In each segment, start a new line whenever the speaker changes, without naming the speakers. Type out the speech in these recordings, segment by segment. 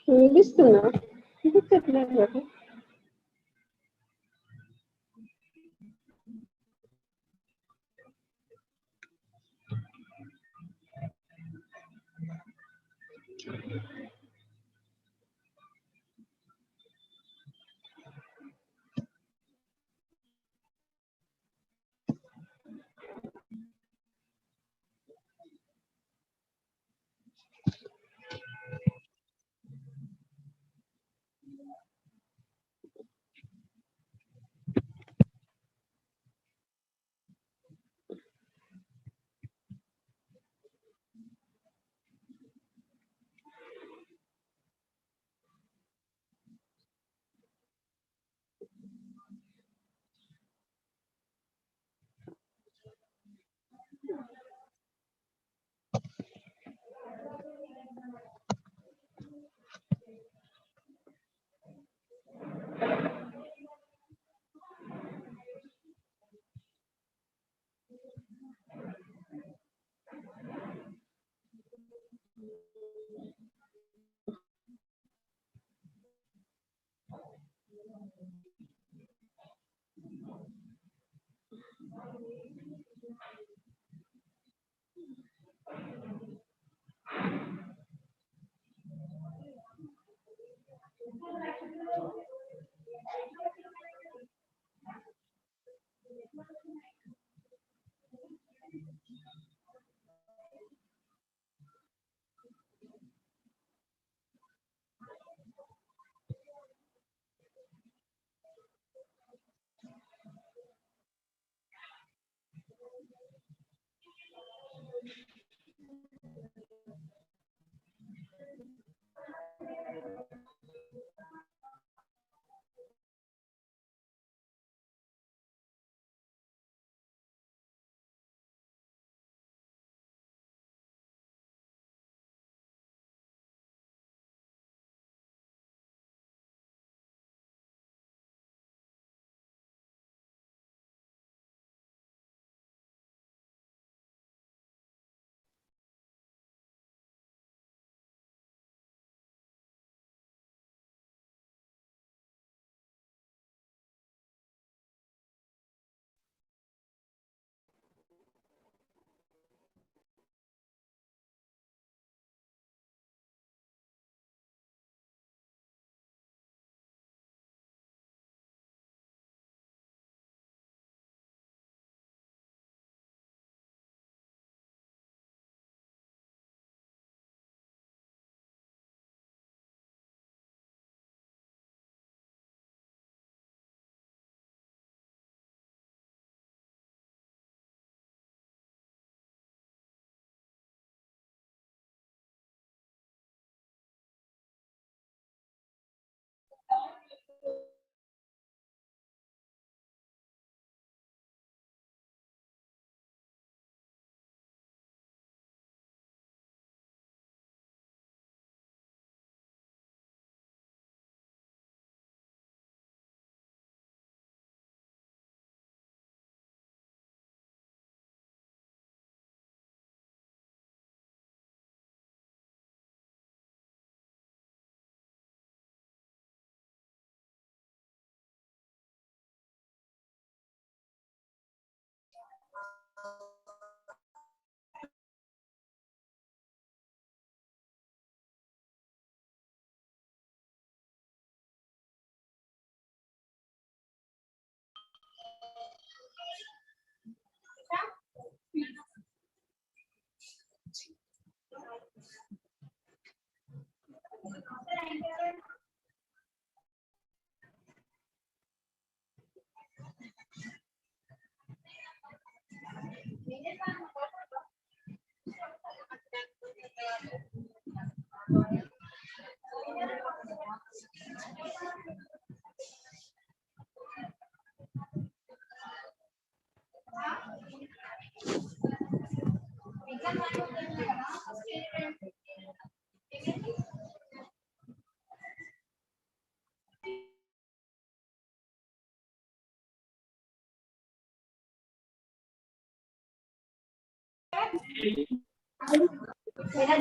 వినిపిస్తుందా? వినిపించట్లేదు కదా?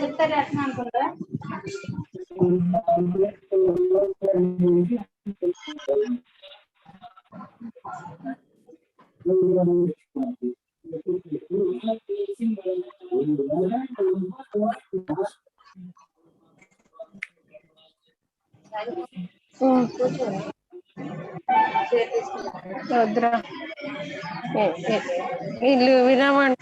చెప్తారా అట్లా అనుకుంటా వద్దురా వీళ్ళు వినమంటే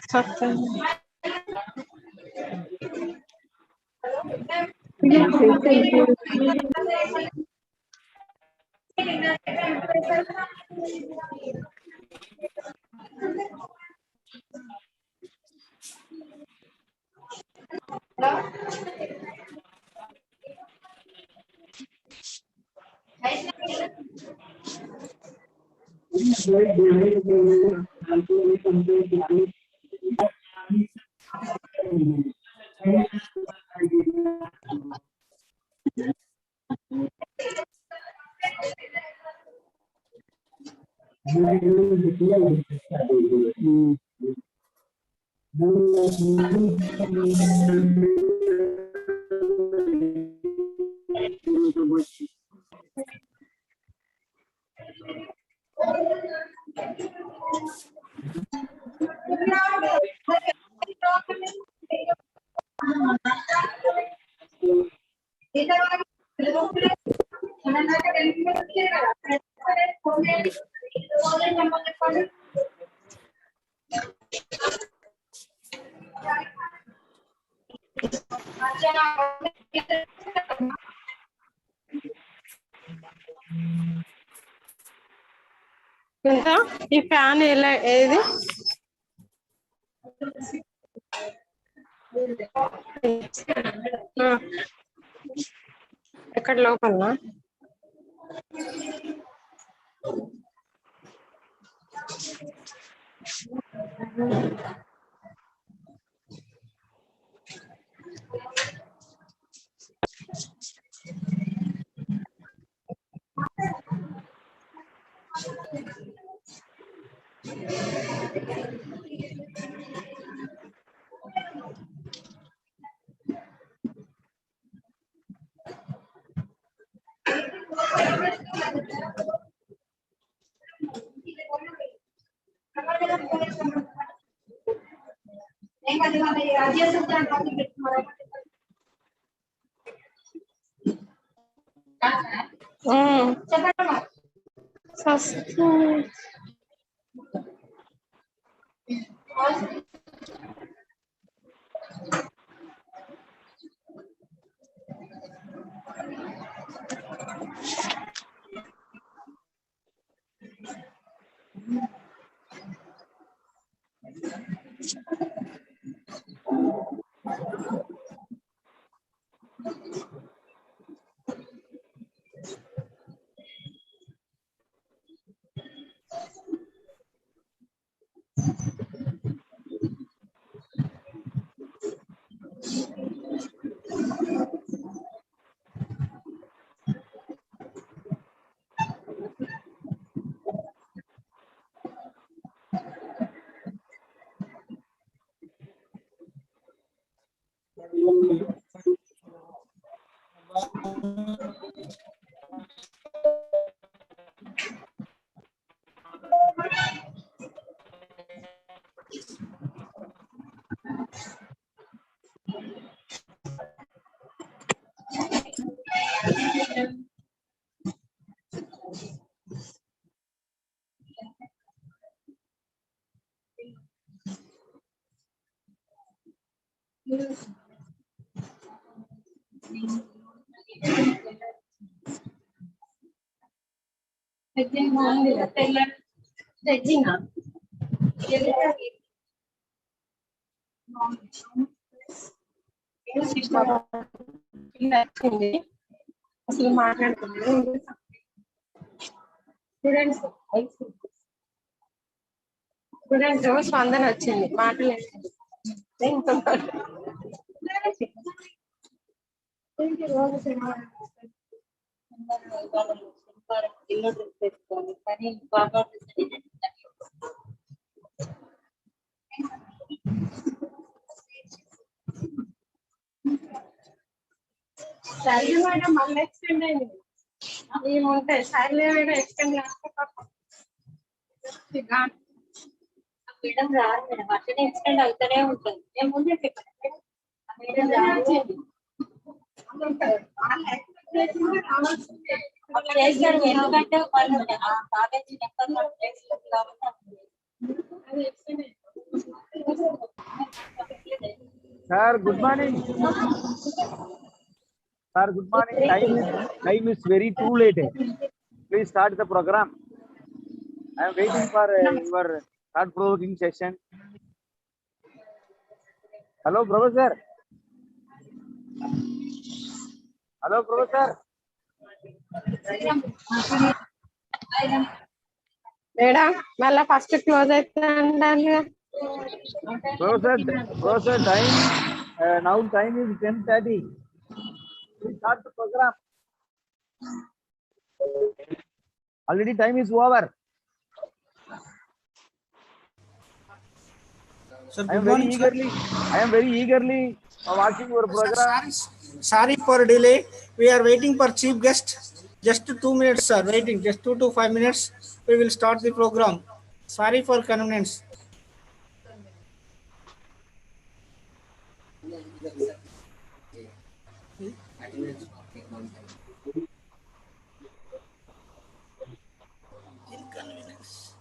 ఇంకా ఈ ఫ్యాన్ ఎలా ఏది ఎక్కడ లోపలనా అసలు మాట్లాడుతున్నాను స్టూడెంట్స్ స్పందన వచ్చింది మాట్లాడలేదు
కానీ బాగా
శైలి మేడం మళ్ళీ ఎక్స్టెండ్ అయింది ఏముంటాయి శైలి మేడం ఎక్స్టెండ్
మేడం రాదు మేడం అట్లనే ఎక్స్టెండ్ అవుతూనే ఉంటుంది నేను ముందే చెప్పాను మేడం రాదు చేస్తారు ఎందుకంటే వాళ్ళు కాలేజీ నెంబర్ కాబట్టి
Sir, good morning. Sir, good morning. Time is very too late. Please start the program. I am waiting for your thought-provoking session. Hello, Professor. Hello, Professor.
Madam మళ్ళీ ఫస్ట్ క్లోజ్ అవుతుంది
Professor, time now time is 10:30. Please start the program. Already time is over.
Sir,
I am very eagerly watching your program.
Sorry for delay. We are waiting for chief guest. Just 2 minutes, sir. Waiting. Just 2 to 5 minutes. We will start the program. Sorry for convenience. Inconvenience.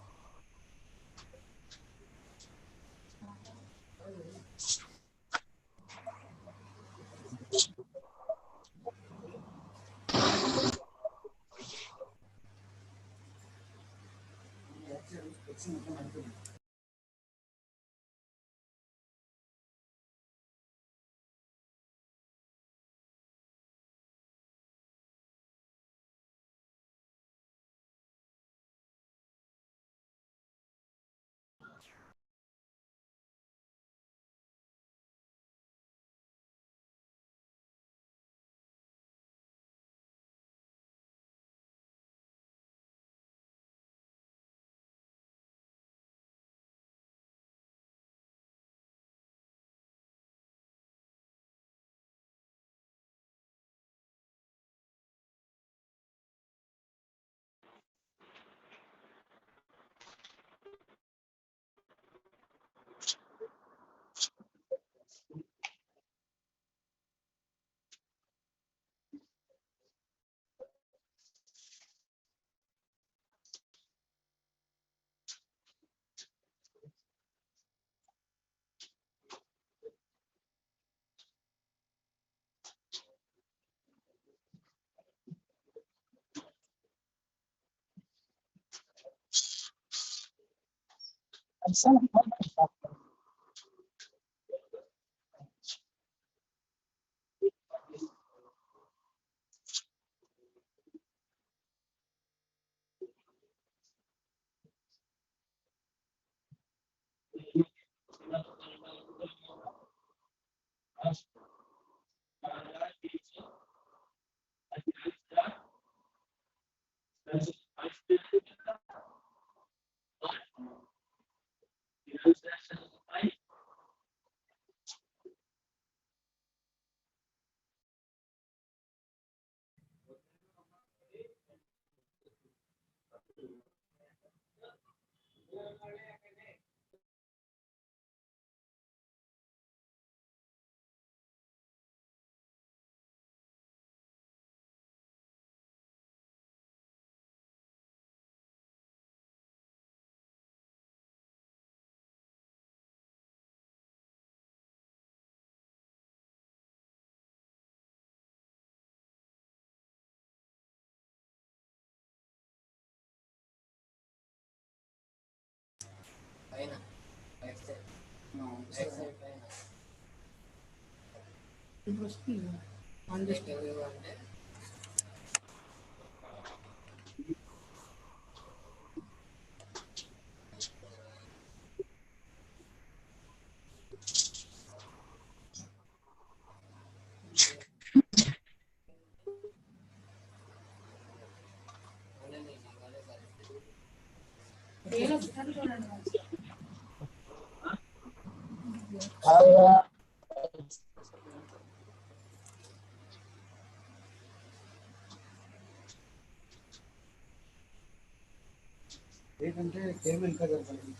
ఏంటంటే table ఇంకా జరపాలి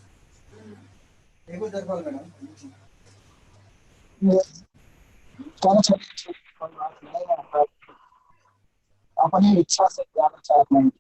table జరపాలి madam
अपनी इच्छा से जाना चाहते हैं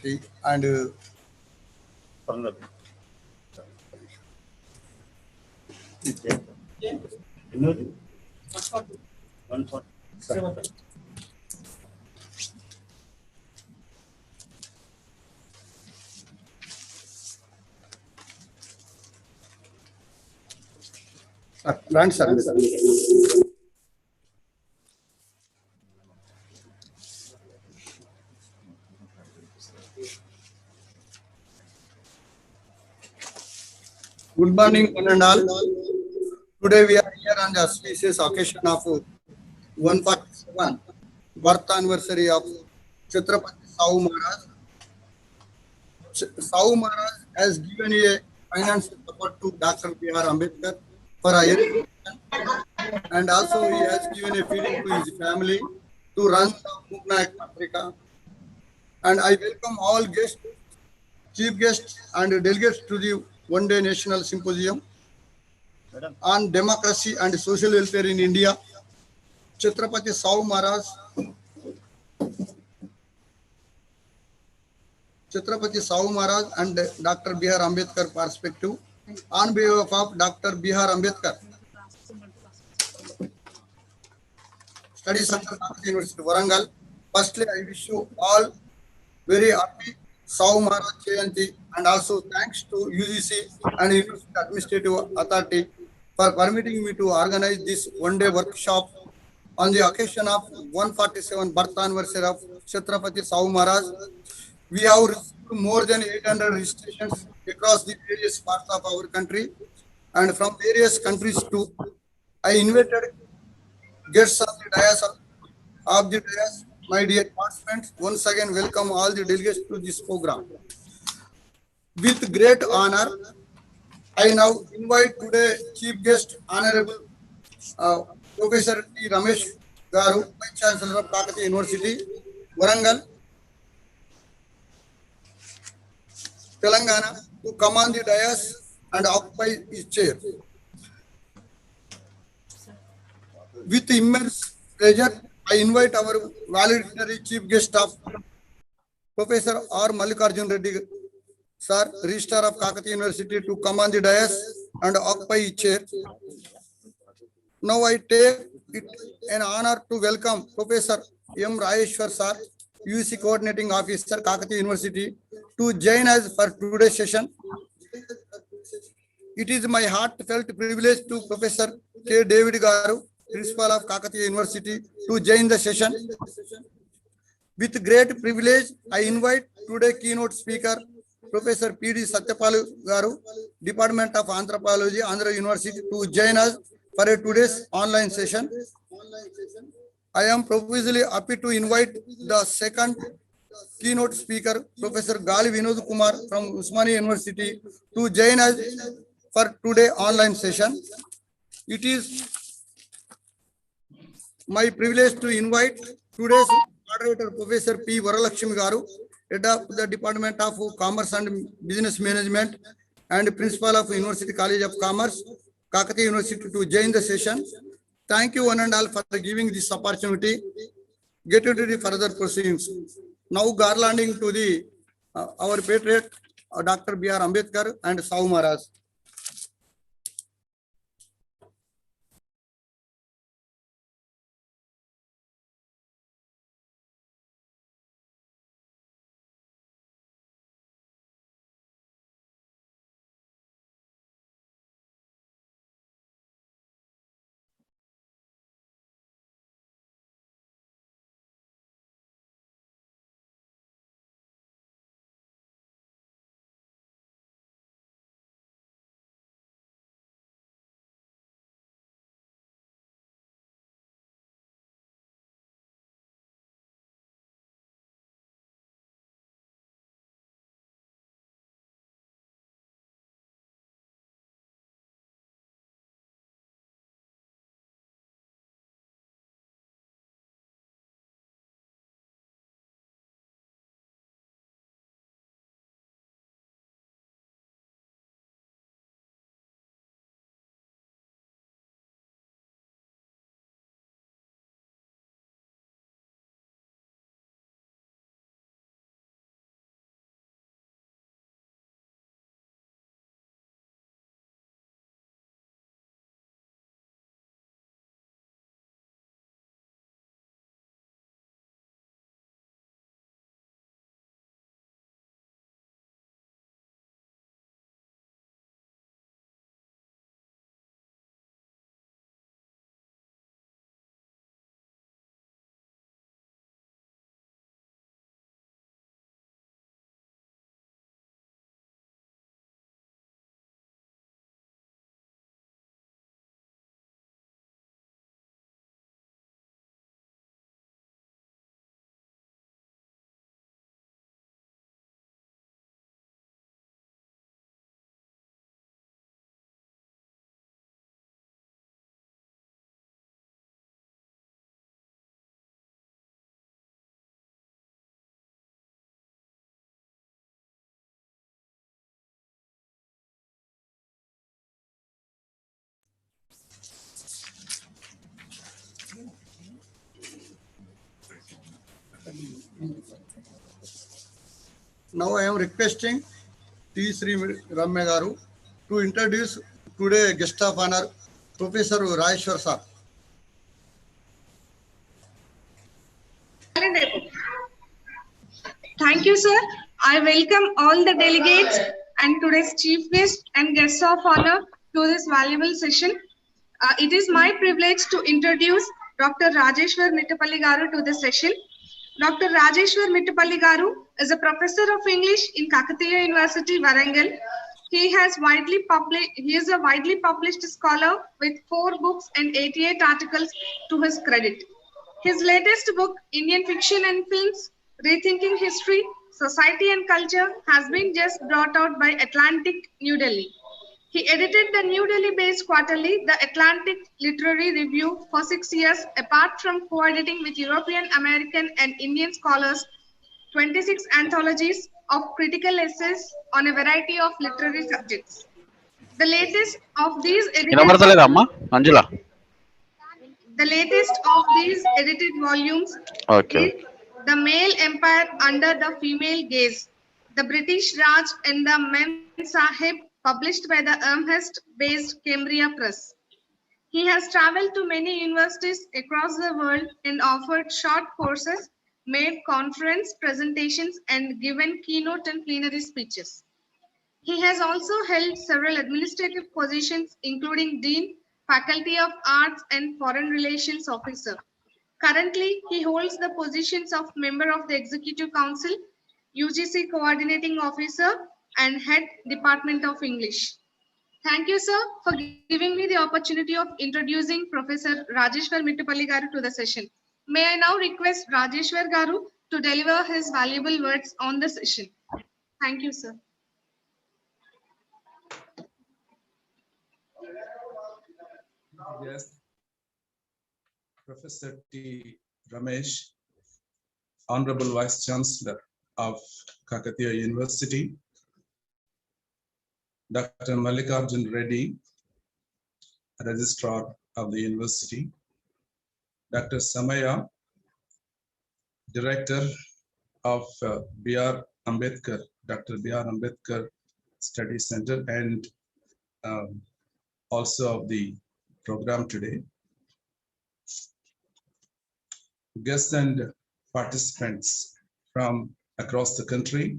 and Land Service. Good morning, one and all. Today we are here on the auspicious occasion of 147 birth anniversary of Chhatrapati Sahu Maharaj. Sahu Maharaj has given a financial support to Dr. B.R. Ambedkar for a education, and also he has given a feeding to his family to run the Mugnayak Patrika. And I welcome all guests, chief guests, and delegates to the one-day national symposium on democracy and social welfare in India. Chhatrapati Sahu Maharaj, and Dr. B.R. Ambedkar perspective. On behalf of Dr. B.R. Ambedkar, Study Center, Kakatiya University, Warangal. Firstly, I wish you all very happy Sahu Maharaj Jayanti, and also thanks to UGC and University Administrative Authority for permitting me to organize this one-day workshop on the occasion of 147 birth anniversary of Chhatrapati Sahu Maharaj. We have received more than 800 registrations across the various parts of our country and from various countries too. I invited guests of the dais, my dear participants. Once again, welcome all the delegates to this program. With great honor, I now invite today chief guest, Honorable Professor T. Ramesh Garu, Vice Chancellor of Kakatiya University, Warangal, Telangana, to come on the dais and occupy his chair. With immense pleasure, I invite our valedictory chief guest of Professor R. Mallikarjun Reddy, Sir, Registrar of Kakatiya University, to come on the dais and occupy his chair. Now I take it an honor to welcome Professor M. Rayeshwar Sir, UC Coordinating Officer, Kakatiya University, to join us for today's session. It is my heartfelt privilege to Professor K. David Garu, Principal of Kakatiya University, to join the session. With great privilege, I invite today's keynote speaker, Professor P.D. Satyapalu Garu, Department of Anthropology, Andhra University, to join us for today's online session. I am profusely happy to invite the second keynote speaker, Professor Gali Vinod Kumar from Usmania University, to join us for today's online session. It is my privilege to invite today's moderator, Professor P. Varalakshmi Garu, Head of the Department of Commerce and Business Management and Principal of University College of Commerce, Kakatiya University, to join the session. Thank you one and all for giving this opportunity. Get into the further proceedings. Now garlanding to the our patriot, Dr. B.R. Ambedkar and Sahu Maharaj. Now I am requesting T. Sri Ramya Garu to introduce today guest of honor, Professor Rajeshwar sir.
Thank you, sir. I welcome all the delegates and today's chief guest and guests of honor to this valuable session. It is my privilege to introduce Dr. Rajeshwar Mittapalli Garu to this session. Dr. Rajeshwar Mittapalli Garu is a professor of English in Kakatiya University, Warangal. He is a widely published scholar with 4 books and 88 articles to his credit. His latest book, Indian Fiction and Films, Rethinking History, Society and Culture, has been just brought out by Atlantic, New Delhi. He edited the New Delhi-based quarterly, The Atlantic Literary Review, for 6 years, apart from co-editing with European, American, and Indian scholars 26 anthologies of critical essays on a variety of literary subjects. The latest of these edited volumes is The Male Empire Under the Female Gaze, The British Raj and the Mem Sahib, published by the Amherst-based Cambria Press. He has traveled to many universities across the world and offered short courses, made conference presentations, and given keynote and plenary speeches. He has also held several administrative positions, including Dean, Faculty of Arts, and Foreign Relations Officer. Currently, he holds the positions of Member of the Executive Council, UGC Coordinating Officer, and Head Department of English. Thank you, sir, for giving me the opportunity of introducing Professor Rajeshwar Mittapalli Garu to the session. May I now request Rajeshwar Garu to deliver his valuable words on the session. Thank you, sir.
Yes, Professor T. Ramesh, Honorable Vice Chancellor of Kakatiya University, Dr. Mallikarjun Reddy, Registrar of the University, Dr. Samaya, Director of B.R. Ambedkar, Dr. B.R. Ambedkar Study Center, and also of the program today. Guests and participants from across the country,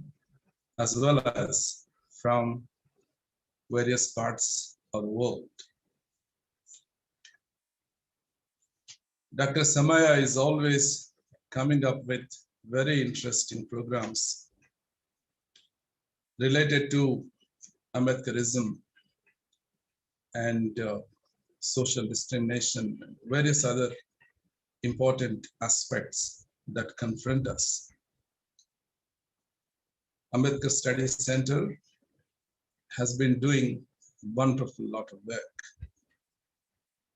as well as from various parts of the world. Dr. Samaya is always coming up with very interesting programs related to Ambedkarism and social discrimination, various other important aspects that confront us. Ambedkar Study Center has been doing wonderful lot of work.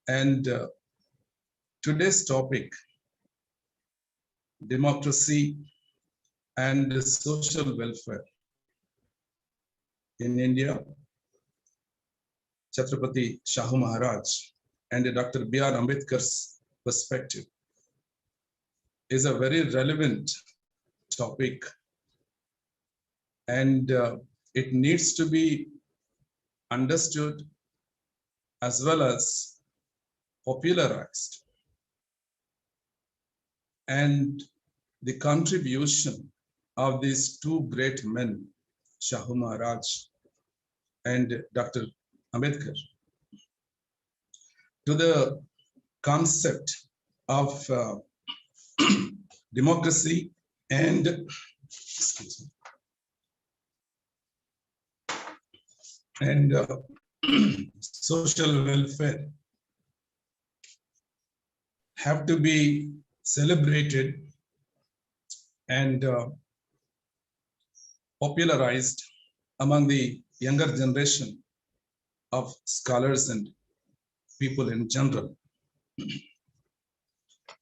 And today's topic, democracy and social welfare in India, Chhatrapati Shahu Maharaj and Dr. B.R. Ambedkar's perspective is a very relevant topic, and it needs to be understood as well as popularized. And the contribution of these two great men, Shahu Maharaj and Dr. Ambedkar, to the concept of democracy and social welfare have to be celebrated and popularized among the younger generation of scholars and people in general.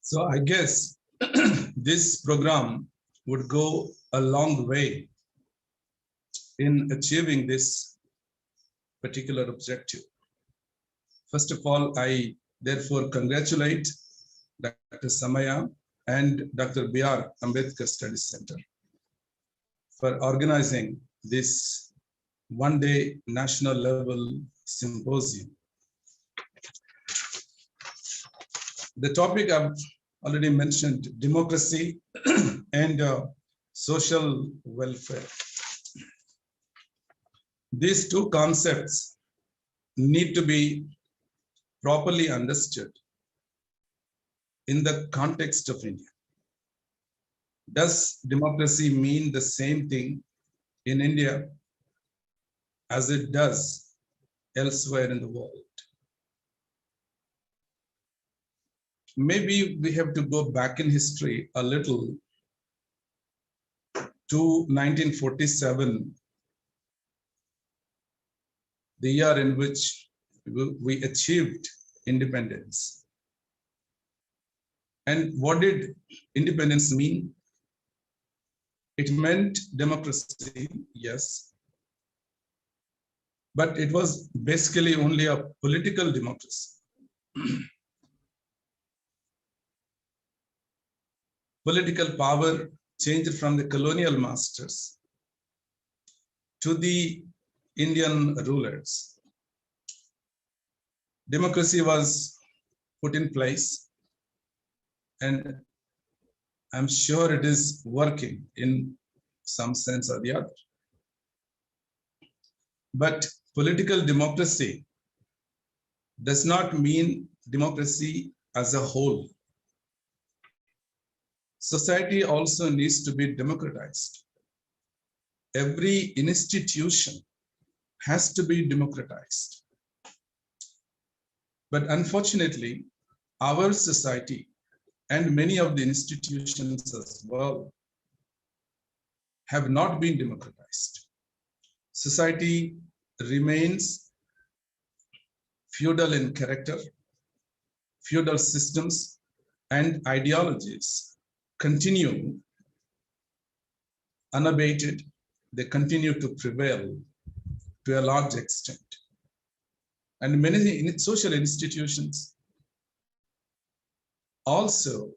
So I guess this program would go a long way in achieving this particular objective. First of all, I therefore congratulate Dr. Samaya and Dr. B.R. Ambedkar Study Center for organizing this one-day national level symposium. The topic I've already mentioned, democracy and social welfare. These two concepts need to be properly understood in the context of India. Does democracy mean the same thing in India as it does elsewhere in the world? Maybe we have to go back in history a little to 1947, the year in which we achieved independence. And what did independence mean? It meant democracy, yes, but it was basically only a political democracy. Political power changed from the colonial masters to the Indian rulers. Democracy was put in place, and I'm sure it is working in some sense or the other. But political democracy does not mean democracy as a whole. Society also needs to be democratized. Every institution has to be democratized. But unfortunately, our society and many of the institutions as well have not been democratized. Society remains feudal in character. Feudal systems and ideologies continue unabated. They continue to prevail to a large extent. And many social institutions also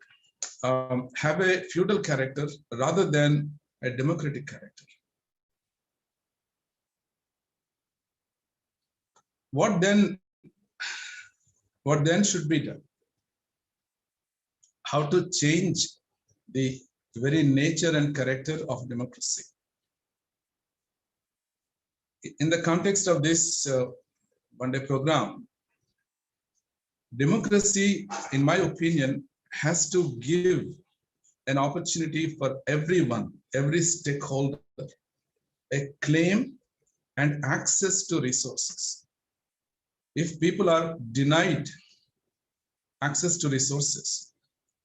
have a feudal character rather than a democratic character. What then should be done? How to change the very nature and character of democracy? In the context of this one-day program, democracy, in my opinion, has to give an opportunity for everyone, every stakeholder, a claim and access to resources. If people are denied access to resources,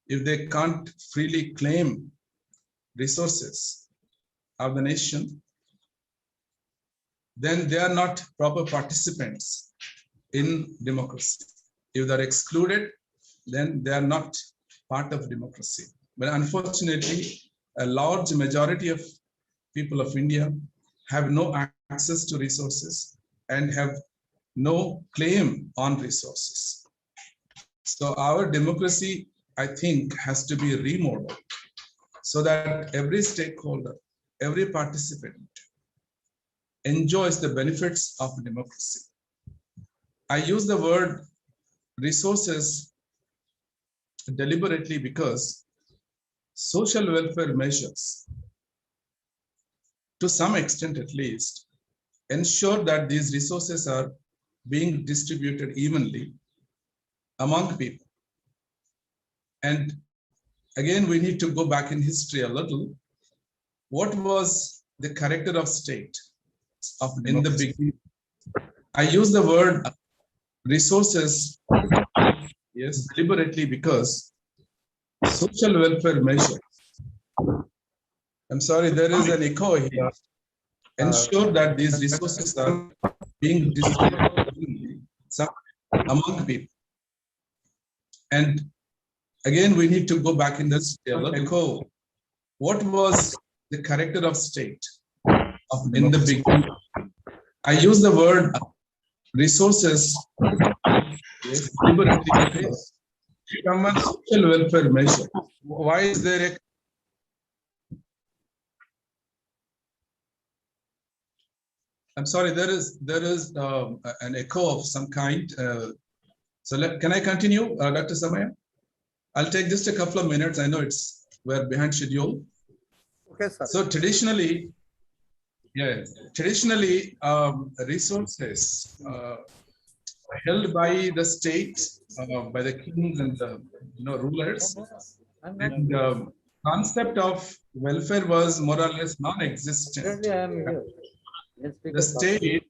if they can't freely claim resources of the nation, then they are not proper participants in democracy. If they're excluded, then they are not part of democracy. But unfortunately, a large majority of people of India have no access to resources and have no claim on resources. So our democracy, I think, has to be remodeled so that every stakeholder, every participant enjoys the benefits of democracy. I use the word resources deliberately because social welfare measures, to some extent at least, ensure that these resources are being distributed evenly among people. And again, we need to go back in history a little. What was the character of state in the beginning? I use the word resources, yes, deliberately because social welfare measures, I'm sorry, there is an echo here, ensure that these resources are being distributed among people. And again, we need to go back in this echo. What was the character of state in the beginning? I use the word resources, yes, deliberately because from a social welfare measure. Why is there a I'm sorry, there is an echo of some kind. Can I continue, Dr. Samaya? I'll take just a couple of minutes. I know we're behind schedule.
Okay, sir.
So traditionally, resources held by the state, by the kings and the rulers, and concept of welfare was more or less non-existent. The state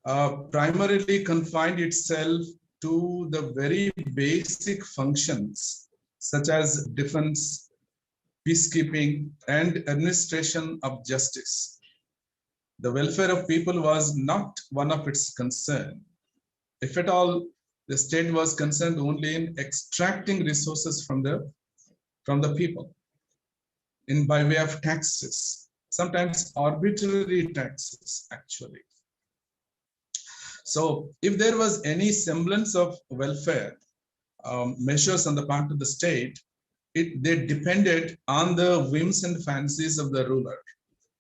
primarily confined itself to the very basic functions such as defense, peacekeeping, and administration of justice. The welfare of people was not one of its concern. If at all, the state was concerned only in extracting resources from the people by way of taxes, sometimes arbitrary taxes, actually. So if there was any semblance of welfare measures on the part of the state, they depended on the whims and fancies of the ruler,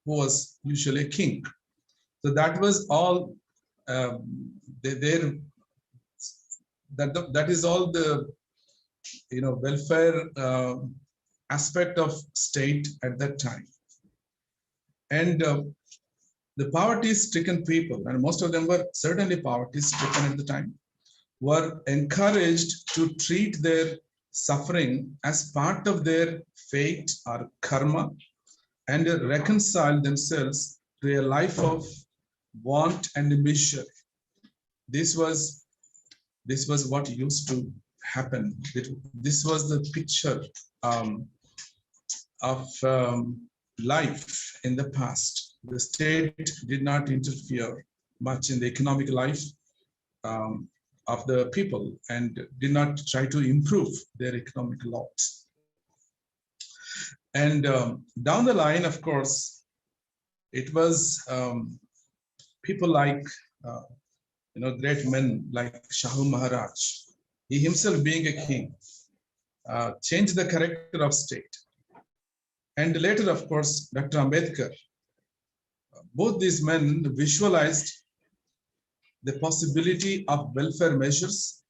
who was usually a king. So that was all. That is all the welfare aspect of state at that time. And the poverty-stricken people, and most of them were certainly poverty-stricken at the time, were encouraged to treat their suffering as part of their fate or karma and reconcile themselves to a life of want and misery. This was what used to happen. This was the picture of life in the past. The state did not interfere much in the economic life of the people and did not try to improve their economic lot. And down the line, of course, it was people like great men like Shahu Maharaj. He himself, being a king, changed the character of state. And later, of course, Dr. Ambedkar. Both these men visualized the possibility of welfare measures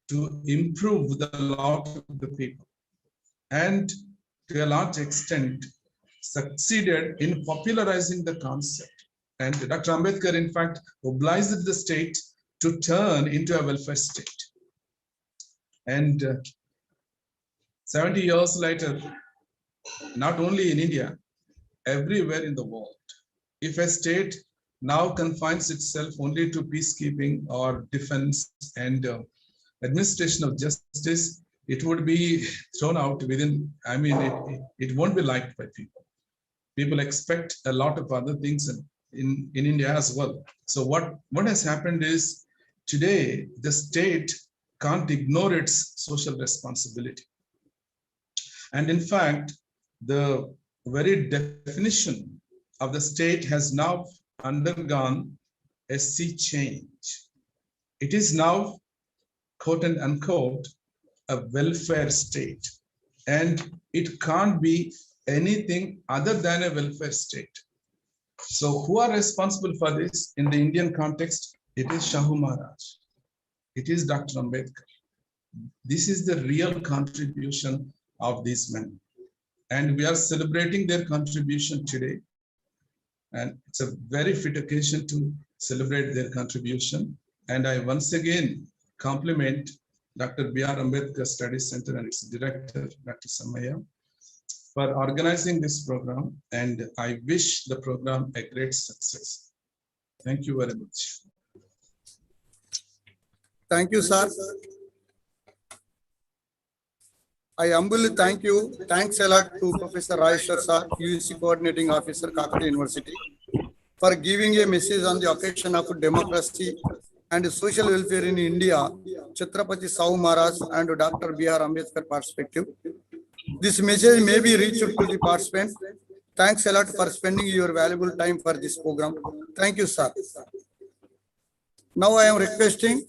to improve the lot of the people, and to a large extent succeeded in popularizing the concept. And Dr. Ambedkar, in fact, obliged the state to turn into a welfare state. And 70 years later, not only in India, everywhere in the world, if a state now confines itself only to peacekeeping or defense and administration of justice, it would be thrown out within, it won't be liked by people. People expect a lot of other things in India as well. So what has happened is, today, the state can't ignore its social responsibility. And in fact, the very definition of the state has now undergone a sea change. It is now, quote and unquote, a welfare state. And it can't be anything other than a welfare state. So who are responsible for this in the Indian context? It is Shahu Maharaj. It is Dr. Ambedkar. This is the real contribution of these men. And we are celebrating their contribution today. And it's a very fit occasion to celebrate their contribution. And I once again compliment Dr. B.R. Ambedkar Study Center and its director, Dr. Samaya, for organizing this program. And I wish the program a great success. Thank you very much.
Thank you, sir. I humbly thank you. Thanks a lot to Professor Raishwar sir, UC Coordinating Officer, Kakatiya University, for giving a message on the occasion of democracy and social welfare in India, Chhatrapati Shahu Maharaj and Dr. B.R. Ambedkar perspective. This message may be reached to the participants. Thanks a lot for spending your valuable time for this program. Thank you, sir. Now I am requesting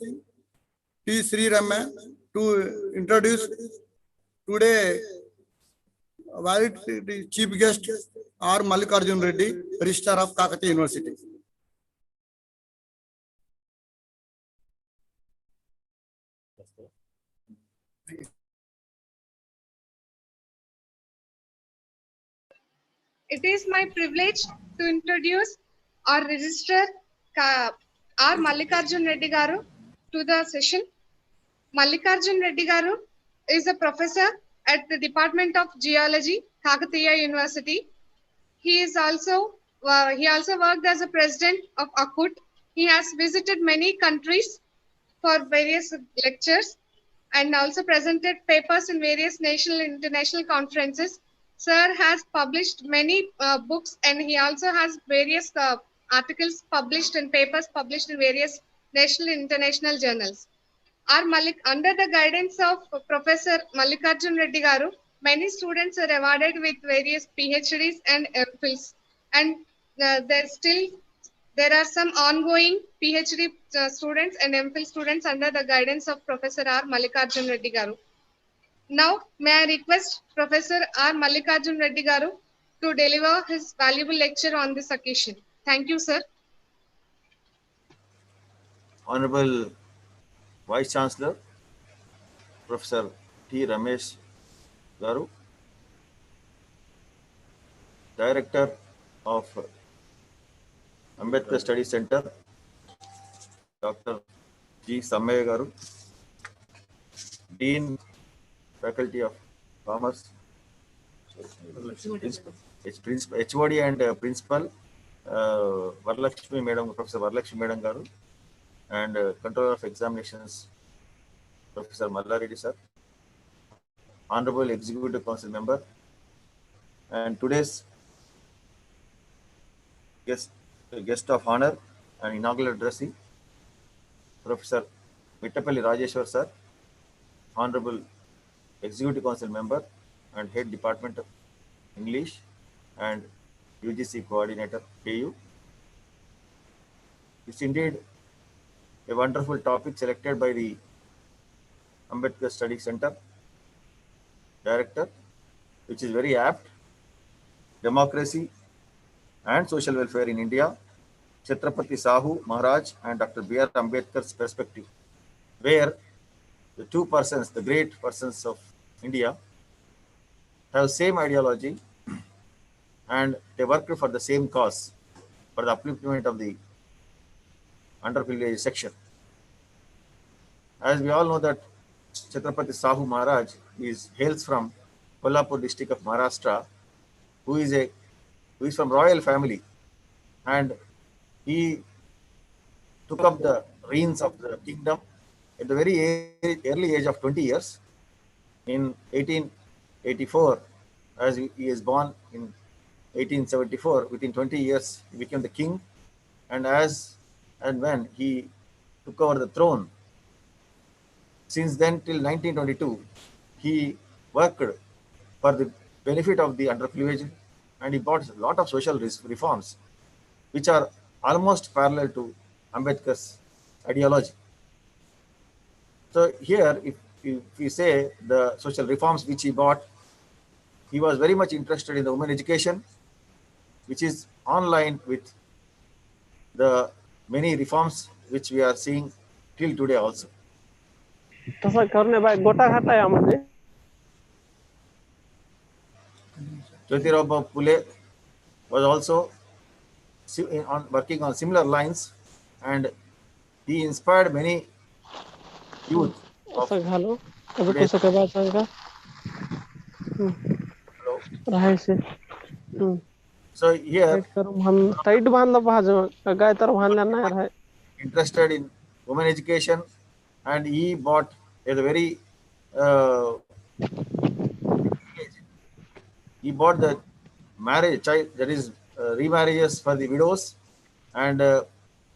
T. Sri Ramya to introduce today valid chief guest R. Mallikarjun Reddy, Registrar of Kakatiya University.
it is my privilege to introduce our registrar, R. Mallikarjun Reddy Garu, to the session. Mallikarjun Reddy Garu is a professor at the Department of Geology, Kakatiya University. He also worked as a president of ACUT. He has visited many countries for various lectures and also presented papers in various national and international conferences. Sir has published many books, and he also has various articles published and papers published in various national and international journals. Under the guidance of Professor Mallikarjun Reddy Garu, many students are awarded with various PhDs and MPhils, and there are some ongoing PhD students and MPhil students under the guidance of Professor R. Mallikarjun Reddy Garu. Now, may I request Professor R. Mallikarjun Reddy Garu to deliver his valuable lecture on this occasion. Thank you, sir.
Honorable Vice Chancellor, Professor T. Ramesh Garu, Director of Ambedkar Study Center, Dr. G. Sammaya Garu, Dean, Faculty of Commerce, HOD and Principal, Varalakshmi Madam, Professor Varalakshmi Madam Garu, and Controller of Examinations, Professor Mallareddy Sir, Honorable Executive Council Member, and today's guest of honor and inaugural addressee, Professor Mittapalli Rajeshwar Sir, Honorable Executive Council Member and Head Department of English and UGC Coordinator, KU. It's indeed a wonderful topic selected by the Ambedkar Study Center Director, which is very apt: democracy and social welfare in India, Chhatrapati Sahu Maharaj and Dr. B.R. Ambedkar's perspective, where the two persons, the great persons of India, have same ideology and they worked for the same cause, for the upliftment of the underprivileged section. As we all know that Chhatrapati Sahu Maharaj hails from Kolhapur district of Maharashtra, who is from royal family, and he took up the reins of the kingdom at the very early age of 20 years. In 1884, as he is born in 1874, within 20 years he became the king, and when he took over the throne, since then till 1922, he worked for the benefit of the underprivileged, and he brought a lot of social reforms which are almost parallel to Ambedkar's ideology. So here, if we say the social reforms which he brought, he was very much interested in the women education, which is online with the many reforms which we are seeing till today also.
तसं करणे bye गोटा खाता यामध्ये
Jyotirao Phule was also working on similar lines, and he inspired many youth.
असं घालो कभी कुछ के बाद सांगा राहायचे
So here,
टाइट बांधला पाहिजे काय तर बांधल्या नाही राहाय.
Interested in women education, and he bought a very he bought the marriage child, that is remarriages for the widows, and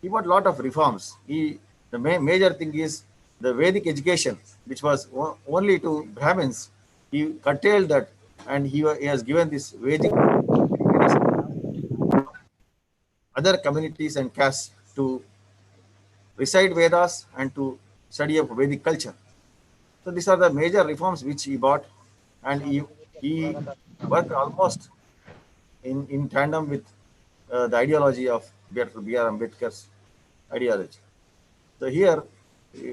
he bought a lot of reforms. The major thing is the Vedic education, which was only to Brahmins. He curtailed that, and he has given this Vedic other communities and castes to recite Vedas and to study of Vedic culture. So these are the major reforms which he brought, and he worked almost in tandem with the ideology of B.R. Ambedkar's ideology. So here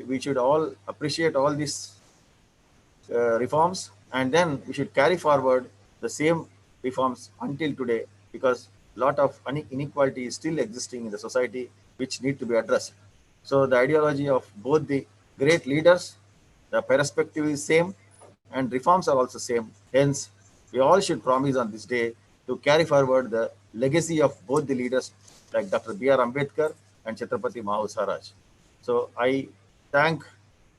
we should all appreciate all these reforms, and then we should carry forward the same reforms until today because a lot of inequality is still existing in the society, which need to be addressed. So the ideology of both the great leaders, the perspective is same, and reforms are also same. Hence, we all should promise on this day to carry forward the legacy of both the leaders like Dr. B.R. Ambedkar and Chhatrapati Mahu Saharaj. So I thank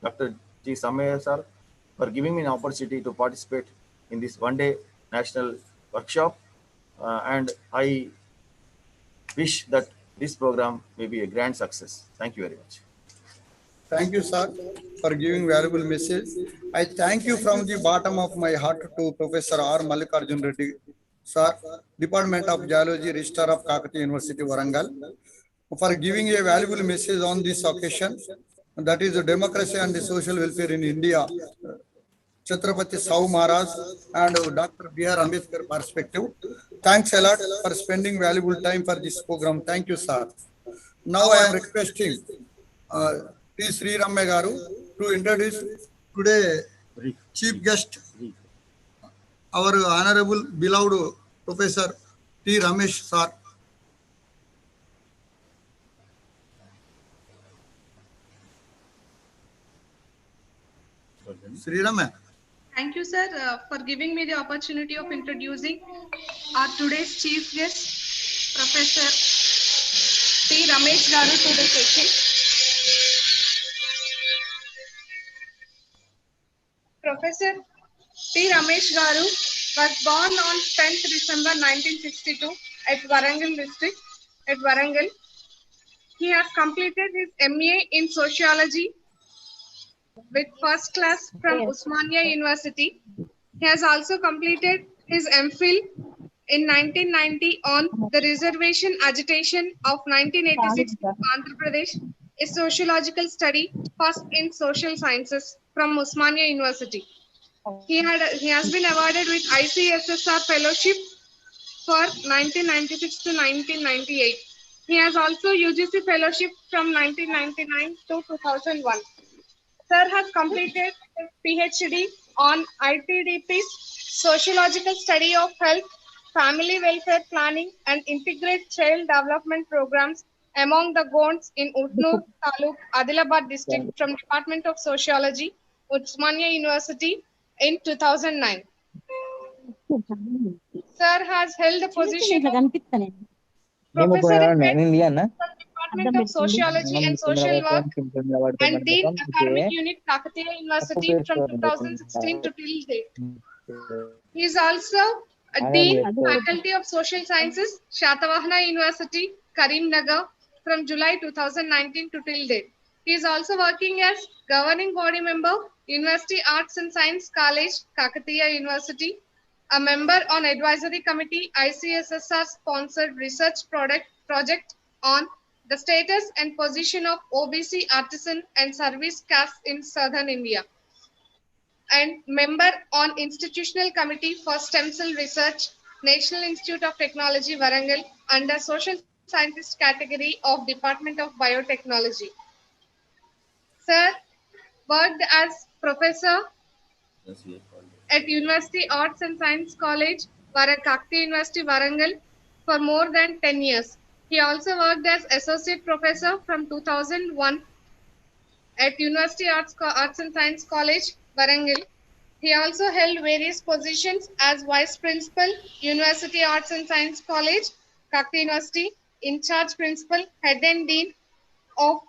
Dr. G. Samaya sir for giving me an opportunity to participate in this one-day national workshop. And I wish that this program may be a grand success. Thank you very much.
Thank you, sir, for giving valuable message. I thank you from the bottom of my heart to Professor R. Mallikarjun Reddy, sir, Department of Geology, Registrar of Kakatiya University, Warangal, for giving a valuable message on this occasion. That is the democracy and the social welfare in India. Chhatrapati Sahu Maharaj and Dr. B.R. Ambedkar perspective. Thanks a lot for spending valuable time for this program. Thank you, sir. Now I am requesting T. Sri Ramme Garu to introduce today chief guest, our honorable beloved Professor T. Ramesh sir. Sri Ramme.
Thank you, sir, for giving me the opportunity of introducing our today's chief guest, Professor T. Ramesh Garu, to the session. Professor T. Ramesh Garu was born on 10th December 1962 at Warangal district, at Warangal. He has completed his MA in Sociology with first class from Osmania University. He has also completed his MPhil in 1990 on the reservation agitation of 1986 in Andhra Pradesh, a sociological study, first in social sciences from Osmania University. He has been awarded with ICSSR Fellowship for 1996 to 1998. He has also UGC Fellowship from 1999 to 2001. Sir has completed his PhD on ITDP's Sociological Study of Health, Family Welfare Planning and Integrate Child Development Programs among the Gonds in Utnur Taluk, Adilabad district from Department of Sociology, Osmania University in 2009. Sir has held the position of Professor Emeritus from Department of Sociology and Social Work and Dean Academic Unit, Kakatiya University from 2016 to till date. He is also a Dean Faculty of Social Sciences, Shatavahana University, Karimnagar from July 2019 to till date. He is also working as Governing Body Member, University Arts and Science College, Kakatiya University, a member on Advisory Committee, ICSSR sponsored research project on the status and position of OBC artisan and service castes in southern India, and member on Institutional Committee for Stem Cell Research, National Institute of Technology, Warangal, under Social Scientist category of Department of Biotechnology. Sir worked as professor at University Arts and Science College, Kakatiya University, Warangal, for more than 10 years. He also worked as associate professor from 2001 at University Arts and Science College, Warangal. He also held various positions as vice principal, University Arts and Science College, Kakatiya University, in charge principal, head and dean of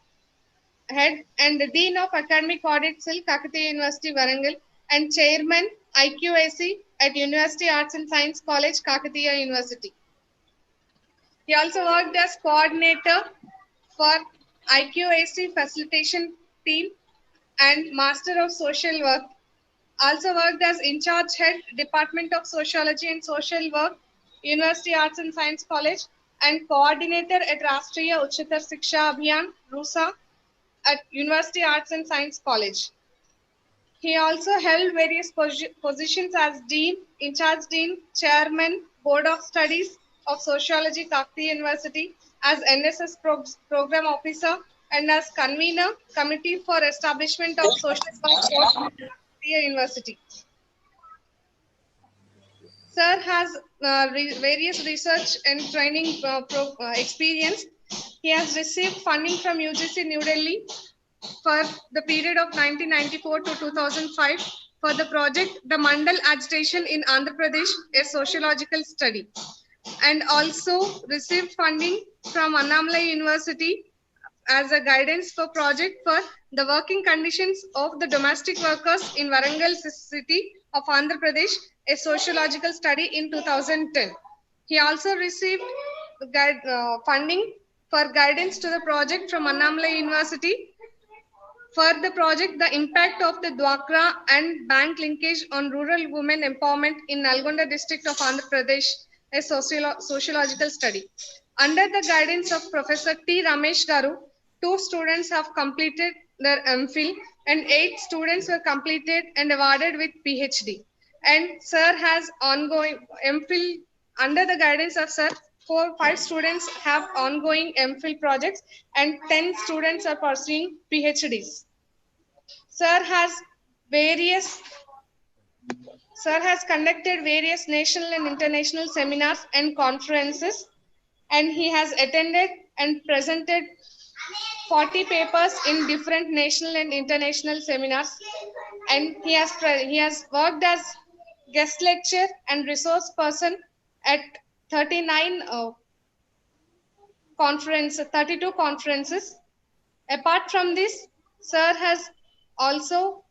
Academic Audit Cell, Kakatiya University, Warangal, and chairman IQAC at University Arts and Science College, Kakatiya University. He also worked as coordinator for IQAC facilitation team and Master of Social Work. Also worked as in charge head, Department of Sociology and Social Work, University Arts and Science College, and coordinator at Rashtriya Uchatar Shiksha Abhiyan, RUSA, at University Arts and Science College. He also held various positions as Dean, in charge Dean, Chairman, Board of Studies of Sociology, Kakatiya University, as NSS Program Officer, and as Convener, Committee for Establishment of Social Work Course, Kakatiya University. Sir has various research and training experience. He has received funding from UGC New Delhi for the period of 1994 to 2005 for the project The Mandal Agitation in Andhra Pradesh, a sociological study, and also received funding from Annamalai University as a guidance for project for the working conditions of the domestic workers in Warangal city of Andhra Pradesh, a sociological study in 2010. He also received funding for guidance to the project from Annamalai University for the project, the impact of the Dwakra and bank linkage on rural women empowerment in Nalgonda district of Andhra Pradesh, a sociological study. Under the guidance of Professor T. Ramesh Garu, 2 students have completed their MPhil and 8 students were completed and awarded with PhD. And Sir has ongoing MPhil under the guidance of Sir. 5 students have ongoing MPhil projects and 10 students are pursuing PhDs. Sir has conducted various national and international seminars and conferences, and he has attended and presented 40 papers in different national and international seminars, and he has worked as guest lecturer and resource person at 32 conferences. Apart from this, Sir has also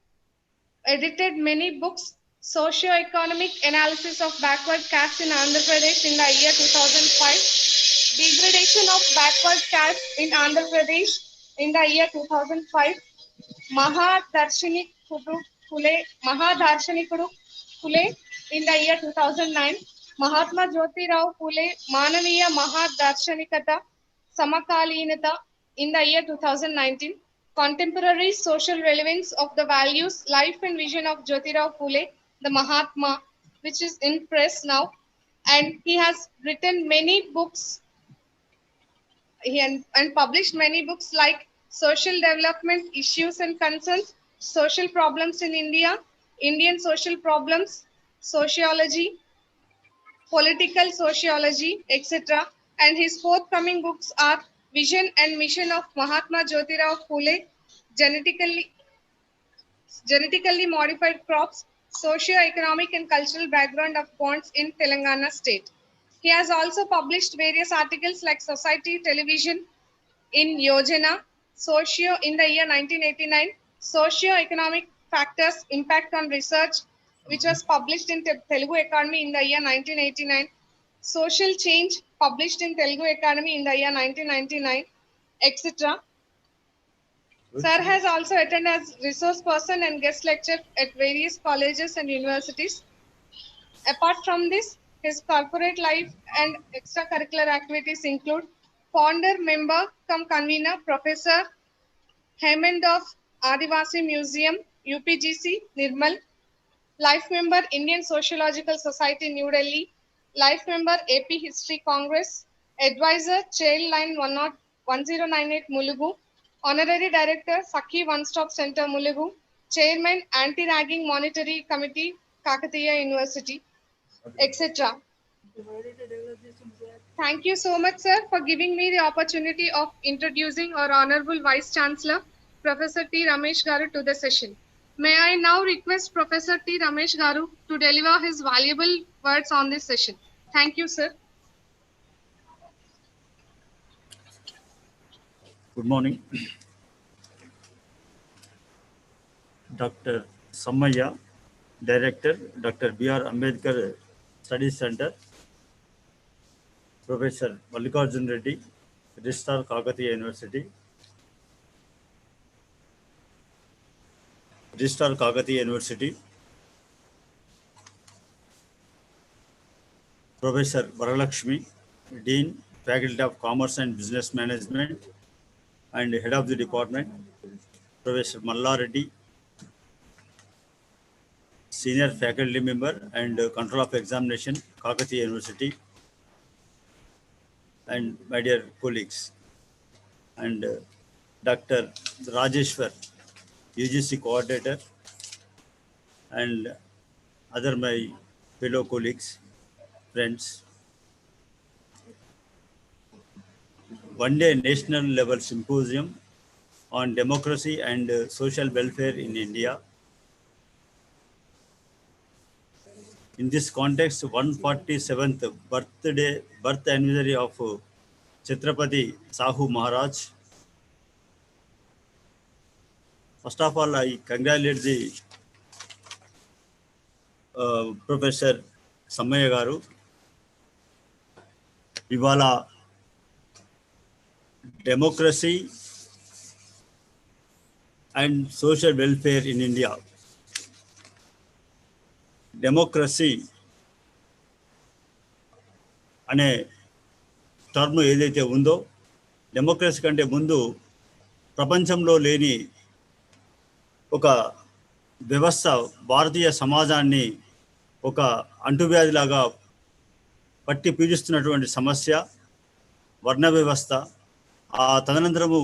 edited many books, socio-economic analysis of backward caste in Andhra Pradesh in the year 2005, degradation of backward caste in Andhra Pradesh in the year 2005, Mahadarshikudu Phule in the year 2009, Mahatma Jyotirao Phule Manaviya Mahadarshanikata Samakalinata in the year 2019, contemporary social relevance of the values, life and vision of Jyotirao Phule, the Mahatma, which is in press now, and he has written many books and published many books like Social Development Issues and Concerns, Social Problems in India, Indian Social Problems, Sociology, Political Sociology, etc. And his forthcoming books are Vision and Mission of Mahatma Jyotirao Phule, Genetically Modified Crops, Socio-Economic and Cultural Background of Bonds in Telangana State. He has also published various articles like Society Television in Yojana, Socio in the year 1989, Socio-Economic Factors Impact on Research, which was published in Telugu Academy in the year 1989, Social Change, published in Telugu Academy in the year 1999, etc. Sir has also attended as resource person and guest lecturer at various colleges and universities. Apart from this, his corporate life and extracurricular activities include founder, member, cum convener, Professor Hemend of Adivasi Museum, UPGC, Nirmal, life member, Indian Sociological Society, New Delhi, life member, AP History Congress, advisor, Child Line 1098 Mulugu, honorary director, Sakhi One Stop Center, Mulugu, chairman, Anti-Ragging Monetary Committee, Kakatiya University, etc. Thank you so much, sir, for giving me the opportunity of introducing our Honorable Vice Chancellor, Professor T. Ramesh Garu, to the session. May I now request Professor T. Ramesh Garu to deliver his valuable words on this session. Thank you, sir.
Good morning. Dr. Samaya, Director, Dr. B.R. Ambedkar Studies Center, Professor Mallikarjun Reddy, Registrar, Kakatiya University, Registrar, Kakatiya University, Professor Varalakshmi, Dean, Faculty of Commerce and Business Management, and Head of the Department, Professor Malla Reddy, Senior Faculty Member and Control of Examination, Kakatiya University, and my dear colleagues, and Dr. Rajeshwar, UGC Coordinator, and other my fellow colleagues. friends, one-day national level symposium on democracy and social welfare in India. In this context, 147th birth anniversary of Chhatrapati Sahu Maharaj. First of all, I congratulate the Professor Samaya Garu. Ivala democracy and social welfare in India. Democracy అనే term ఏదైతే ఉందో, democracy కంటే ముందు ప్రపంచంలో లేని ఒక వ్యవస్థ భారతీయ సమాజాన్ని ఒక అంటువ్యాధిలాగా పట్టి పీడిస్తున్నటువంటి సమస్య వర్ణ వ్యవస్థ. ఆ తదనంతరము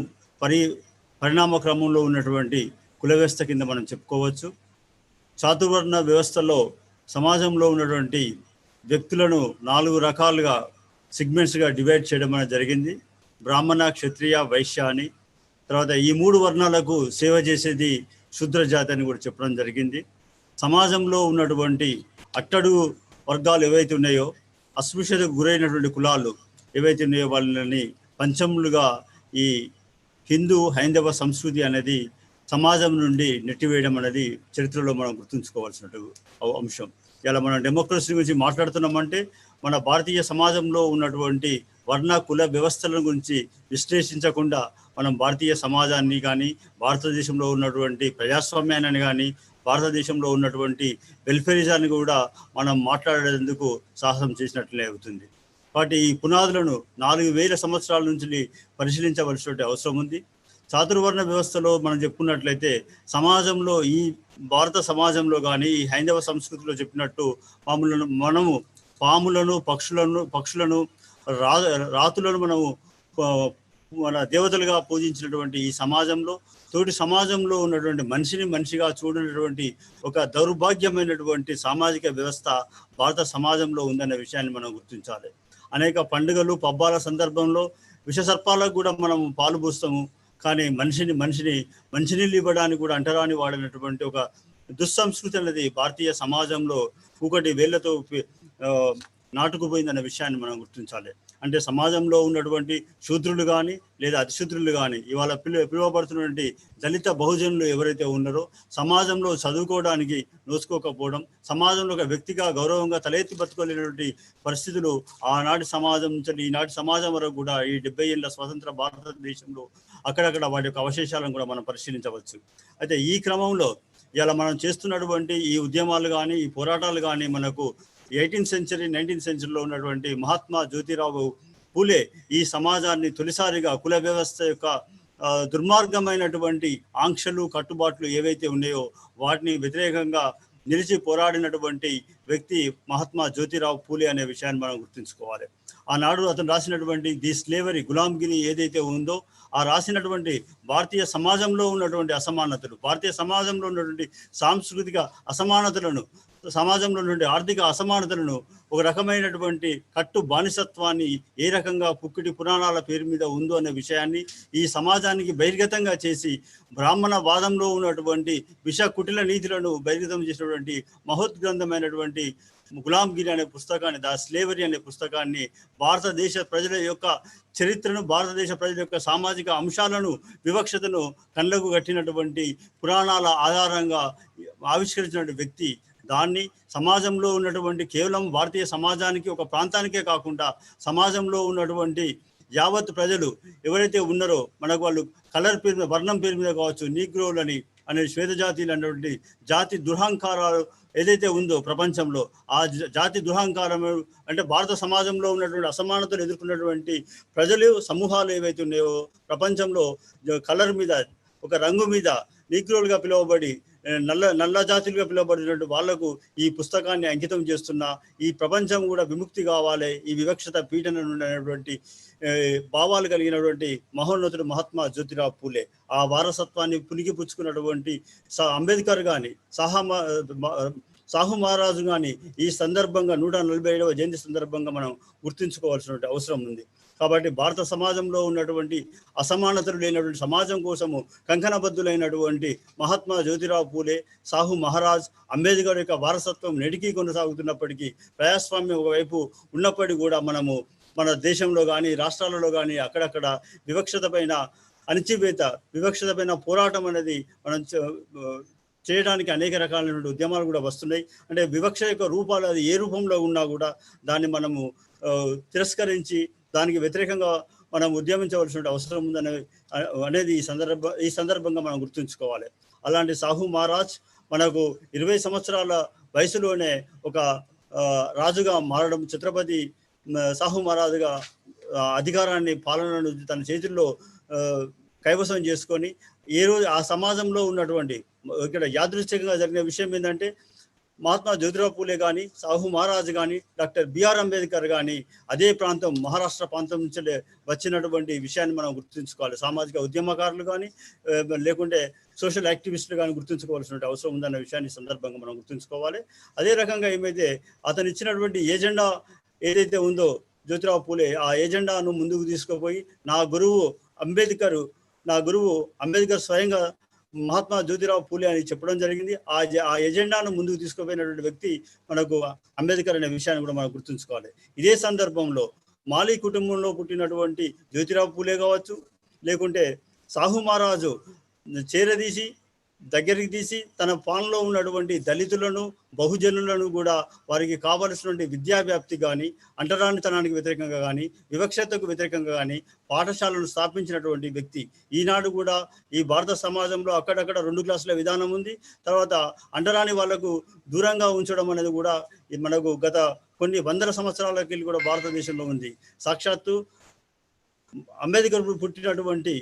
పరిణామ క్రమంలో ఉన్నటువంటి కుల వ్యవస్థ కింద మనం చెప్పుకోవచ్చు. చాతుర్వర్ణ వ్యవస్థలో సమాజంలో ఉన్నటువంటి వ్యక్తులను 4 రకాలుగా సెగ్మెంట్స్గా డివైడ్ చేయడం అనేది జరిగింది. బ్రాహ్మణ, క్షత్రియ, వైశ్య అని. తర్వాత ఈ 3 వర్ణాలకు సేవ చేసేది శూద్ర జాతి అని కూడా చెప్పడం జరిగింది. సమాజంలో ఉన్నటువంటి అట్టడుగు వర్గాలు ఏవైతే ఉన్నాయో, అస్పృశ్యతకు గురైనటువంటి కులాలు ఏవైతే ఉన్నాయో వాళ్ళని పంచములుగా ఈ హిందూ హైందవ సంస్కృతి అనేది సమాజం నుండి నెట్టివేయడం అనేది చరిత్రలో మనం గుర్తుంచుకోవాల్సిన అంశం. ఇలా మనం డెమోక్రసీ గురించి మాట్లాడుతున్నామంటే మన భారతీయ సమాజంలో ఉన్నటువంటి వర్ణ కుల వ్యవస్థల గురించి విశ్లేషించకుండా మనం భారతీయ సమాజాన్ని కానీ, భారతదేశంలో ఉన్నటువంటి ప్రజాస్వామ్యాన్ని కానీ, భారతదేశంలో ఉన్నటువంటి వెల్ఫేరిజాన్ని కూడా మనం మాట్లాడేందుకు సాహసం చేసినట్లే అవుతుంది. కాబట్టి ఈ పునాదులను 4000 సంవత్సరాల నుంచి పరిశీలించవలసిన అవసరం ఉంది. చాతుర్వర్ణ వ్యవస్థలో మనం చెప్పుకున్నట్లయితే సమాజంలో, ఈ భారత సమాజంలో కానీ, ఈ హైందవ సంస్కృతిలో చెప్పినట్టు మనము పాములను, పక్షులను రాతులను మనము మన దేవతలుగా పూజించినటువంటి ఈ సమాజంలో, తోటి సమాజంలో ఉన్నటువంటి మనిషిని మనిషిగా చూడనటువంటి ఒక దౌర్భాగ్యమైనటువంటి సామాజిక వ్యవస్థ భారత సమాజంలో ఉందనే విషయాన్ని మనం గుర్తించాలి. అనేక పండుగలు, పబ్బాల సందర్భంలో విషసర్పాలకు కూడా మనం పాలు పోస్తాము. కానీ మంచినీళ్ళు ఇవ్వడానికి కూడా అంటరాని వాడినటువంటి ఒక దుస్సంస్కృతి అనేది భారతీయ సమాజంలో ఒకటి వేళ్లతో నాటుకుపోయిందనే విషయాన్ని మనం గుర్తించాలి. అంటే సమాజంలో ఉన్నటువంటి శూద్రులు కానీ లేదా అతిశూద్రులు కానీ ఇవాళ పిలువబడుతున్నటువంటి దళిత బహుజనులు ఎవరైతే ఉన్నారో సమాజంలో చదువుకోవడానికి నోచుకోకపోవడం, సమాజంలో ఒక వ్యక్తిగా గౌరవంగా తలెత్తి బతుకోలేనటువంటి పరిస్థితులు ఆనాటి సమాజం నుంచి ఈనాటి సమాజం వరకు కూడా ఈ 70 ఏళ్ల స్వతంత్ర భారతదేశంలో అక్కడక్కడ వాటి యొక్క అవశేషాలను కూడా మనం పరిశీలించవచ్చు. అయితే ఈ క్రమంలో ఇలా మనం చేస్తున్నటువంటి ఈ ఉద్యమాలు కానీ, ఈ పోరాటాలు కానీ మనకు 18th సెంచరీ 19th సెంచరీలో ఉన్నటువంటి మహాత్మా జ్యోతిరావు పూలే ఈ సమాజాన్ని తొలిసారిగా కుల వ్యవస్థ యొక్క దుర్మార్గమైనటువంటి ఆంక్షలు, కట్టుబాట్లు ఏవైతే ఉన్నాయో వాటిని వ్యతిరేకంగా నిలిచి పోరాడినటువంటి వ్యక్తి మహాత్మా జ్యోతిరావు పూలే అనే విషయాన్ని మనం గుర్తుంచుకోవాలి. ఆనాడు అతను రాసినటువంటి ది స్లేవరీ, గులాంగిరి ఏదైతే ఉందో ఆ రాసినటువంటి భారతీయ సమాజంలో ఉన్నటువంటి అసమానతలు, భారతీయ సమాజంలో ఉన్నటువంటి సాంస్కృతిక అసమానతలను, సమాజంలో నుండి ఆర్థిక అసమానతలను, ఒక రకమైనటువంటి కట్టు బానిసత్వాన్ని ఏ రకంగా పుక్కిటి పురాణాల పేరు మీద ఉందో అనే విషయాన్ని ఈ సమాజానికి బహిర్గతంగా చేసి బ్రాహ్మణ వాదంలో ఉన్నటువంటి విష కుటిల నీతులను బహిర్గతం చేసినటువంటి మహోద్గ్రంథమైనటువంటి గులాంగిరి అనే పుస్తకాన్ని, ద స్లేవరీ అనే పుస్తకాన్ని భారతదేశ ప్రజల యొక్క చరిత్రను, భారతదేశ ప్రజల యొక్క సామాజిక అంశాలను, వివక్షతను కళ్ళకు కట్టినటువంటి పురాణాల ఆధారంగా ఆవిష్కరించినటువంటి వ్యక్తి. దాన్ని సమాజంలో ఉన్నటువంటి కేవలం భారతీయ సమాజానికి, ఒక ప్రాంతానికే కాకుండా సమాజంలో ఉన్నటువంటి యావత్ ప్రజలు ఎవరైతే ఉన్నారో మనకు వాళ్ళు కలర్ పేరు మీద, వర్ణం పేరు మీద కావచ్చు, నీగ్రోలని అనే శ్వేత జాతీయులు అన్నటువంటి జాతి దురహంకారాలు ఏదైతే ఉందో ప్రపంచంలో, ఆ జాతి దురహంకారం అంటే భారత సమాజంలో ఉన్నటువంటి అసమానతలు ఎదుర్కొన్నటువంటి ప్రజలు సమూహాలు ఏవైతే ఉన్నాయో ప్రపంచంలో కలర్ మీద, ఒక రంగు మీద నీగ్రోలుగా పిలువబడి నల్ల జాతులుగా పిలువబడినటువంటి వాళ్లకు ఈ పుస్తకాన్ని అంకితం చేస్తున్న, ఈ ప్రపంచం కూడా విముక్తి కావాలి ఈ వివక్షత పీడన నుండి అనేటువంటి భావాలు కలిగినటువంటి మహోన్నతుడు మహాత్మా జ్యోతిరావు పూలే. ఆ వారసత్వాన్ని పుణికి పుచ్చుకున్నటువంటి అంబేద్కర్ కానీ, సాహు మహారాజు కానీ ఈ సందర్భంగా 147వ జయంతి సందర్భంగా మనం గుర్తుంచుకోవాల్సిన అవసరం ఉంది. కాబట్టి భారత సమాజంలో ఉన్నటువంటి అసమానతలు లేనటువంటి సమాజం కోసము కంకణబద్ధులైనటువంటి మహాత్మా జ్యోతిరావు పూలే, సాహు మహారాజ్, అంబేద్కర్ యొక్క వారసత్వం నేటికీ కొనసాగుతున్నప్పటికీ, ప్రజాస్వామ్యం ఒకవైపు ఉన్నప్పటికీ కూడా మనము మన దేశంలో కానీ రాష్ట్రాలలో కానీ అక్కడక్కడ వివక్షత పైన పోరాటం అనేది మనం చేయడానికి అనేక రకాలైన ఉద్యమాలు కూడా వస్తున్నాయి. అంటే వివక్ష యొక్క రూపాలు అది ఏ రూపంలో ఉన్నా కూడా దాన్ని మనము తిరస్కరించి దానికి వ్యతిరేకంగా మనం ఉద్యమించవలసిన అవసరం ఉందనేది ఈ సందర్భంగా మనం గుర్తుంచుకోవాలి. అలాంటి సాహు మహారాజ్ మనకు 20 సంవత్సరాల వయసులోనే ఒక రాజుగా మారడం, ఛత్రపతి సాహు మహారాజుగా అధికారాన్ని పాలనను తన చేతుల్లో కైవసం చేసుకొని ఏ రోజు ఆ సమాజంలో ఉన్నటువంటి ఇక్కడ యాదృచ్ఛికంగా జరిగిన విషయం ఏంటంటే మహాత్మా జ్యోతిరావు పూలే కానీ, సాహు మహారాజ్ కానీ, డాక్టర్ బిఆర్ అంబేద్కర్ కానీ అదే ప్రాంతం మహారాష్ట్ర ప్రాంతం నుంచి వచ్చినటువంటి విషయాన్ని మనం గుర్తుంచుకోవాలి. సామాజిక ఉద్యమకారులు కానీ లేకుంటే సోషల్ యాక్టివిస్టులు కానీ గుర్తుంచుకోవాల్సిన అవసరం ఉందన్న విషయాన్ని సందర్భంగా మనం గుర్తుంచుకోవాలి. అదే రకంగా ఏమైతే అతను ఇచ్చినటువంటి ఏజెండా ఏదైతే ఉందో జ్యోతిరావు పూలే, ఆ ఏజెండాను ముందుకు తీసుకుపోయి నా గురువు అంబేద్కర్ స్వయంగా మహాత్మా జ్యోతిరావు పూలే అని చెప్పడం జరిగింది. ఆ ఎజెండాను ముందుకు తీసుకుపోయినటువంటి వ్యక్తి మనకు అంబేద్కర్ అనే విషయాన్ని కూడా మనం గుర్తుంచుకోవాలి. ఇదే సందర్భంలో మాలీ కుటుంబంలో పుట్టినటువంటి జ్యోతిరావు పూలే కావచ్చు, లేకుంటే సాహు మహారాజు చేరదీసి దగ్గరికి తీసి తన పాలనలో ఉన్నటువంటి దళితులను, బహుజనులను కూడా వారికి కావలసినటువంటి విద్యావ్యాప్తి కానీ, అంటరానితనానికి వ్యతిరేకంగా కానీ, వివక్షతకు వ్యతిరేకంగా కానీ పాఠశాలను స్థాపించినటువంటి వ్యక్తి. ఈనాడు కూడా ఈ భారత సమాజంలో అక్కడక్కడ 2 క్లాసుల విధానం ఉంది. తర్వాత అంటరాని వాళ్లకు దూరంగా ఉంచడం అనేది కూడా మనకు గత కొన్ని వందల సంవత్సరాలకి కూడా భారతదేశంలో ఉంది. సాక్షాత్తు అంబేద్కర్ పుట్టినటువంటి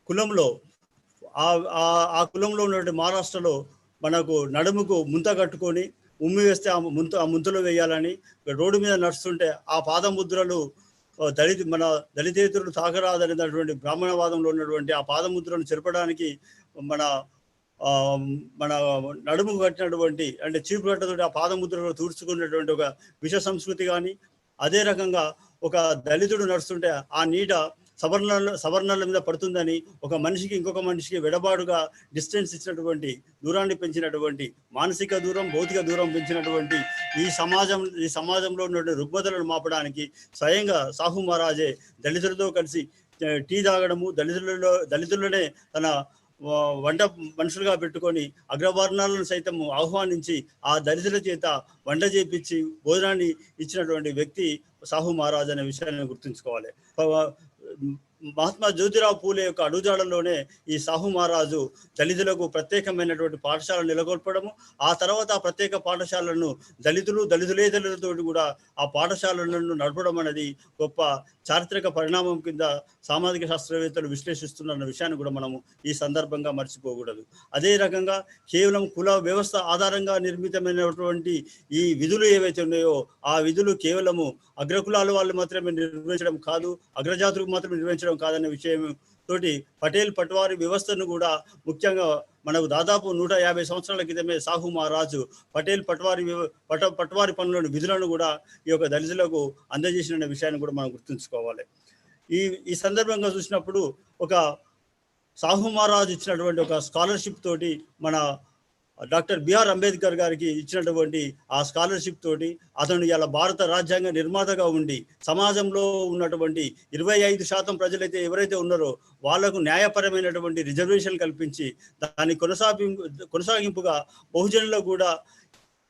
కులంలో ఆ కులంలో ఉన్నటువంటి మహారాష్ట్రలో మనకు నడుముకు ముంత కట్టుకొని ఉమ్మి వేస్తే ఆ ముంతలో వేయాలని రోడ్డు మీద నడుస్తుంటే ఆ పాదముద్రలు దళితేతరులు తాకరాదనేటటువంటి బ్రాహ్మణవాదంలో ఉన్నటువంటి ఆ పాదముద్రను చెరపడానికి మన నడుముకు కట్టినటువంటి అంటే చీపు కట్టతోటి ఆ పాదముద్రలు తూర్చుకున్నటువంటి ఒక విష సంస్కృతి కానీ, అదే రకంగా ఒక దళితుడు నడుస్తుంటే ఆ నీడ సవర్ణాల మీద పడుతుందని ఒక మనిషికి ఇంకొక మనిషికి వెడబాటుగా డిస్టెన్స్ ఇచ్చినటువంటి, దూరాన్ని పెంచినటువంటి, మానసిక దూరం, భౌతిక దూరం పెంచినటువంటి ఈ సమాజంలో ఉన్నటువంటి రుగ్మతలను మాపడానికి స్వయంగా సాహు మహారాజే దళితులతో కలిసి టీ తాగడము, దళితులనే తన వంట మనుషులుగా పెట్టుకొని అగ్రవర్ణాలను సైతం ఆహ్వానించి ఆ దళితుల చేత వంట చేపించి భోజనాన్ని ఇచ్చినటువంటి వ్యక్తి సాహు మహారాజ్ అనే విషయాన్ని గుర్తుంచుకోవాలి. మహాత్మా జ్యోతిరావు పూలే యొక్క అడుగుజాడల్లోనే ఈ సాహు మహారాజు దళితులకు ప్రత్యేకమైనటువంటి పాఠశాలను నెలకొల్పడము, ఆ తర్వాత ఆ ప్రత్యేక పాఠశాలను దళితులతో కూడా ఆ పాఠశాలను నడపడం అనేది గొప్ప చారిత్రక పరిణామం కింద సామాజిక శాస్త్రవేత్తలు విశ్లేషిస్తున్న విషయాన్ని కూడా మనము ఈ సందర్భంగా మర్చిపోకూడదు. అదే రకంగా కేవలం కుల వ్యవస్థ ఆధారంగా నిర్మితమైనటువంటి ఈ విధులు ఏవైతే ఉన్నాయో ఆ విధులు కేవలము అగ్రకులాల వాళ్ళు మాత్రమే నిర్వహించడం కాదు, అగ్రజాతులకు మాత్రమే నిర్వహించడం కాదనే విషయం తోటి పటేల్ పట్వారీ వ్యవస్థను కూడా ముఖ్యంగా మనకు దాదాపు 150 సంవత్సరాల క్రితమే సాహు మహారాజు పటేల్ పట్వారీ పనులను విధులను కూడా ఈ యొక్క దళితులకు అందజేసిన విషయాన్ని కూడా మనం గుర్తుంచుకోవాలి. ఈ సందర్భంగా చూసినప్పుడు ఒక సాహు మహారాజు ఇచ్చినటువంటి ఒక స్కాలర్షిప్ తోటి మన డాక్టర్ బిఆర్ అంబేద్కర్ గారికి ఇచ్చినటువంటి ఆ స్కాలర్షిప్ తోటి అతను ఇలా భారత రాజ్యాంగ నిర్మాతగా ఉండి సమాజంలో ఉన్నటువంటి 25% ప్రజలైతే ఎవరైతే ఉన్నారో వాళ్లకు న్యాయపరమైనటువంటి రిజర్వేషన్ కల్పించి దాని కొనసాగింపుగా బహుజనులకు కూడా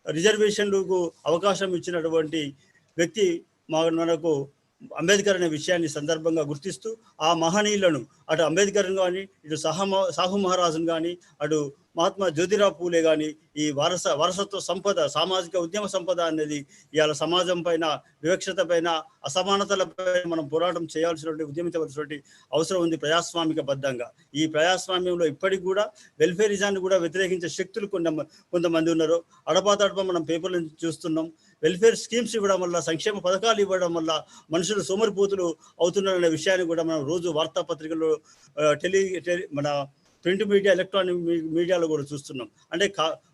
రిజర్వేషన్లకు అవకాశం ఇచ్చినటువంటి వ్యక్తి మనకు అంబేద్కర్ అనే విషయాన్ని సందర్భంగా గుర్తిస్తూ ఆ మహనీయులను అటు అంబేద్కర్ కానీ, ఇటు సాహు మహారాజును కానీ, అటు మహాత్మా జ్యోతిరావు పూలే కానీ ఈ వారసత్వ సంపద, సామాజిక ఉద్యమ సంపద అనేది ఇవాళ సమాజం పైన, వివక్షత పైన, అసమానతలపై మనం పోరాటం చేయాల్సినటువంటి, ఉద్యమించవలసినటువంటి అవసరం ఉంది ప్రజాస్వామిక బద్ధంగా. ఈ ప్రజాస్వామ్యంలో ఇప్పటికి కూడా వెల్ఫేరిజాన్ని కూడా వ్యతిరేకించే శక్తులు కొంతమంది ఉన్నారు. అడపాతడప మనం పేపర్ల నుంచి చూస్తున్నాం. వెల్ఫేర్ స్కీమ్స్ ఇవ్వడం వల్ల, సంక్షేమ పథకాలు ఇవ్వడం వల్ల మనుషులు సోమరిపోతులు అవుతున్నారనే విషయాన్ని కూడా మనం రోజు వార్తాపత్రికల్లో మన ప్రింట్ మీడియా, ఎలక్ట్రానిక్ మీడియాలో కూడా చూస్తున్నాం. అంటే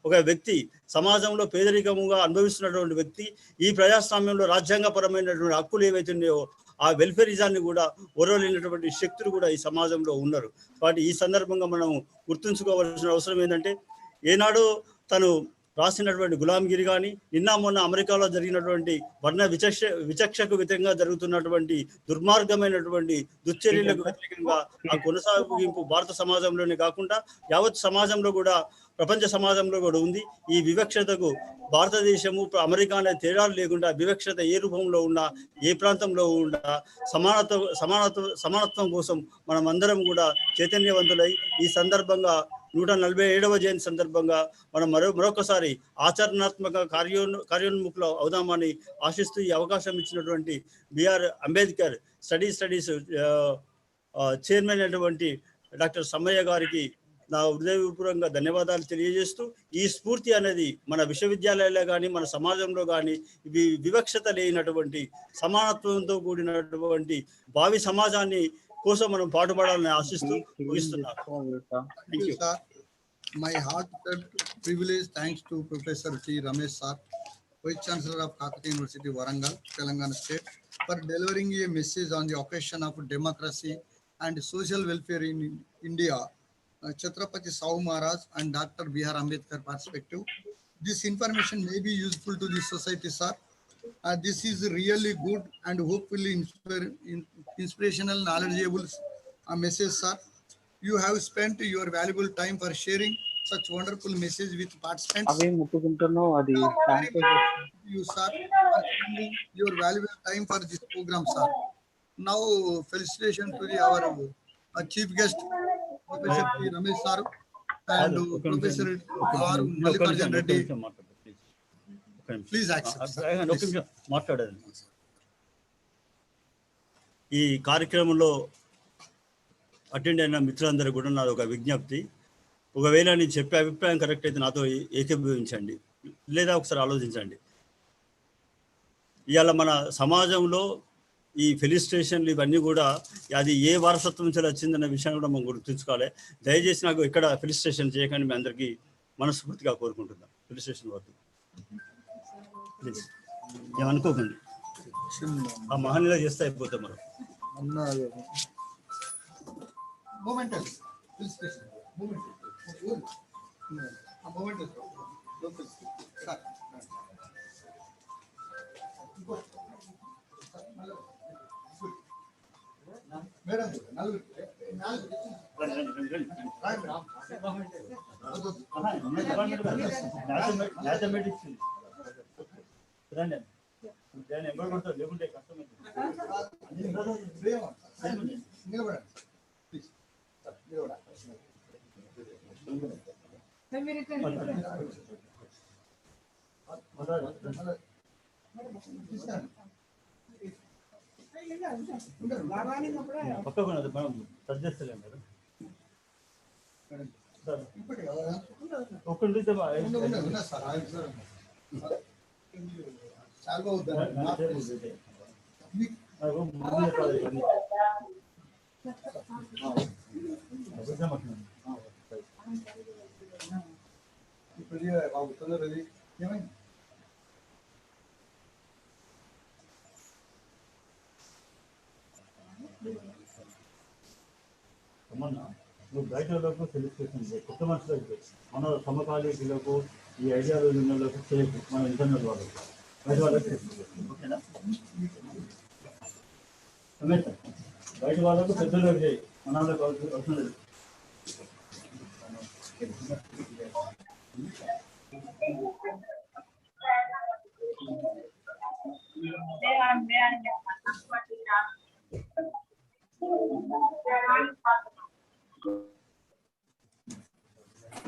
ఒక వ్యక్తి సమాజంలో పేదరికముగా అనుభవిస్తున్నటువంటి వ్యక్తి ఈ ప్రజాస్వామ్యంలో రాజ్యాంగపరమైనటువంటి హక్కులు ఏవైతే ఉన్నాయో ఆ వెల్ఫేరిజాన్ని కూడా ఓరవలేనటువంటి శక్తులు కూడా ఈ సమాజంలో ఉన్నారు. కాబట్టి ఈ సందర్భంగా మనం గుర్తుంచుకోవాల్సిన అవసరం ఏంటంటే, ఏనాడు తను రాసినటువంటి గులాంగిరి కానీ, నిన్న మొన్న అమెరికాలో జరిగినటువంటి వర్ణ విచక్షకు వ్యతిరేకంగా జరుగుతున్నటువంటి దుర్మార్గమైనటువంటి దుశ్చర్యలకు వ్యతిరేకంగా ఆ కొనసాగింపు భారత సమాజంలోనే కాకుండా యావత్ సమాజంలో కూడా, ప్రపంచ సమాజంలో కూడా ఉంది. ఈ వివక్షతకు భారతదేశము అమెరికా అనే తేడాలు లేకుండా వివక్షత ఏ రూపంలో ఉన్నా, ఏ ప్రాంతంలో ఉన్నా సమానత్వం కోసం మనం అందరం కూడా చైతన్యవంతులై ఈ సందర్భంగా 147వ జయంతి సందర్భంగా మనం మరొకసారి ఆచరణాత్మక కార్యోన్ముఖులు అవుదామని ఆశిస్తూ ఈ అవకాశం ఇచ్చినటువంటి బిఆర్ అంబేద్కర్ స్టడీస్ చైర్మన్ అయినటువంటి డాక్టర్ సమ్మయ్య గారికి నా హృదయపూర్వకంగా ధన్యవాదాలు తెలియజేస్తూ, ఈ స్ఫూర్తి అనేది మన విశ్వవిద్యాలయాల్లో కానీ మన సమాజంలో కానీ ఇవి వివక్షత లేనటువంటి సమానత్వంతో కూడినటువంటి భావి సమాజాన్ని కోసం మనం పాటుపడాలని ఆశిస్తూ ముగిస్తున్నాను.
My heartfelt privilege thanks to Professor T. Ramesh Sir, Vice Chancellor of Kakatiya University, Warangal, Telangana State, for delivering a message on the occasion of democracy and social welfare in India. Chhatrapati Sahu Maharaj and Dr. B.R. Ambedkar perspective. This information may be useful to the society, sir. This is really good and hopefully inspirational, knowledgeable message, sir. You have spent your valuable time for sharing such wonderful message with participants. You, sir, for spending your valuable time for this program, sir. Now, felicitation to our chief guest, Professor P. Ramesh sir, and Professor R. Mallikarjun Reddy. Please accept.
ఈ కార్యక్రమంలో attend అయిన మిత్రులందరూ కూడా నాది ఒక విజ్ఞప్తి. ఒకవేళ నేను చెప్పే అభిప్రాయం కరెక్ట్ అయితే నాతో ఏకీభవించండి, లేదా ఒకసారి ఆలోచించండి. ఇవాళ మన సమాజంలో ఈ ఫెలిస్ట్రేషన్లు ఇవన్నీ కూడా అది ఏ వారసత్వం నుంచి వచ్చిందన్న విషయాన్ని కూడా మనం గుర్తుంచుకోవాలి. దయచేసి నాకు ఎక్కడ ఫెలిస్ట్రేషన్ చేయకండి, మీ అందరికీ మనస్ఫూర్తిగా కోరుకుంటున్నాను. ఫెలిస్ట్రేషన్ వద్దు, ప్లీజ్ ఏమనుకోకండి. ఆ మహనీయులు చేస్తే అయిపోతాం మనం.
Momental. Momental.
నువ్వు బయట వాళ్ళకు సెలిబ్రేషన్ చేయి, కొత్త మనుషులకు, మన సమకాలీకులకు, ఈ ఐడియాలజీలకు చేయకు, మన ఇంటర్నల్ వాళ్ళకు, బయట వాళ్ళకి ఓకేనా? బయట వాళ్ళకు పెద్దలకు చేయి, మన వాళ్ళకి అవసరం లేదు.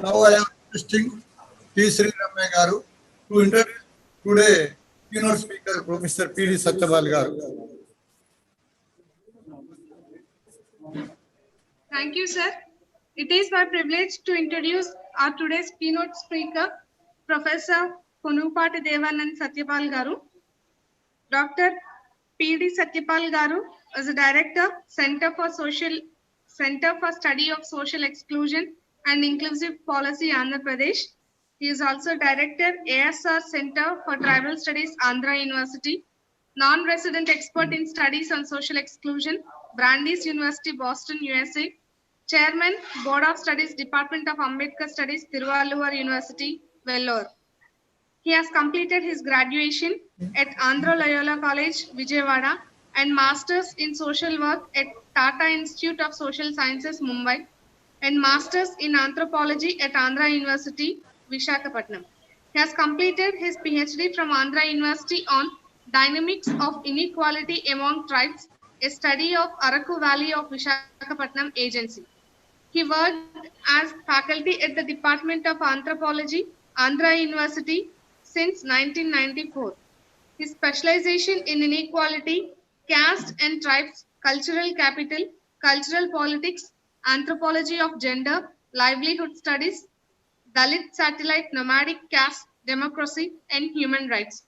Now I am requesting P. Sri Ramaya Garu to introduce today keynote speaker Professor P.D. Satyapal Garu.
Thank you, sir. It is my privilege to introduce our today's keynote speaker, Professor Konupati Devanand Satyapal Garu. Dr. P.D. Satyapal Garu is a Director, Center for Social Center for Study of Social Exclusion and Inclusive Policy, Andhra Pradesh. He is also Director, ASR Center for Tribal Studies, Andhra University. Non-resident expert in studies on social exclusion, Brandeis University, Boston, USA. Chairman, Board of Studies, Department of Ambedkar Studies, Tiruvallur University, Vellore. He has completed his graduation at Andhra Loyola College, Vijayawada, and Masters in Social Work at Tata Institute of Social Sciences, Mumbai, and Masters in Anthropology at Andhra University, Visakhapatnam. He has completed his PhD from Andhra University on Dynamics of Inequality Among Tribes, a study of Araku Valley of Visakhapatnam Agency. He worked as faculty at the Department of Anthropology, Andhra University, since 1994. His specialization in inequality, caste and tribes, cultural capital, cultural politics, anthropology of gender, livelihood studies, Dalit satellite, nomadic caste, democracy, and human rights.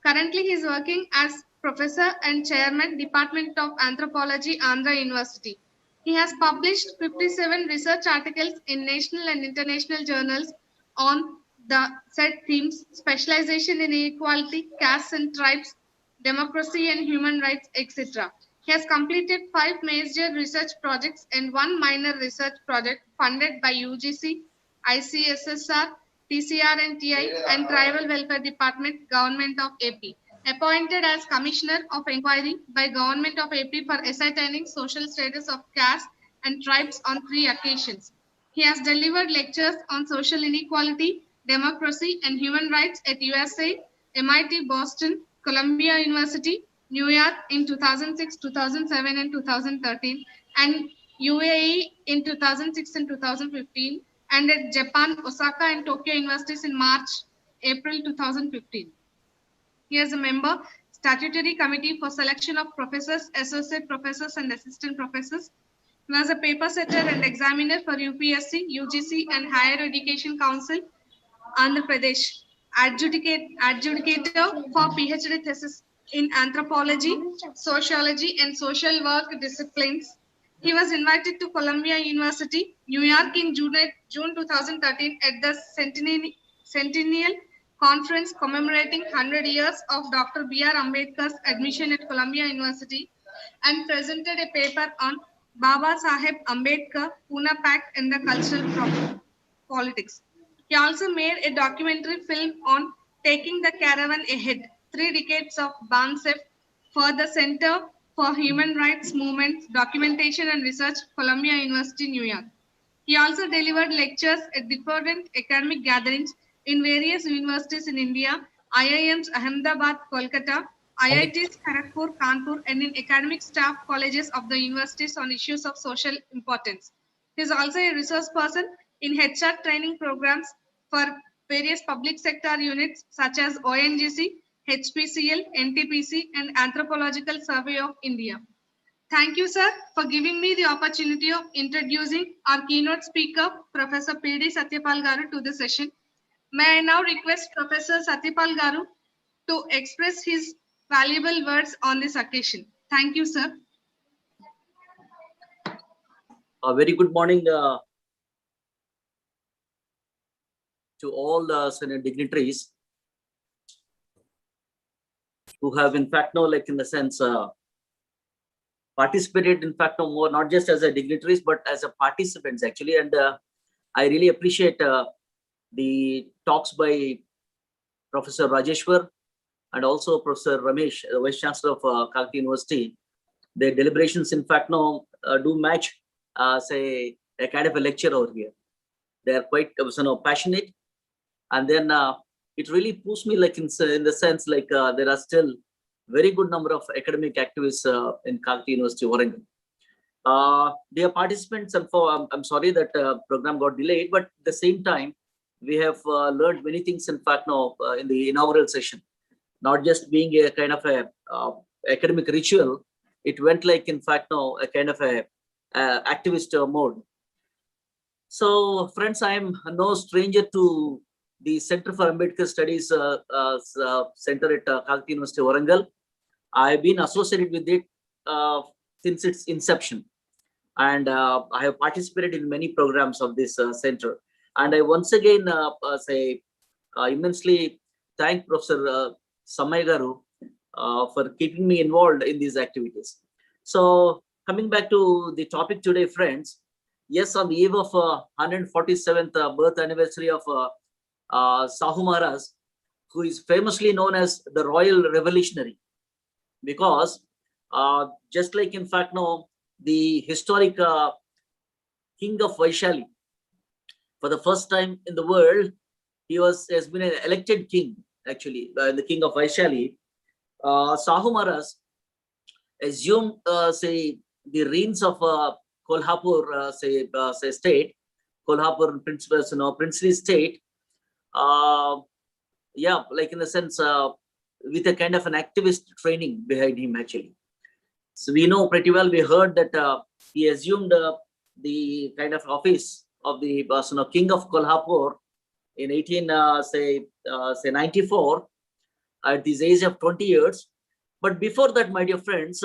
Currently, he is working as professor and chairman, Department of Anthropology, Andhra University. He has published 57 research articles in national and international journals on the said themes: specialization in inequality, castes and tribes, democracy and human rights, etc. He has completed 5 major research projects and 1 minor research project funded by UGC, ICSSR, TCR and TI, and Tribal Welfare Department, Government of AP. Appointed as Commissioner of Inquiry by Government of AP for ascertaining social status of caste and tribes on 3 occasions. He has delivered lectures on social inequality, democracy, and human rights at USA, MIT Boston, Columbia University, New York in 2006, 2007, and 2013, and UAE in 2006 and 2015, and at Japan, Osaka, and Tokyo universities in March, April 2015. He is a member, Statutory Committee for Selection of Professors, Associate Professors, and Assistant Professors. He was a paper setter and examiner for UPSC, UGC, and Higher Education Council, Andhra Pradesh. Adjudicator for PhD thesis in anthropology, sociology, and social work disciplines. He was invited to Columbia University, New York in June 2013 at the Centennial Conference commemorating 100 years of Dr. B.R. Ambedkar's admission at Columbia University, and presented a paper on Baba Saheb Ambedkar, Pune Pact and the Cultural Politics. He also made a documentary film on Taking the Caravan Ahead, 3 decades of Bansef for the Center for Human Rights Movement, Documentation and Research, Columbia University, New York. He also delivered lectures at different academic gatherings in various universities in India, IIMs Ahmedabad, Kolkata, IITs Kharagpur, Kanpur, and in academic staff colleges of the universities on issues of social importance. He is also a resource person in HR training programs for various public sector units such as ONGC, HPCL, NTPC, and Anthropological Survey of India. Thank you, sir, for giving me the opportunity of introducing our keynote speaker, Professor P.D. Satyapal Garu, to the session. May I now request Professor Satyapal Garu to express his valuable words on this occasion. Thank you, sir.
A very good morning to all the Senate dignitaries who have, in fact, in the sense, participated, in fact, more not just as a dignitaries, but as a participants, actually. And I really appreciate the talks by Professor Rajeshwar and also Professor Ramesh, the Vice Chancellor of Kakatiya University. Their deliberations, in fact, do match, say, a kind of a lecture over here. They are quite passionate. And then it really pushed me, in the sense, there are still very good number of academic activists in Kakatiya University, Warangal. Dear participants, I'm sorry that program got delayed, but at the same time, we have learned many things, in fact, in the inaugural session. Not just being a kind of a academic ritual, it went in fact, a kind of a activist mode. So, friends, I am no stranger to the Center for Ambedkar Studies Center at Kakatiya University, Warangal. I've been associated with it since its inception. and I have participated in many programs of this center. And I once again immensely thank Professor Samay Garu for keeping me involved in these activities. So coming back to the topic today, friends, yes, on the eve of 147th birth anniversary of Sahu Maharaj, who is famously known as the Royal Revolutionary, because just like in fact now the historic king of Vaishali, for the first time in the world, he has been an elected king, actually, the king of Vaishali. Sahu Maharaj assumed, say, the reins of Kolhapur, say state, Kolhapur princely state. Yeah, like in the sense, with a kind of an activist training behind him, actually. So we know pretty well, we heard that he assumed the kind of office of the king of Kolhapur in 94 at this age of 20 years. But before that, my dear friends,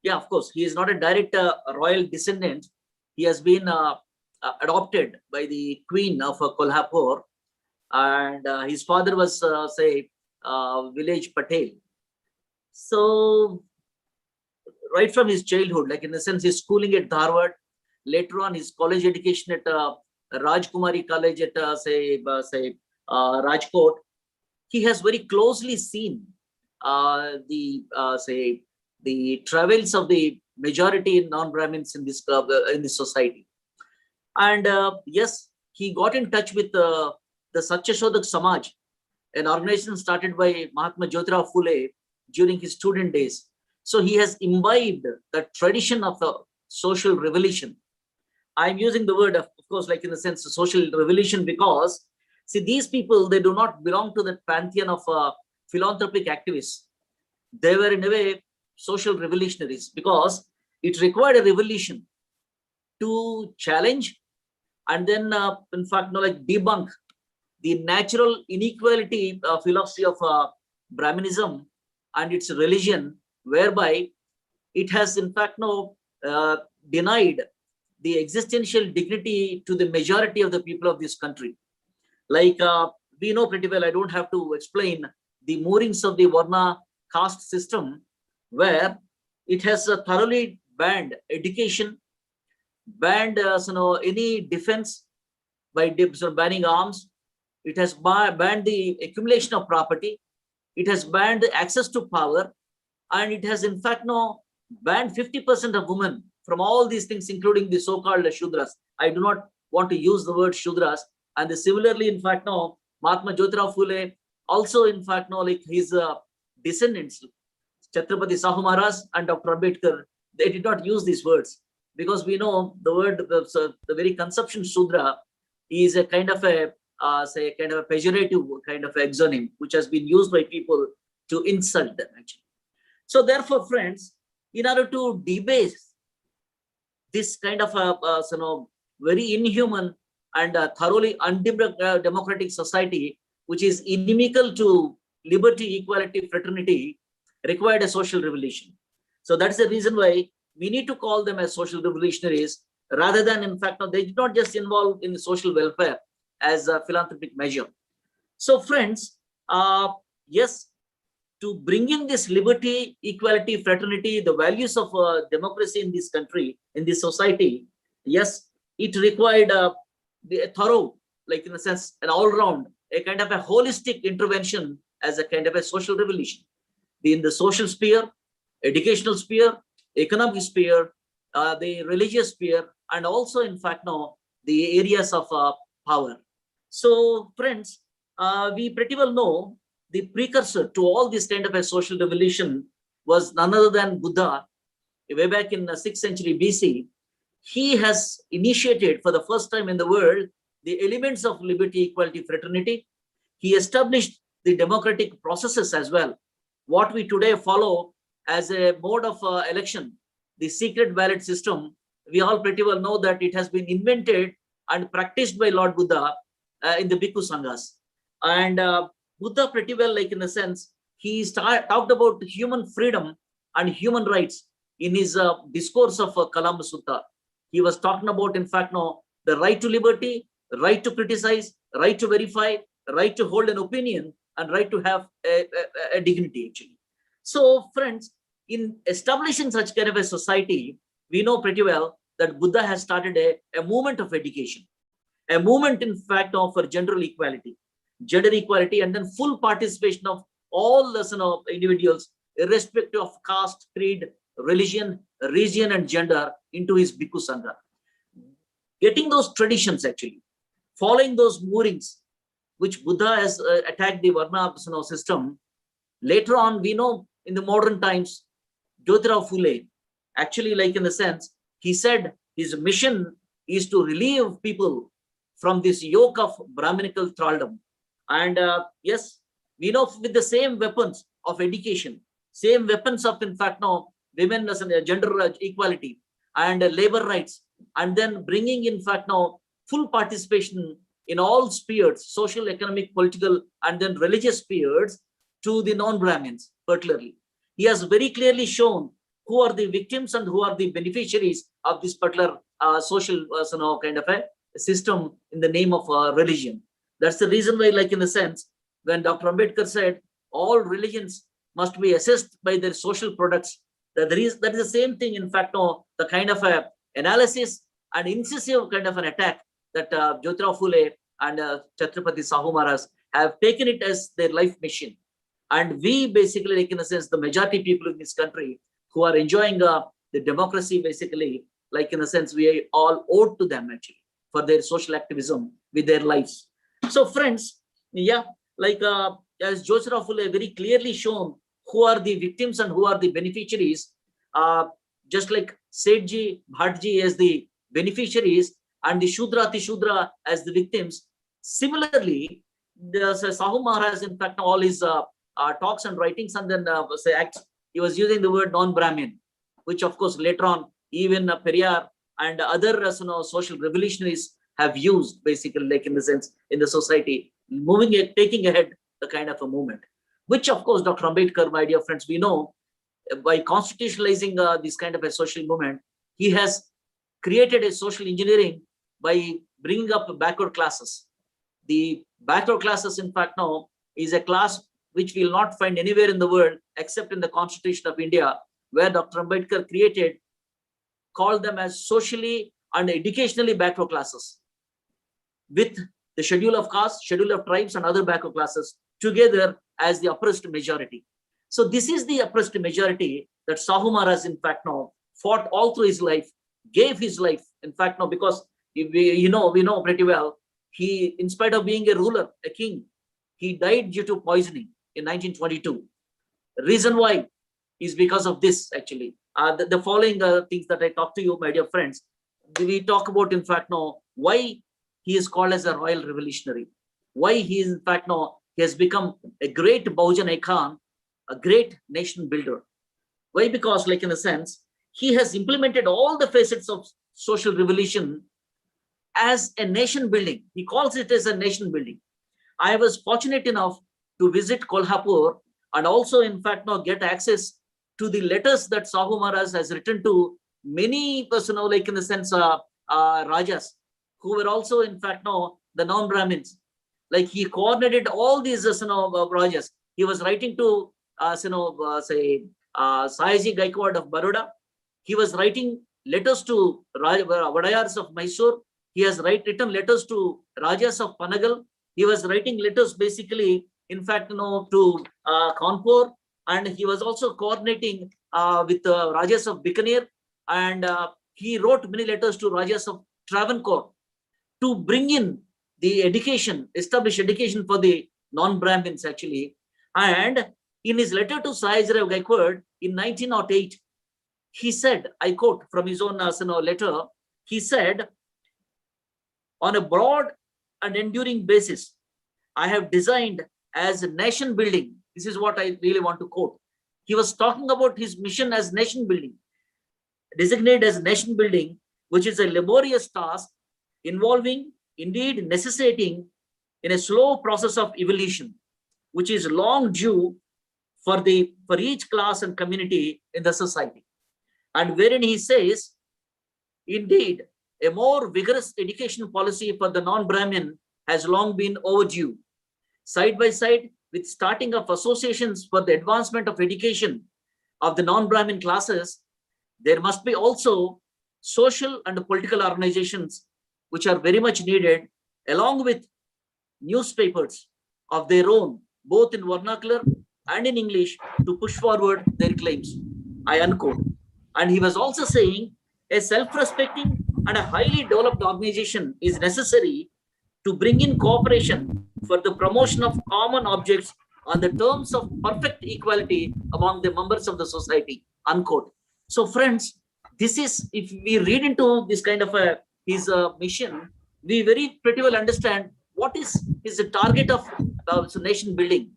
yeah, of course, he is not a direct royal descendant. He has been adopted by the queen of Kolhapur, and his father was, village Patel. So right from his childhood, like in the sense, his schooling at Dharwad, later on his college education at Rajkumari College at Rajkot, he has very closely seen the travels of the majority non-Brahmins in this society. And yes, he got in touch with the Satyashodak Samaj, an organization started by Mahatma Jyotirao Phule during his student days. So he has imbibed the tradition of the social revolution. I'm using the word, of course, like in the sense of social revolution, because see, these people, they do not belong to the pantheon of philanthropic activists. They were in a way social revolutionaries, because it required a revolution to challenge and then in fact like debunk the natural inequality philosophy of Brahminism and its religion, whereby it has in fact denied the existential dignity to the majority of the people of this country. Like we know pretty well, I don't have to explain the moorings of the Varna caste system, where it has thoroughly banned education, banned any defense by banning arms. It has banned the accumulation of property. It has banned access to power, and it has in fact banned 50% of women from all these things, including the so-called Shudras. I do not want to use the word Shudras. And similarly, in fact, Mahatma Jyotirao Phule also, in fact, like his descendants, Chhatrapati Sahu Maharaj and Dr. Ambedkar, they did not use these words, because we know the word, the very conception Shudra is a kind of a kind of a pejorative kind of exonym, which has been used by people to insult them, actually. So therefore, friends, in order to debase this kind of a very inhuman and thoroughly undemocratic society, which is inimical to liberty, equality, fraternity, required a social revolution. So that's the reason why we need to call them as social revolutionaries, rather than, in fact, they did not just involve in social welfare as a philanthropic measure. So friends, yes, to bring in this liberty, equality, fraternity, the values of democracy in this country, in this society, yes, it required a thorough, like in a sense, an all-round, a kind of a holistic intervention as a kind of a social revolution. In the social sphere, educational sphere, economic sphere, the religious sphere, and also, in fact, the areas of power. So, friends, we pretty well know the precursor to all this kind of a social revolution was none other than Buddha, way back in the 6th century BC. He has initiated for the first time in the world the elements of liberty, equality, fraternity. He established the democratic processes as well. What we today follow as a mode of election, the secret ballot system, we all pretty well know that it has been invented and practiced by Lord Buddha in the Bhikkhu Sanghas. And Buddha pretty well, like in a sense, he talked about human freedom and human rights in his discourse of Kalama Sutta. he was talking about, in fact, no, the right to liberty, right to criticize, right to verify, right to hold an opinion, and right to have a dignity, actually. So, friends, in establishing such kind of a society, we know pretty well that Buddha has started a movement of education, a movement, in fact, for gender equality, and then full participation of all the individuals, irrespective of caste, creed, religion, region, and gender, into his Bhikkhu Sangha. Getting those traditions, actually, following those moorings, which Buddha has attacked the Varna system. Later on, we know in the modern times, Jyotirao Phule, actually, like in the sense, he said his mission is to relieve people from this yoke of Brahminical thraldom. And yes, we know with the same weapons of education, same weapons of, in fact, now women as gender equality and labor rights, and then bringing, in fact, now full participation in all spheres, social, economic, political, and then religious spheres, to the non-Brahmins, particularly. He has very clearly shown who are the victims and who are the beneficiaries of this particular social kind of a system in the name of religion. That's the reason why, like in the sense, when Dr. Ambedkar said all religions must be assessed by their social products, that is the same thing, in fact, the kind of a analysis and incisive kind of an attack that Jyotirao Phule and Chhatrapati Sahu Maharaj have taken it as their life mission. And we basically, like in a sense, the majority people in this country who are enjoying the democracy, basically, like in a sense, we all owed to them, actually, for their social activism with their lives. So, friends, yeah, like as Jyotirao Phule very clearly shown who are the victims and who are the beneficiaries, just like Sethji, Bhatji as the beneficiaries and the Shudra, Tishudra as the victims. Similarly, the Sahu Maharaj, in fact, all his talks and writings and then say acts, he was using the word non-Brahmin, which of course later on even Periyar and other social revolutionaries have used, basically, like in the sense, in the society, moving it, taking ahead the kind of a movement, which of course Dr. Ambedkar, my dear friends, we know by constitutionalizing this kind of a social movement, he has created a social engineering by bringing up backward classes. The backward classes, in fact, now is a class which we will not find anywhere in the world except in the Constitution of India, where Dr. Ambedkar created, called them as socially and educationally backward classes, with the schedule of castes, schedule of tribes, and other backward classes together as the oppressed majority. So this is the oppressed majority that Sahu Maharaj, in fact, now fought all through his life, gave his life, in fact, now, because we know pretty well, he, in spite of being a ruler, a king, he died due to poisoning in 1922. The reason why is because of this, actually. The following things that I talk to you, my dear friends, we talk about, in fact, now, why he is called as a royal revolutionary, why he is, in fact, now, he has become a great Bahujan icon, a great nation builder. Why? Because, like in a sense, he has implemented all the facets of social revolution as a nation building. He calls it as a nation building. I was fortunate enough to visit Kolhapur and also, in fact, now get access to the letters that Sahu Maharaj has written to many persons, like in the sense, Rajas, who were also, in fact, now the non-Brahmins. Like he coordinated all these, Rajas. He was writing to, say, Sayaji Gaikwad of Baroda. He was writing letters to Vadayars of Mysore. He has written letters to Rajas of Panagal. He was writing letters, basically, in fact, to Kanpur, and he was also coordinating with Rajas of Bikaner, and he wrote many letters to Rajas of Travancore to bring in the education, establish education for the non-Brahmins, actually. And in his letter to Sayaji Gaikwad in 1908, he said, I quote from his own letter, he said, on a broad and enduring basis, I have designed as a nation building. This is what I really want to quote. He was talking about his mission as nation building, designated as nation building, which is a laborious task involving, indeed necessitating, in a slow process of evolution, which is long due for each class and community in the society. And wherein he says, Indeed, a more vigorous education policy for the non-Brahmin has long been overdue. Side by side with starting of associations for the advancement of education of the non-Brahmin classes, there must be also social and political organizations which are very much needed, along with newspapers of their own, both in vernacular and in English, to push forward their claims. I unquote. And he was also saying a self-respecting and a highly developed organization is necessary to bring in cooperation for the promotion of common objects on the terms of perfect equality among the members of the society, unquote. So friends, this is, if we read into this kind of his mission, we very pretty well understand what is the target of nation building.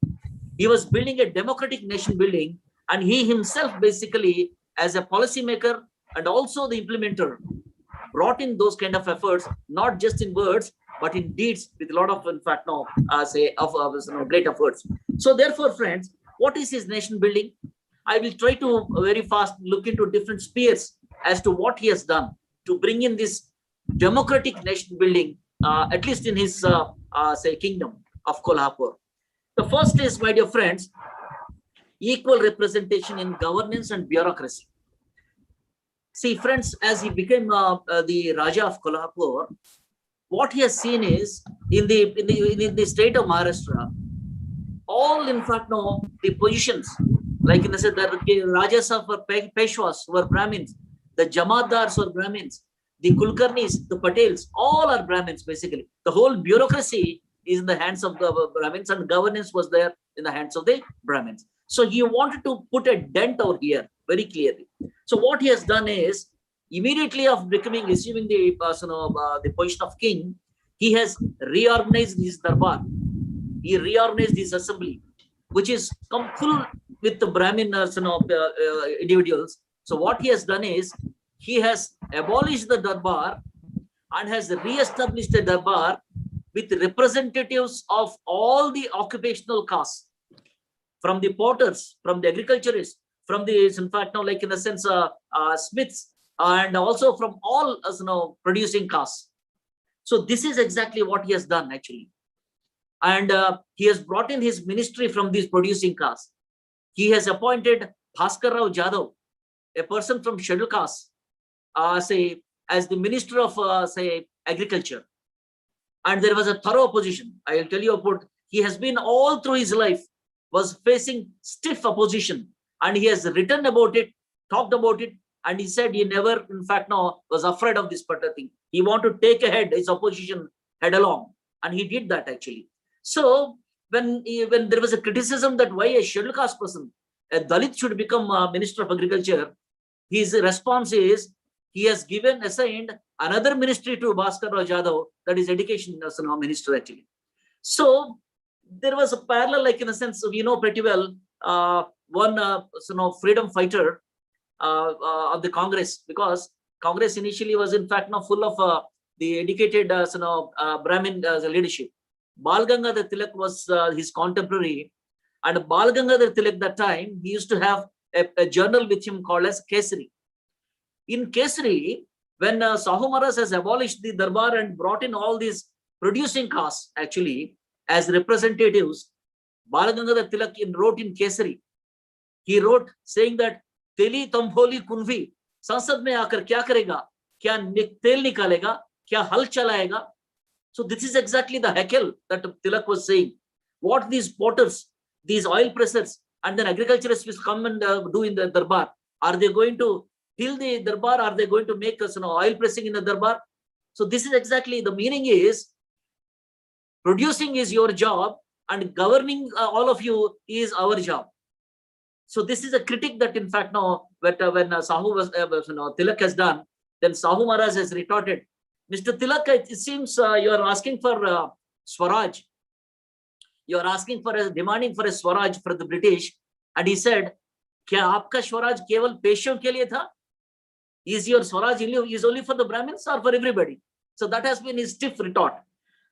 He was building a democratic nation building, and he himself basically, as a policymaker and also the implementer, brought in those kind of efforts, not just in words, but in deeds, with a lot of, in fact, great efforts. So therefore, friends, what is his nation building? I will try to very fast look into different spheres as to what he has done to bring in this democratic nation building, at least in his, kingdom of Kolhapur. The first is, my dear friends, equal representation in governance and bureaucracy. See, friends, as he became the Raja of Kolhapur, what he has seen is in the state of Maharashtra, all, in fact, the positions, like in the Rajas of Peshwas were Brahmins, the Jamaatdars were Brahmins, the Kulkarnis, the Patels, all are Brahmins basically. The whole bureaucracy is in the hands of the Brahmins, and governance was there in the hands of the Brahmins. So he wanted to put a dent over here very clearly. So what he has done is, immediately of receiving the position of king, he has reorganized his darbar. He reorganized his assembly, which is full with the Brahmin individuals. So what he has done is, he has abolished the darbar and has re-established a darbar with representatives of all the occupational castes, from the potters, from the agriculturists, from the, in fact, like in the sense, smiths, and also from all producing castes. So this is exactly what he has done actually. And he has brought in his ministry from these producing castes. He has appointed Bhaskar Rao Jadhav, a person from scheduled castes, as the minister of agriculture. And there was a thorough opposition. I will tell you about, he has been all through his life was facing stiff opposition, and he has written about it, talked about it, and he said he never, in fact, was afraid of this particular thing. He wanted to take ahead his opposition head along, and he did that actually. So when there was a criticism that why a scheduled caste person, a Dalit, should become Minister of Agriculture, his response is, he has assigned another ministry to Bhaskar Rao Jadhav, that is education minister actually. So there was a parallel, like in a sense, we know pretty well, one freedom fighter of the Congress, because Congress initially was, in fact, full of the educated Brahmin leadership. Bal Gangadhar Tilak was his contemporary, and Bal Gangadhar Tilak that time, he used to have a journal with him called as Kesari. In Kesari, when Sahu Maharaj has abolished the darbar and brought in all these producing castes actually as representatives, Bal Gangadhar Tilak wrote in Kesari, he wrote saying that Teli Tamboli Kunvi, Sansad mein aakar kya karega, kya tel nikalega, kya hal chalayega. So this is exactly the heckle that Tilak was saying. What these potters, these oil pressers, and then agriculturists will come and do in the darbar. Are they going to till the darbar? Are they going to make us oil pressing in the darbar? So this is exactly the meaning is, producing is your job and governing all of you is our job. So this is a critique that, in fact, when Sahu was Tilak has done, then Sahu Maharaj has retorted, Mr. Tilak, it seems you are asking for Swaraj. You are asking for demanding for a Swaraj for the British. And he said, Kya aapka Swaraj keval Peshon ke liye tha? Is your Swaraj is only for the Brahmins or for everybody? So that has been his stiff retort.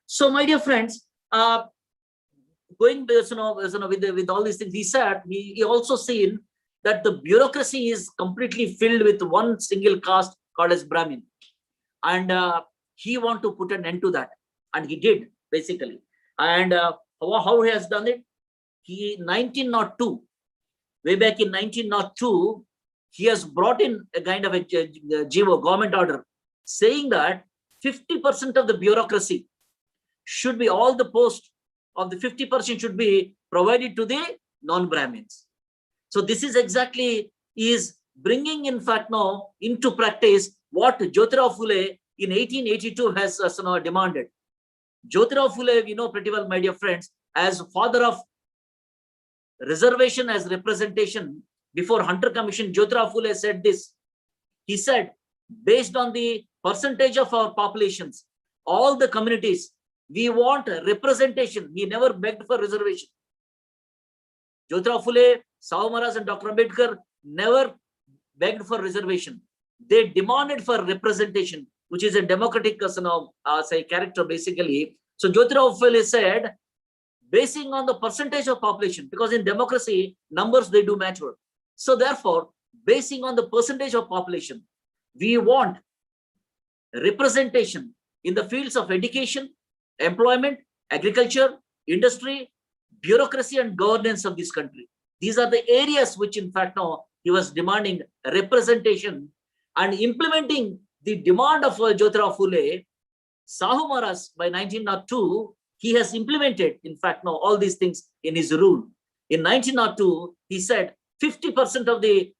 So my dear friends, going with all these things, he said, he also seen that the bureaucracy is completely filled with one single caste called as Brahmin. And he wanted to put an end to that. And he did, basically. And how he has done it? He, 1902, way back in 1902, he has brought in a kind of a GO, government order, saying that 50% of the bureaucracy should be, all the posts of the 50% should be provided to the non-Brahmins. So this is exactly, is bringing, in fact, now into practice what Jyotirao Phule in 1882 has demanded. Jyotirao Phule, you know pretty well, my dear friends, as father of reservation as representation before Hunter Commission, Jyotirao Phule said this. He said, based on the percentage of our populations, all the communities, we want representation. He never begged for reservation. Jyotirao Phule, Sao Maharaj and Dr. Ambedkar never begged for reservation. They demanded for representation, which is a democratic character, basically. So Jyotirao Phule said, basing on the percentage of population, because in democracy, numbers, they do matter. So therefore, basing on the percentage of population, we want representation in the fields of education, employment, agriculture, industry, bureaucracy, and governance of this country. These are the areas which, in fact, now he was demanding representation and implementing the demand of Jyotirao Phule. Sahu Maharaj, by 1902, he has implemented, in fact, now all these things in his rule. In 1902, he said 50% of the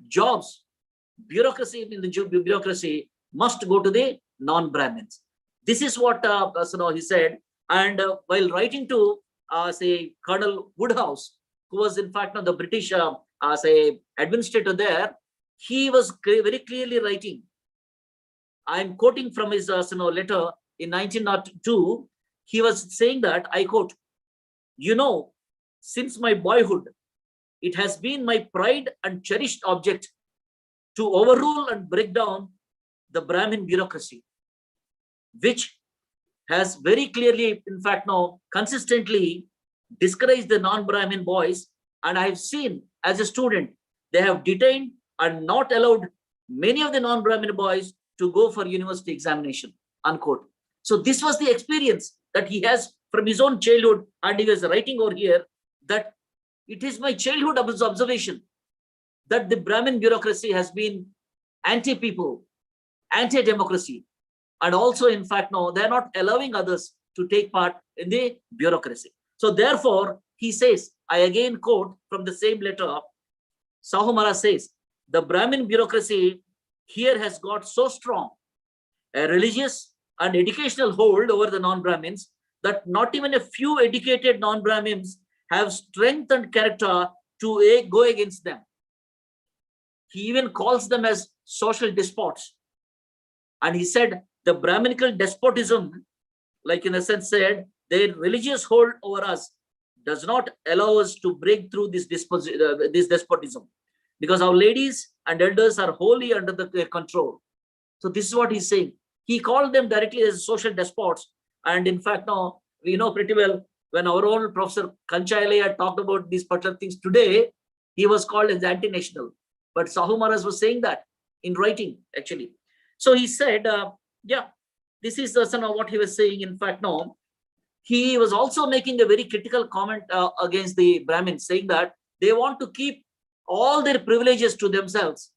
jobs, bureaucracy in the bureaucracy must go to the non-Brahmins. This is what he said. And while writing to, say, Colonel Woodhouse, who was, in fact, the British, administrator there, he was very clearly writing. I'm quoting from his letter in 1902. He was saying that, I quote, you know, since my boyhood, it has been my pride and cherished object to overrule and break down the Brahmin bureaucracy, which has very clearly, in fact, now consistently discouraged the non-Brahmin boys. And I have seen as a student, they have detained and not allowed many of the non-Brahmin boys to go for university examination, unquote. So this was the experience that he has from his own childhood, and he was writing over here that it is my childhood observation that the Brahmin bureaucracy has been anti-people, anti-democracy, and also, in fact, no, they're not allowing others to take part in the bureaucracy. So therefore, he says, I again quote from the same letter, Sahu Maharaj says, the Brahmin bureaucracy here has got so strong a religious and educational hold over the non-Brahmins that not even a few educated non-Brahmins have strength and character to go against them. He even calls them as social despots. And he said the Brahminical despotism, like in a sense said, their religious hold over us does not allow us to break through this despotism, because our ladies and elders are wholly under their control. So this is what he's saying. He called them directly as social despots. And in fact, now we know pretty well, when our own Professor Kanchayalaya talked about these particular things today, he was called as anti-national. But Sahu Maharaj was saying that in writing, actually. So he said, yeah, this is what he was saying. In fact, no, he was also making a very critical comment against the Brahmins, saying that they want to keep all their privileges to themselves.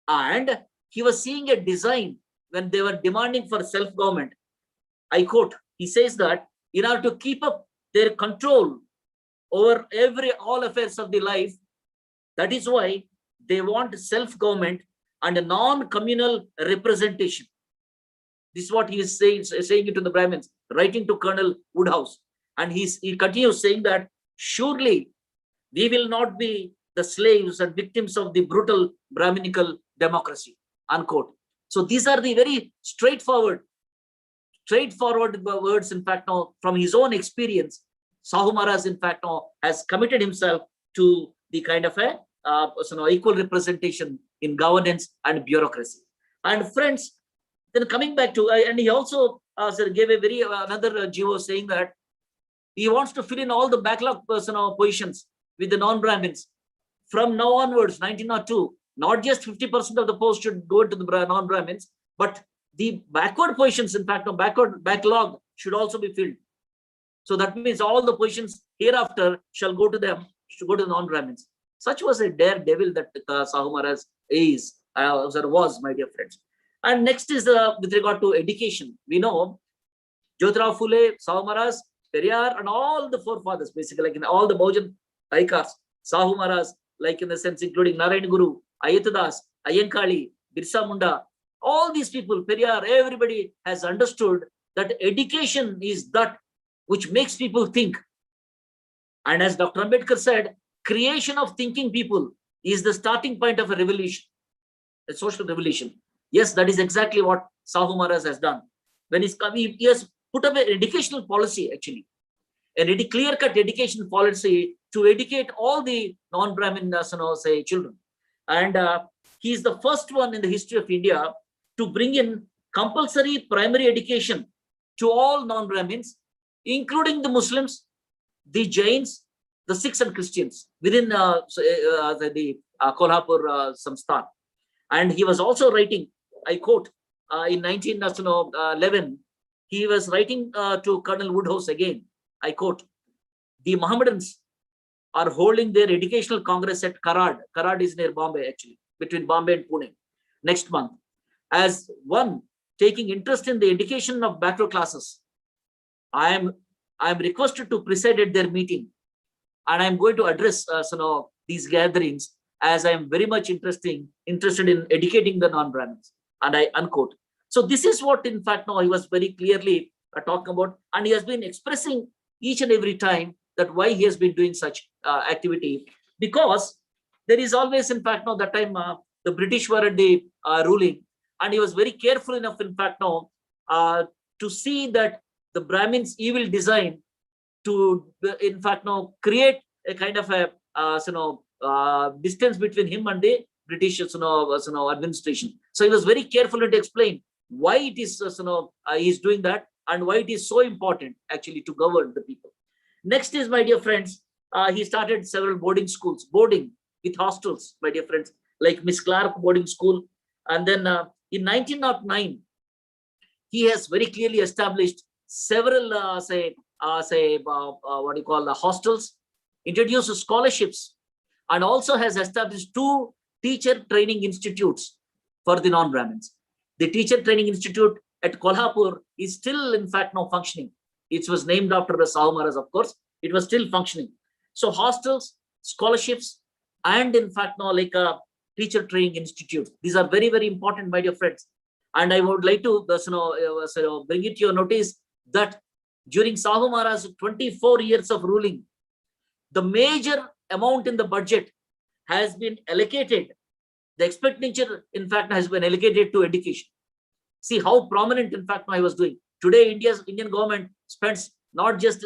And he was seeing a design when they were demanding for self-government. I quote, he says that in order to keep up their control over all affairs of the life, that is why they want self-government and a non-communal representation. This is what he is saying it to the Brahmins, writing to Colonel Woodhouse. And he continues saying that surely we will not be the slaves and victims of the brutal Brahminical democracy, unquote. So these are the very straightforward words, in fact, now from his own experience. Sahu Maharaj, in fact, now has committed himself to the kind of a equal representation in governance and bureaucracy. And friends, then coming back to, and he also gave a very another GO saying that he wants to fill in all the backlog positions with the non-Brahmins. From now onwards, 1902, not just 50% of the posts should go to the non-Brahmins, but the backward positions, in fact, backlog should also be filled. So that means all the positions hereafter shall go to them, should go to the non-Brahmins. Such was a daredevil that Sahu Maharaj was, my dear friends. And next is with regard to education. We know Jyotirao Phule, Sahu Maharaj, Periyar, and all the forefathers, basically, like in all the Bahujan Aikars, Sahu Maharaj, like in the sense including Narayan Guru, Ayatadas, Ayyankali, Birsa Munda, all these people, Periyar, everybody has understood that education is that which makes people think. And as Dr. Ambedkar said, creation of thinking people is the starting point of a revolution, a social revolution. Yes, that is exactly what Sahu Maharaj has done. When he has put up an educational policy, actually, a clear-cut education policy to educate all the non-Brahmin children. And he is the first one in the history of India to bring in compulsory primary education to all non-Brahmins, including the Muslims, the Jains, the Sikhs and Christians within the Kolhapur Samsthan. And he was also writing, I quote, in 1911, he was writing to Colonel Woodhouse again, I quote, the Mohammedans are holding their educational congress at Karad. Karad is near Bombay, actually, between Bombay and Pune, next month. As one taking interest in the education of backward classes, I am requested to preside at their meeting, and I am going to address these gatherings as I am very much interested in educating the non-Brahmins, and I unquote. So this is what, in fact, now he was very clearly talking about, and he has been expressing each and every time that why he has been doing such activity, because there is always, in fact, now that time the British were at the ruling, and he was very careful enough, in fact, now to see that the Brahmins' evil design to, in fact, now create a kind of a distance between him and the British administration. So he was very careful to explain why it is he is doing that and why it is so important actually to govern the people. Next is, my dear friends, he started several boarding schools, boarding with hostels, my dear friends, like Miss Clark boarding school. And then in 1909, he has very clearly established several hostels, introduced scholarships, and also has established 2 teacher training institutes for the non-Brahmins. The teacher training institute at Kolhapur is still, in fact, now functioning. It was named after the Sahu Maharaj, of course. It was still functioning. So hostels, scholarships, and in fact now like a teacher training institute. These are very, very important, my dear friends. And I would like to bring it to your notice that during Sahu Maharaj's 24 years of ruling, the major amount in the budget has been allocated. The expenditure, in fact, has been allocated to education. See how prominent, in fact, I was doing. Today, Indian government spends not just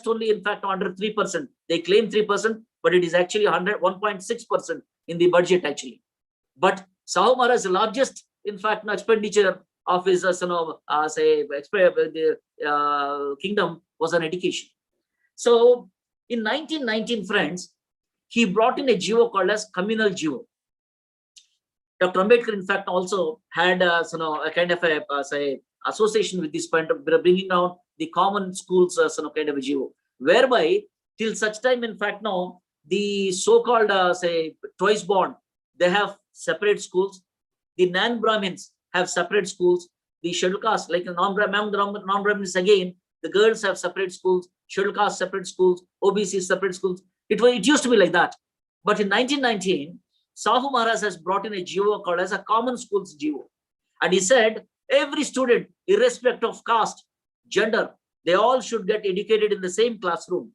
only, in fact, under 3%. They claim 3%, but it is actually 1.6% in the budget, actually. But Sahu Maharaj's largest, in fact, expenditure of his kingdom was on education. So in 1919, friends, he brought in a GO called as communal GO. Dr. Ambedkar, in fact, also had a kind of a association with this point of bringing down the common schools, kind of a GO, whereby till such time, in fact, now the so-called twice born, they have separate schools. The non-Brahmins have separate schools. The scheduled caste, like non-Brahmins, again, the girls have separate schools, scheduled caste separate schools, OBC separate schools. It used to be like that. But in 1919, Sahu Maharaj has brought in a GO called as a common schools GO. And he said, every student, irrespective of caste, gender, they all should get educated in the same classroom.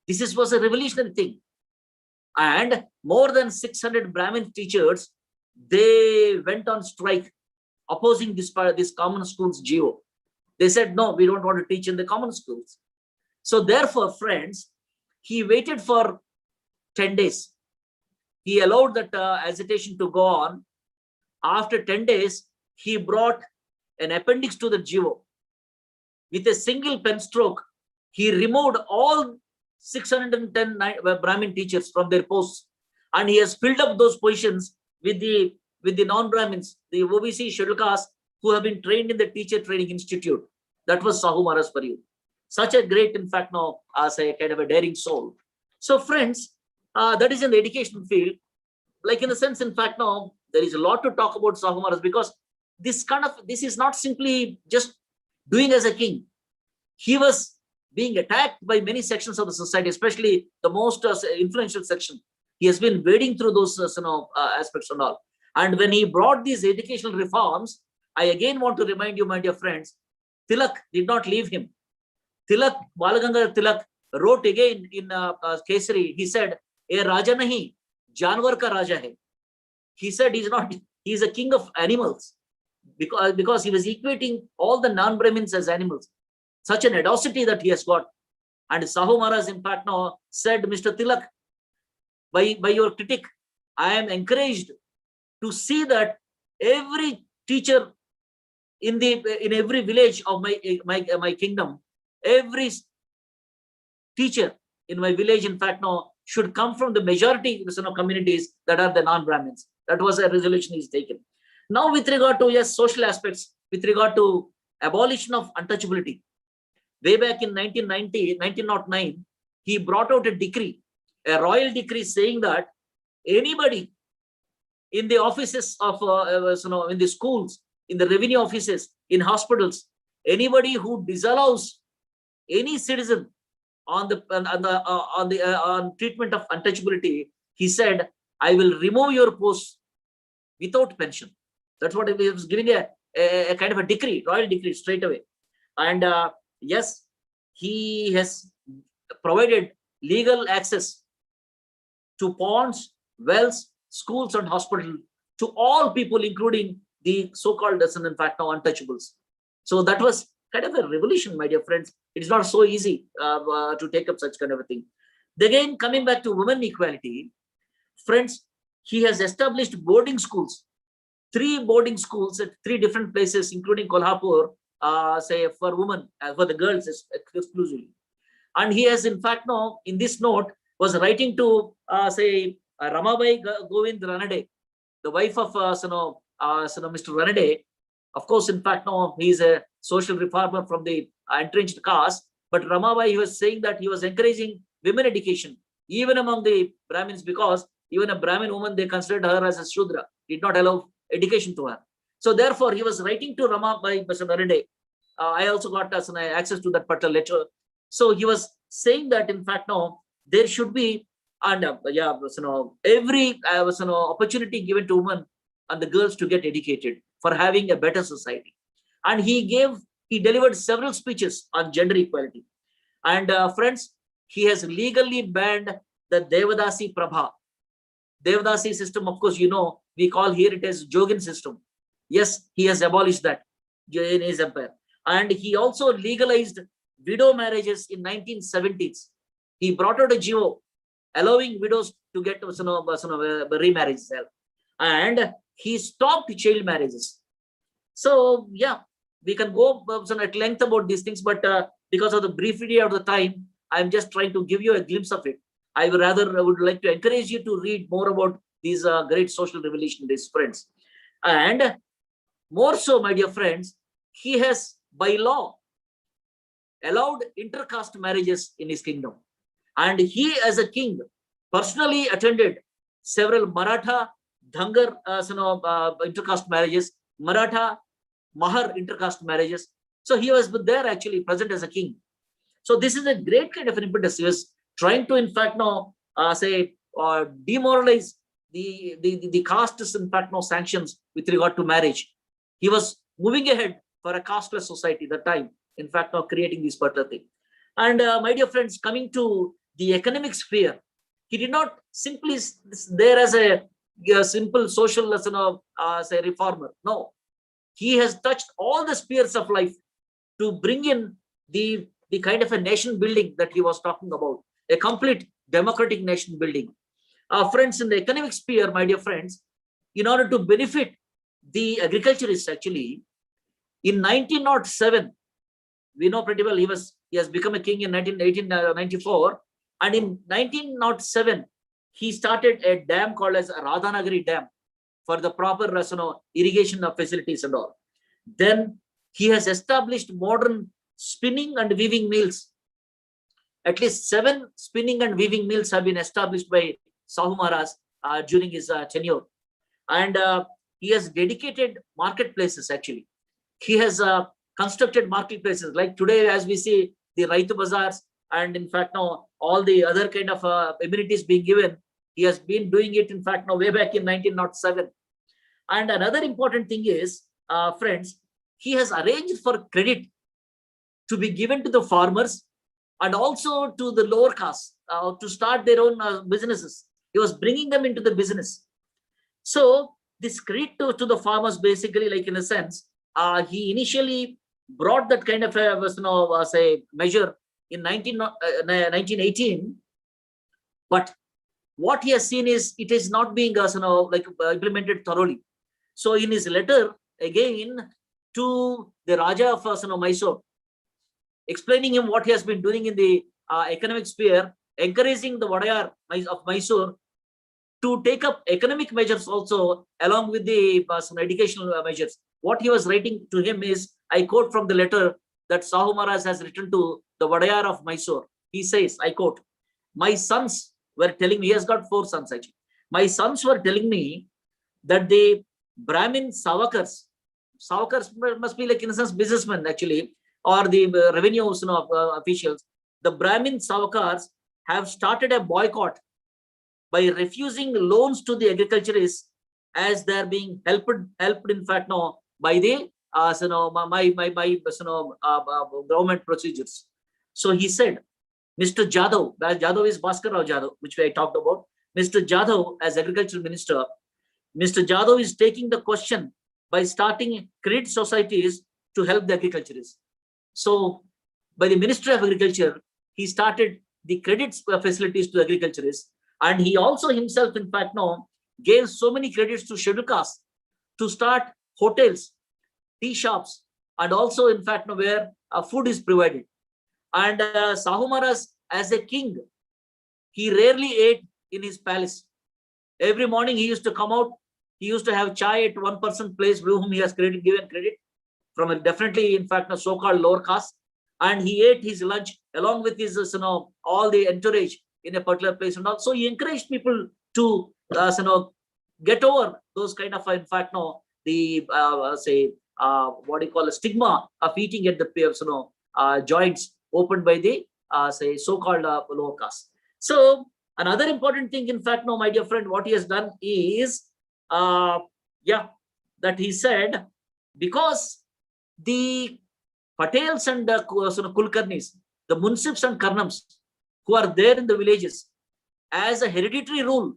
This was a revolutionary thing. And more than 600 Brahmin teachers, they went on strike opposing this common schools GO. They said, no, we don't want to teach in the common schools. So therefore, friends, he waited for 10 days. He allowed that agitation to go on. After 10 days, he brought an appendix to the GO. With a single pen stroke, he removed all 610 Brahmin teachers from their posts and he has filled up those positions with the non-Brahmins, the OBC scheduled caste, who have been trained in the Teacher Training Institute. That was Sahu Maharaj for you. Such a great, in fact, now as a kind of a daring soul. So friends, that is in the education field. Like in the sense, in fact, now there is a lot to talk about Sahu Maharaj, because this is not simply just doing as a king. He was being attacked by many sections of the society, especially the most influential section. He has been wading through those aspects and all. And when he brought these educational reforms, I again want to remind you, my dear friends, Tilak did not leave him. Tilak, Balagangadhar Tilak wrote again in Kesari, he said, "A Raja nahi, Janwar ka Raja hai." He said he is a king of animals, because he was equating all the non-Brahmins as animals. Such an audacity that he has got. And Sahu Maharaj, in fact, now said, "Mr. Tilak, by your critic, I am encouraged to see that every teacher in every village of my kingdom, every teacher in my village, in fact, now should come from the majority communities that are the non-Brahmins." That was a resolution he's taken. Now, with regard to social aspects, with regard to abolition of untouchability, way back in 1909, he brought out a decree, a royal decree, saying that anybody in the offices of in the schools, in the revenue offices, in hospitals, anybody who disallows any citizen on treatment of untouchability, he said, "I will remove your post without pension." That's what he was giving a kind of a decree, royal decree, straight away. And yes, he has provided legal access to ponds, wells, schools, and hospitals to all people, including the so-called, in fact, now untouchables. So that was kind of a revolution, my dear friends. It is not so easy to take up such kind of a thing. Again, coming back to women equality, friends, he has established boarding schools, 3 boarding schools at 3 different places, including Kolhapur, say for women, for the girls exclusively. And he has, in fact, now in this note was writing to Ramabai Govind Ranade, the wife of Mr. Ranade. Of course, in fact, now he is a social reformer from the entrenched caste. But Ramabai, he was saying that he was encouraging women education, even among the Brahmins, because even a Brahmin woman, they considered her as a Shudra, did not allow education to her. So therefore, he was writing to Ramabai Ranade. I also got access to that particular letter. So he was saying that, in fact, now there should be, and every opportunity given to women and the girls to get educated for having a better society. And he delivered several speeches on gender equality. And friends, he has legally banned the Devadasi Prabha. Devadasi system, of course, we call here it as Jogin system. Yes, he has abolished that in his empire. And he also legalized widow marriages in 1970s. He brought out a GO allowing widows to get remarriage. And he stopped child marriages. So yeah, we can go at length about these things, but because of the brevity of the time, I'm just trying to give you a glimpse of it. I would like to encourage you to read more about these great social revolutionaries, friends. And more so, my dear friends, he has by law allowed intercaste marriages in his kingdom. And he, as a king, personally attended several Maratha, Dhangar intercaste marriages, Maratha, Mahar intercaste marriages. So he was there actually present as a king. So this is a great kind of an impetus. He was trying to, in fact, now demoralize the castes, in fact, now sanctions with regard to marriage. He was moving ahead for a casteless society at that time, in fact, now creating this particular thing. And my dear friends, coming to the economic sphere, he did not simply there as a simple social reformer. No, he has touched all the spheres of life to bring in the kind of a nation building that he was talking about, a complete democratic nation building. Friends, in the economic sphere, my dear friends, in order to benefit the agriculturists, actually, in 1907, we know pretty well he has become a king in 1894, and in 1907, he started a dam called as Radhanagari Dam for the proper irrigation of facilities and all. Then he has established modern spinning and weaving mills. At least 7 spinning and weaving mills have been established by Sahu Maharaj during his tenure. And he has dedicated marketplaces actually. He has constructed marketplaces like today, as we see the Raitu Bazaars, and in fact now all the other kind of amenities being given. He has been doing it in fact now way back in 1907. And another important thing is, friends, he has arranged for credit to be given to the farmers and also to the lower caste to start their own businesses. He was bringing them into the business. So this credit to the farmers, basically, like in a sense, he initially brought that kind of a say measure in 1918, but what he has seen is it is not being implemented thoroughly. So in his letter again to the Raja of Mysore, explaining him what he has been doing in the economic sphere, encouraging the Wadayar of Mysore to take up economic measures also along with the some educational measures. What he was writing to him is, I quote from the letter that Sahu Maharaj has written to the Wadayar of Mysore. He says, I quote, my sons were telling me, he has got 4 sons actually. My sons were telling me that the Brahmin Savakars must be like in a sense businessmen actually, or the revenue officials. The Brahmin Savakars have started a boycott by refusing loans to the agriculturists as they are being helped in fact now by the government procedures. So he said, Mr. Jadhav is Bhaskar Rao Jadhav, which I talked about. Mr. Jadhav, as agricultural minister, Mr. Jadhav is taking the question by starting credit societies to help the agriculturists. So by the Ministry of Agriculture, he started the credit facilities to agriculturists. And he also himself, in fact, now gave so many credits to scheduled castes to start hotels, tea shops, and also, in fact, where food is provided. And Sahu Maharaj, as a king, he rarely ate in his palace. Every morning he used to come out. He used to have chai at one person place whom he has given credit from a definitely, in fact, a so-called lower caste. And he ate his lunch along with his, all the entourage in a particular place. And also he encouraged people to, get over those kind of, in fact, the, what do you call a stigma of eating at the, joints opened by the, so-called lower caste. So another important thing, in fact, my dear friend, what he has done is, that he said, because the Patels and Kulkarnis, the Munsips and Karnams, who are there in the villages, as a hereditary rule,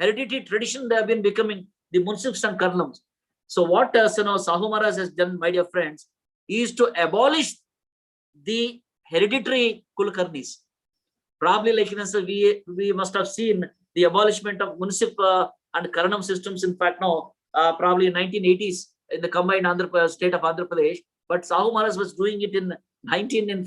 hereditary tradition, they have been becoming the Munsips and Karnams. So what Sahu Maharaj has done, my dear friends, is to abolish the hereditary Kulkarnis. Probably like we must have seen the abolishment of Municip and Karanam systems, in fact, now probably in 1980s in the combined state of Andhra Pradesh. But Sahu Maharaj was doing it in 17.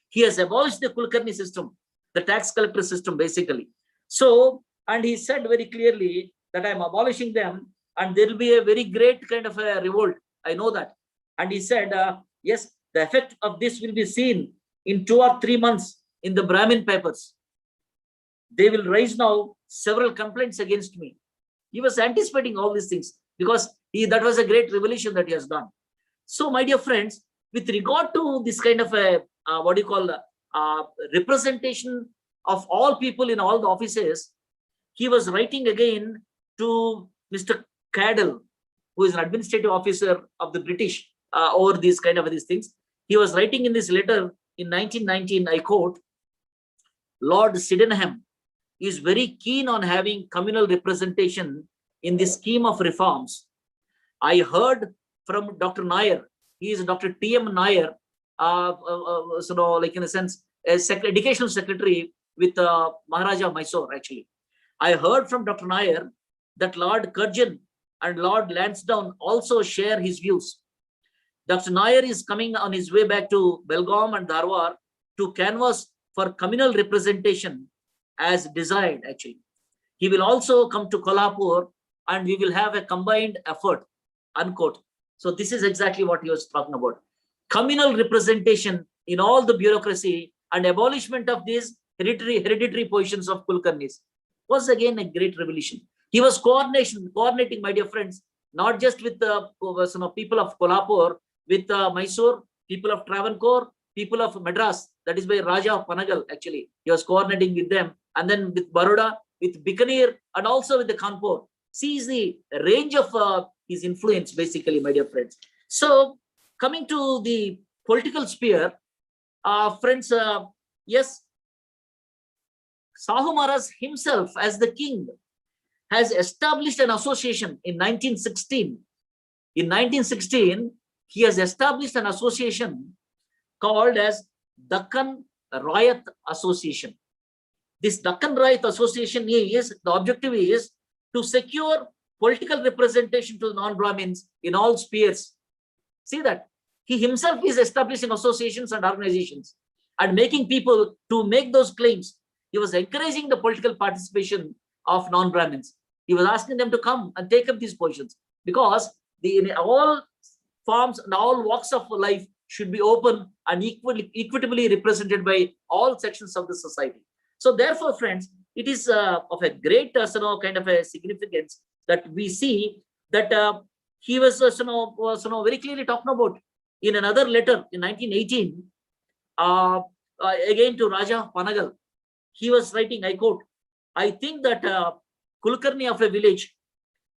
He has abolished the Kulkarni system, the tax collector system, basically. So, and he said very clearly that I'm abolishing them and there will be a very great kind of a revolt. I know that. And he said, yes, the effect of this will be seen in 2 or 3 months in the Brahmin papers. They will raise now several complaints against me. He was anticipating all these things because that was a great revelation that he has done. So, my dear friends, with regard to this kind of a, representation of all people in all the offices, he was writing again to Mr. Cadell, who is an administrative officer of the British over these kind of these things. He was writing in this letter in 1919, I quote, Lord Sydenham is very keen on having communal representation in the scheme of reforms. I heard from Dr. Nair, he is Dr. T.M. Nair, like in a sense, as educational secretary with Maharaja of Mysore, actually. I heard from Dr. Nair that Lord Curzon and Lord Lansdowne also share his views. Dr. Nair is coming on his way back to Belgaum and Dharwar to canvass for communal representation as desired actually. He will also come to Kolhapur and we will have a combined effort, unquote. So this is exactly what he was talking about. Communal representation in all the bureaucracy and abolishment of these hereditary positions of Kulkarnis was again a great revolution. He was coordinating, my dear friends, not just with the people of Kolhapur, with Mysore, people of Travancore, people of Madras, that is by Raja of Panagal actually. He was coordinating with them, and then with Baroda, with Bikaner, and also with the Kanpur. Sees the range of his influence basically, my dear friends. So coming to the political sphere, friends, yes, Sahu Maharaj himself as the king has established an association in 1916. In 1916, he has established an association called as Dakkan Rayat Association. This Dakkan Rayat Association is, the objective is to secure political representation to the non-Brahmins in all spheres. See that? He himself is establishing associations and organizations and making people to make those claims. He was encouraging the political participation of non-Brahmins. He was asking them to come and take up these positions because in all forms and all walks of life should be open and equitably represented by all sections of the society. So therefore, friends, it is of a great kind of a significance that we see that he was very clearly talking about in another letter in 1918, again to Raja of Panagal. He was writing, I quote, I think that Kulkarni of a village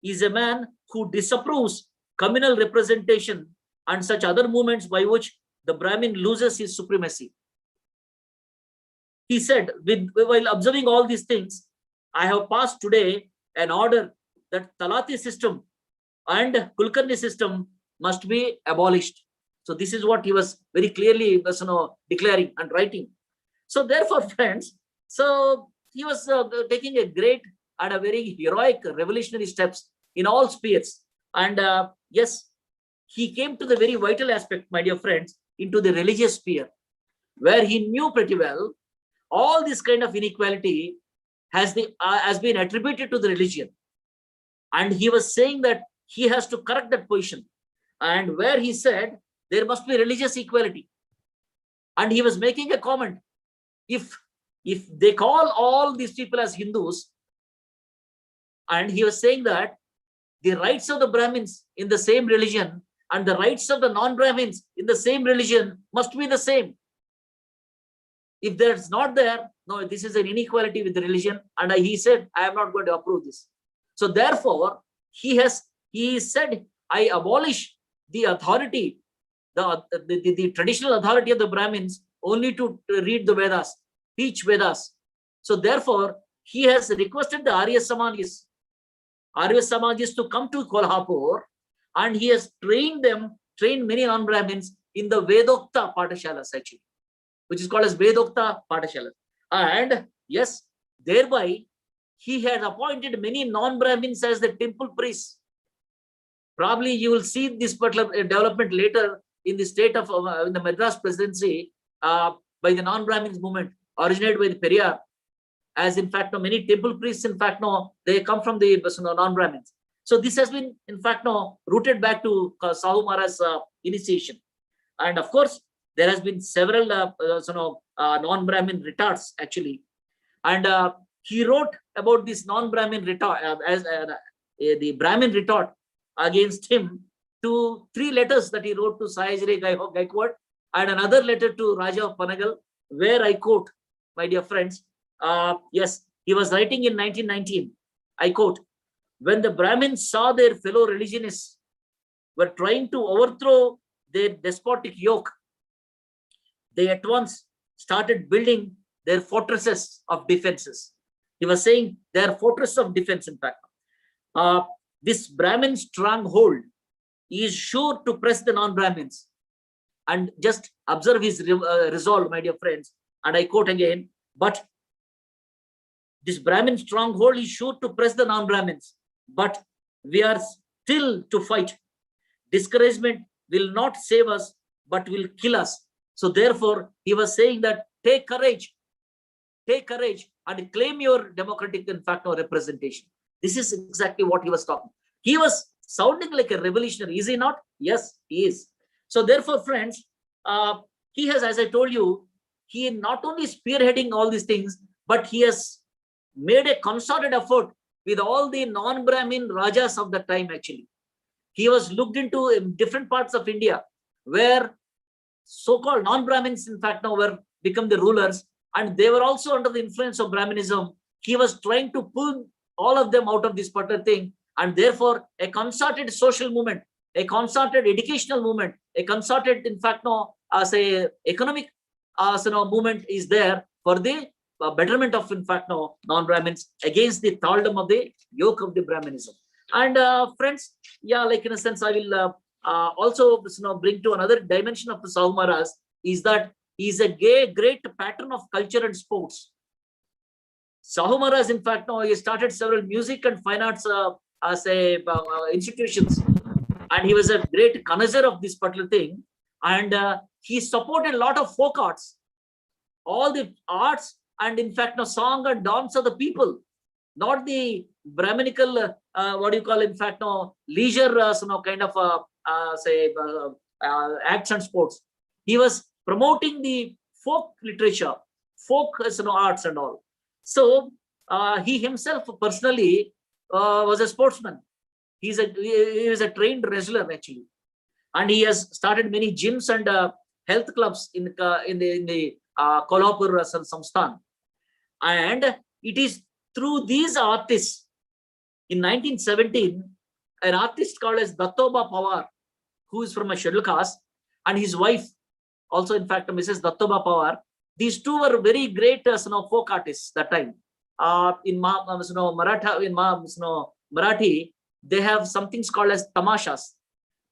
is a man who disapproves communal representation and such other movements by which the Brahmin loses his supremacy. He said, while observing all these things, I have passed today an order that Talati system and Kulkarni system must be abolished. So this is what he was very clearly declaring and writing. So therefore, friends, so he was taking a great and a very heroic revolutionary steps in all spheres. And yes, he came to the very vital aspect, my dear friends, into the religious sphere, where he knew pretty well all this kind of inequality has been attributed to the religion. And he was saying that he has to correct that position. And where he said there must be religious equality. And he was making a comment. If they call all these people as Hindus, and he was saying that the rights of the Brahmins in the same religion and the rights of the non-Brahmins in the same religion must be the same. If that's not there, no, this is an inequality with the religion. And he said, I am not going to approve this. So therefore, he said, I abolish the authority, the traditional authority of the Brahmins only to read the Vedas, teach Vedas. So therefore, he has requested the Arya Samajis to come to Kolhapur, and he has trained many non-Brahmins in the Vedokta Patashalas actually, which is called as Vedokta Patashalas. And yes, thereby he had appointed many non-Brahmins as the temple priests. Probably you will see this particular development later in the state of in the Madras presidency by the non-Brahmins movement originated by the Periyar. As in fact, many temple priests, in fact, they come from the non-Brahmins. So this has been, in fact, rooted back to Sahu Maharaj's initiation. And of course, there has been several non-Brahmin retards actually. And he wrote about this non-Brahmin retort as the Brahmin retort against him to 3 letters that he wrote to Sayajri Gaikwad and another letter to Raja of Panagal, where I quote, my dear friends, yes, he was writing in 1919, I quote, when the Brahmins saw their fellow religionists were trying to overthrow their despotic yoke, they at once started building their fortresses of defenses. He was saying their fortress of defense, in fact. This Brahmin stronghold is sure to press the non-Brahmins. And just observe his resolve, my dear friends. And I quote again, but this Brahmin stronghold is sure to press the non-Brahmins. But we are still to fight. Discouragement will not save us, but will kill us. So therefore, he was saying that take courage take courage and claim your democratic, in fact, representation. This is exactly what he was talking. He was sounding like a revolutionary, is he not? Yes, he is. So therefore, friends, he has, as I told you, he not only spearheading all these things, but he has made a concerted effort with all the non-Brahmin Rajas of the time, actually. He was looked into in different parts of India where so-called non-Brahmins, in fact, now were become the rulers, and they were also under the influence of Brahminism. He was trying to pull all of them out of this particular thing, and therefore a concerted social movement, a concerted educational movement, a concerted, in fact, now say economic movement is there for the betterment of, in fact, now non-Brahmins against the thraldom of the yoke of the Brahminism. And friends, yeah, like in a sense, I will also bring to another dimension of the Sahu Maharaj is that he is a great patron of culture and sports. Sahu Maharaj, in fact, now he started several music and fine arts institutions, and he was a great connoisseur of this particular thing, and he supported a lot of folk arts, all the arts, and in fact, now song and dance of the people, not the Brahminical, what do you call, in fact, now leisure, kind of acts and sports. He was promoting the folk literature, folk arts and all. So he himself personally was a sportsman. He was a trained wrestler, actually, and he has started many gyms and health clubs in the Kolhapur Samsthan. And it is through these artists, in 1917, an artist called as Dattoba Pawar, who is from a scheduled caste, and his wife, also in fact Mrs. Dattoba Pawar, these two were very great folk artists that time. In Marathi, they have something called as tamashas.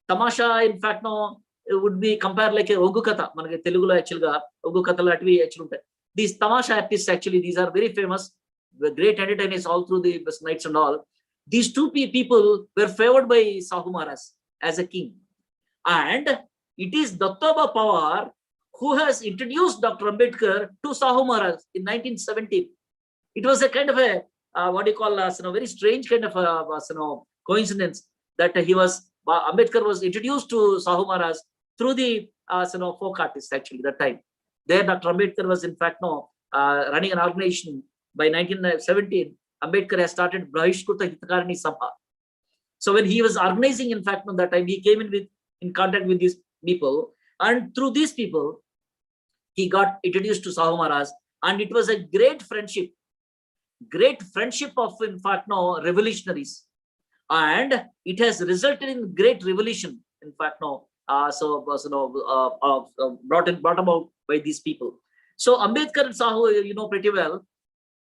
Tamasha, in fact, no, it would be compared like a Ogu Katha. Manake Telugulo actually ga Ogu Katha latvi actually. These tamasha artists, actually, these are very famous, great entertainers all through the nights and all. These two people were favored by Sahu Maharaj as a king. And it is Dattoba Pawar who has introduced Dr. Ambedkar to Sahu Maharaj in 1917. It was a kind of a, what do you call, very strange kind of coincidence that Ambedkar was introduced to Sahu Maharaj through the folk artists, actually, that time. There, Dr. Ambedkar was, in fact, running an organization. By 1917, Ambedkar has started Brahishkuta Hitakarani Sabha. So when he was organizing, in fact, at that time, he came in contact with these people, and through these people, he got introduced to Sahu Maharaj, and it was a great friendship of, in fact, revolutionaries, and it has resulted in great revolution, in fact, brought about by these people. So Ambedkar and Sahu, you know pretty well.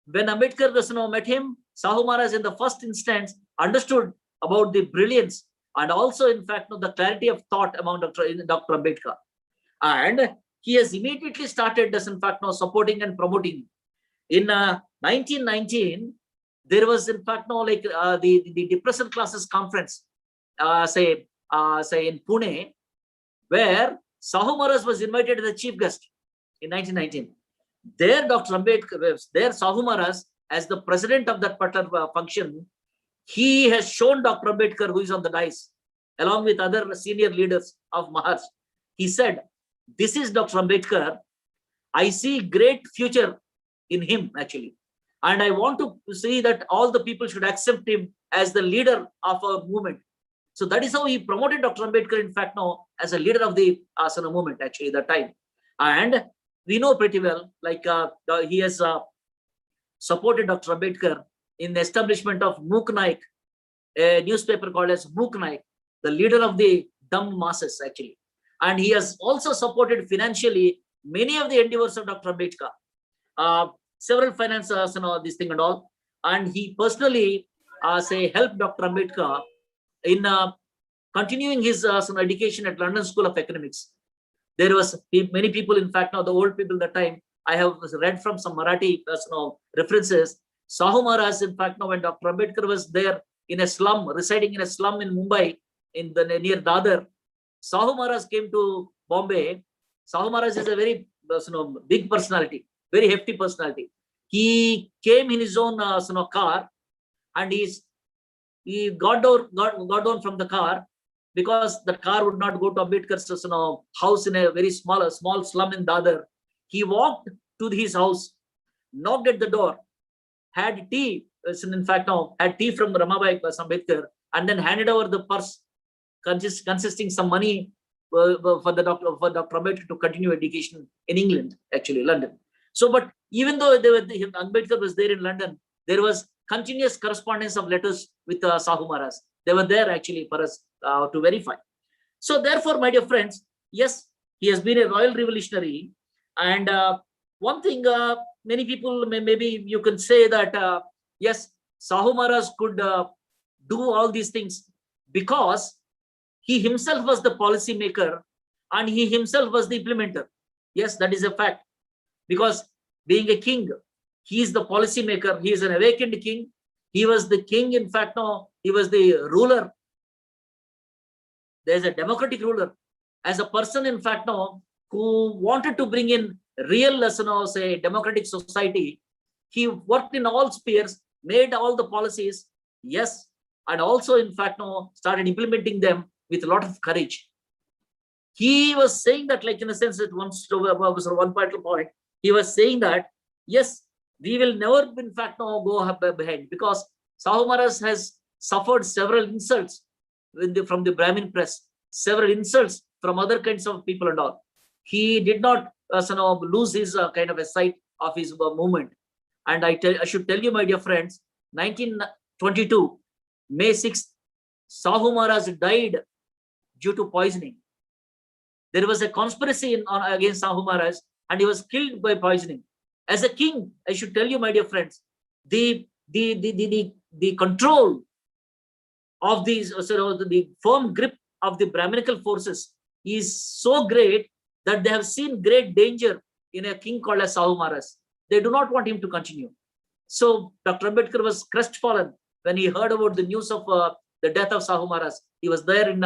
When Ambedkar met him, Sahu Maharaj in the first instance understood about the brilliance and also, in fact, the clarity of thought among Dr. Ambedkar. And he has immediately started, in fact, supporting and promoting. In 1919, there was, in fact, the depressed classes conference, say in Pune, where Sahu Maharaj was invited as the chief guest in 1919. There, Dr. Ambedkar, there Sahu Maharaj, as the president of that particular function, he has shown Dr. Ambedkar, who is on the dais, along with other senior leaders of Maharashtra. He said, "This is Dr. Ambedkar. I see great future in him, actually. And I want to see that all the people should accept him as the leader of a movement." So that is how he promoted Dr. Ambedkar, in fact, now as a leader of the Asana movement, actually, that time. And we know pretty well, like he has supported Dr. Ambedkar in the establishment of Mook Naik, a newspaper called as Mook Naik, the leader of the dumb masses, actually. And he has also supported financially many of the endeavors of Dr. Ambedkar, several finances and all this thing and all. And he personally helped Dr. Ambedkar in continuing his education at London School of Economics. There was many people, in fact, now the old people that time, I have read from some Marathi references. Sahu Maharaj, in fact, now when Dr. Ambedkar was there in a slum, residing in a slum in Mumbai, near Dadar, Sahu Maharaj came to Bombay. Sahu Maharaj is a very big personality, very hefty personality. He came in his own car, and he got down from the car, because the car would not go to Ambedkar's house in a very small slum in Dadar. He walked to his house, knocked at the door, had tea, in fact, had tea from Ramabai Ambedkar, and then handed over the purse consisting some money for Dr. Ambedkar to continue education in England, actually London. So, but even though Ambedkar was there in London, there was continuous correspondence of letters with Sahu Maharaj. They were there actually for us to verify. So therefore, my dear friends, yes, he has been a royal revolutionary. And one thing, many people maybe you can say that, yes, Sahu Maharaj could do all these things because he himself was the policy maker and he himself was the implementer. Yes, that is a fact. Because being a king, he is the policy maker. He is an awakened king. He was the king. In fact, no, he was the ruler. There is a democratic ruler. As a person, in fact, no, who wanted to bring in real, say, democratic society, he worked in all spheres, made all the policies, yes, and also, in fact, no, started implementing them with a lot of courage. He was saying that, like, in a sense, that one point, he was saying that, yes, we will never, in fact, no, go behind, because Sahu Maharaj has suffered several insults from the Brahmin press, several insults from other kinds of people and all. He did not lose his kind of a sight of his movement. And I should tell you, my dear friends, 1922, May 6th, Sahu Maharaj died due to poisoning. There was a conspiracy against Sahu Maharaj, and he was killed by poisoning. As a king, I should tell you, my dear friends, the control of these, the firm grip of the Brahminical forces is so great that they have seen great danger in a king called as Sahu Maharaj. They do not want him to continue. So Dr. Ambedkar was crestfallen when he heard about the news of the death of Sahu Maharaj. He was there in,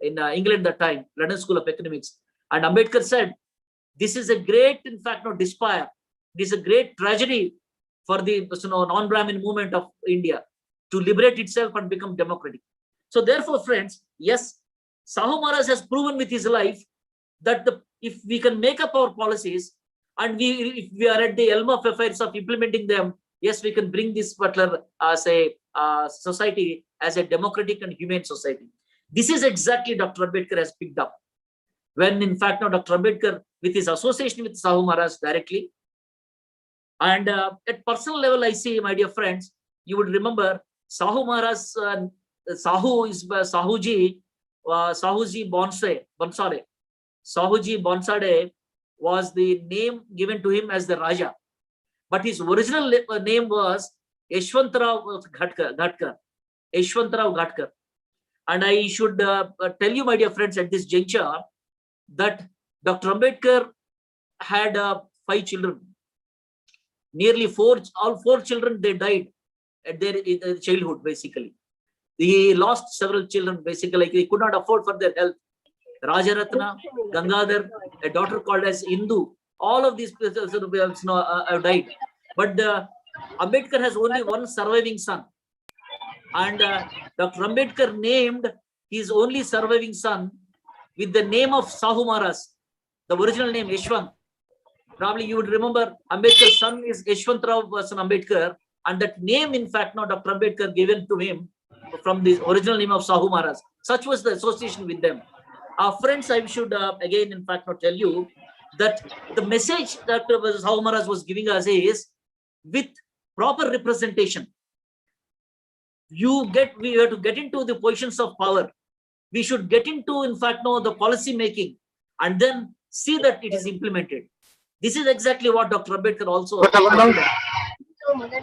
in England that time, London School of Economics. And Ambedkar said, this is a great, in fact, despair. It is a great tragedy for the non-Brahmin movement of India to liberate itself and become democratic. So therefore, friends, yes, Sahu Maharaj has proven with his life that if we can make up our policies and if we are at the helm of affairs of implementing them, yes, we can bring this particular society as a democratic and humane society. This is exactly Dr. Ambedkar has picked up. When in fact, now Dr. Ambedkar, with his association with Sahu Maharaj directly, and at personal level, I see, my dear friends, you would remember Sahu Maharaj, Sahu is Sahuji Bonsare. Sahuji Bonsare was the name given to him as the Raja, but his original name was Yeshwantrao Ghatkar. Yeshwantrao Ghatkar. And I should tell you, my dear friends, at this juncture, that Dr. Ambedkar had 5 children. Nearly all four children, they died at their childhood, basically. He lost several children, basically. He could not afford for their health. Rajaratna, Gangadhar, a daughter called as Indu, all of these have died. But Ambedkar has only one surviving son. And Dr. Ambedkar named his only surviving son with the name of Sahu Maharaj, the original name Yeshwant. Probably you would remember Ambedkar's son is Yeshwantrao Ambedkar, and that name, in fact, now Dr. Ambedkar given to him from the original name of Sahu Maharaj. Such was the association with them. Friends, I should again, in fact, tell you that the message that Sahu Maharaj was giving us is, with proper representation, we have to get into the positions of power. We should get into, in fact, the policy making, and then see that it is implemented. This is exactly what Dr. Ambedkar also.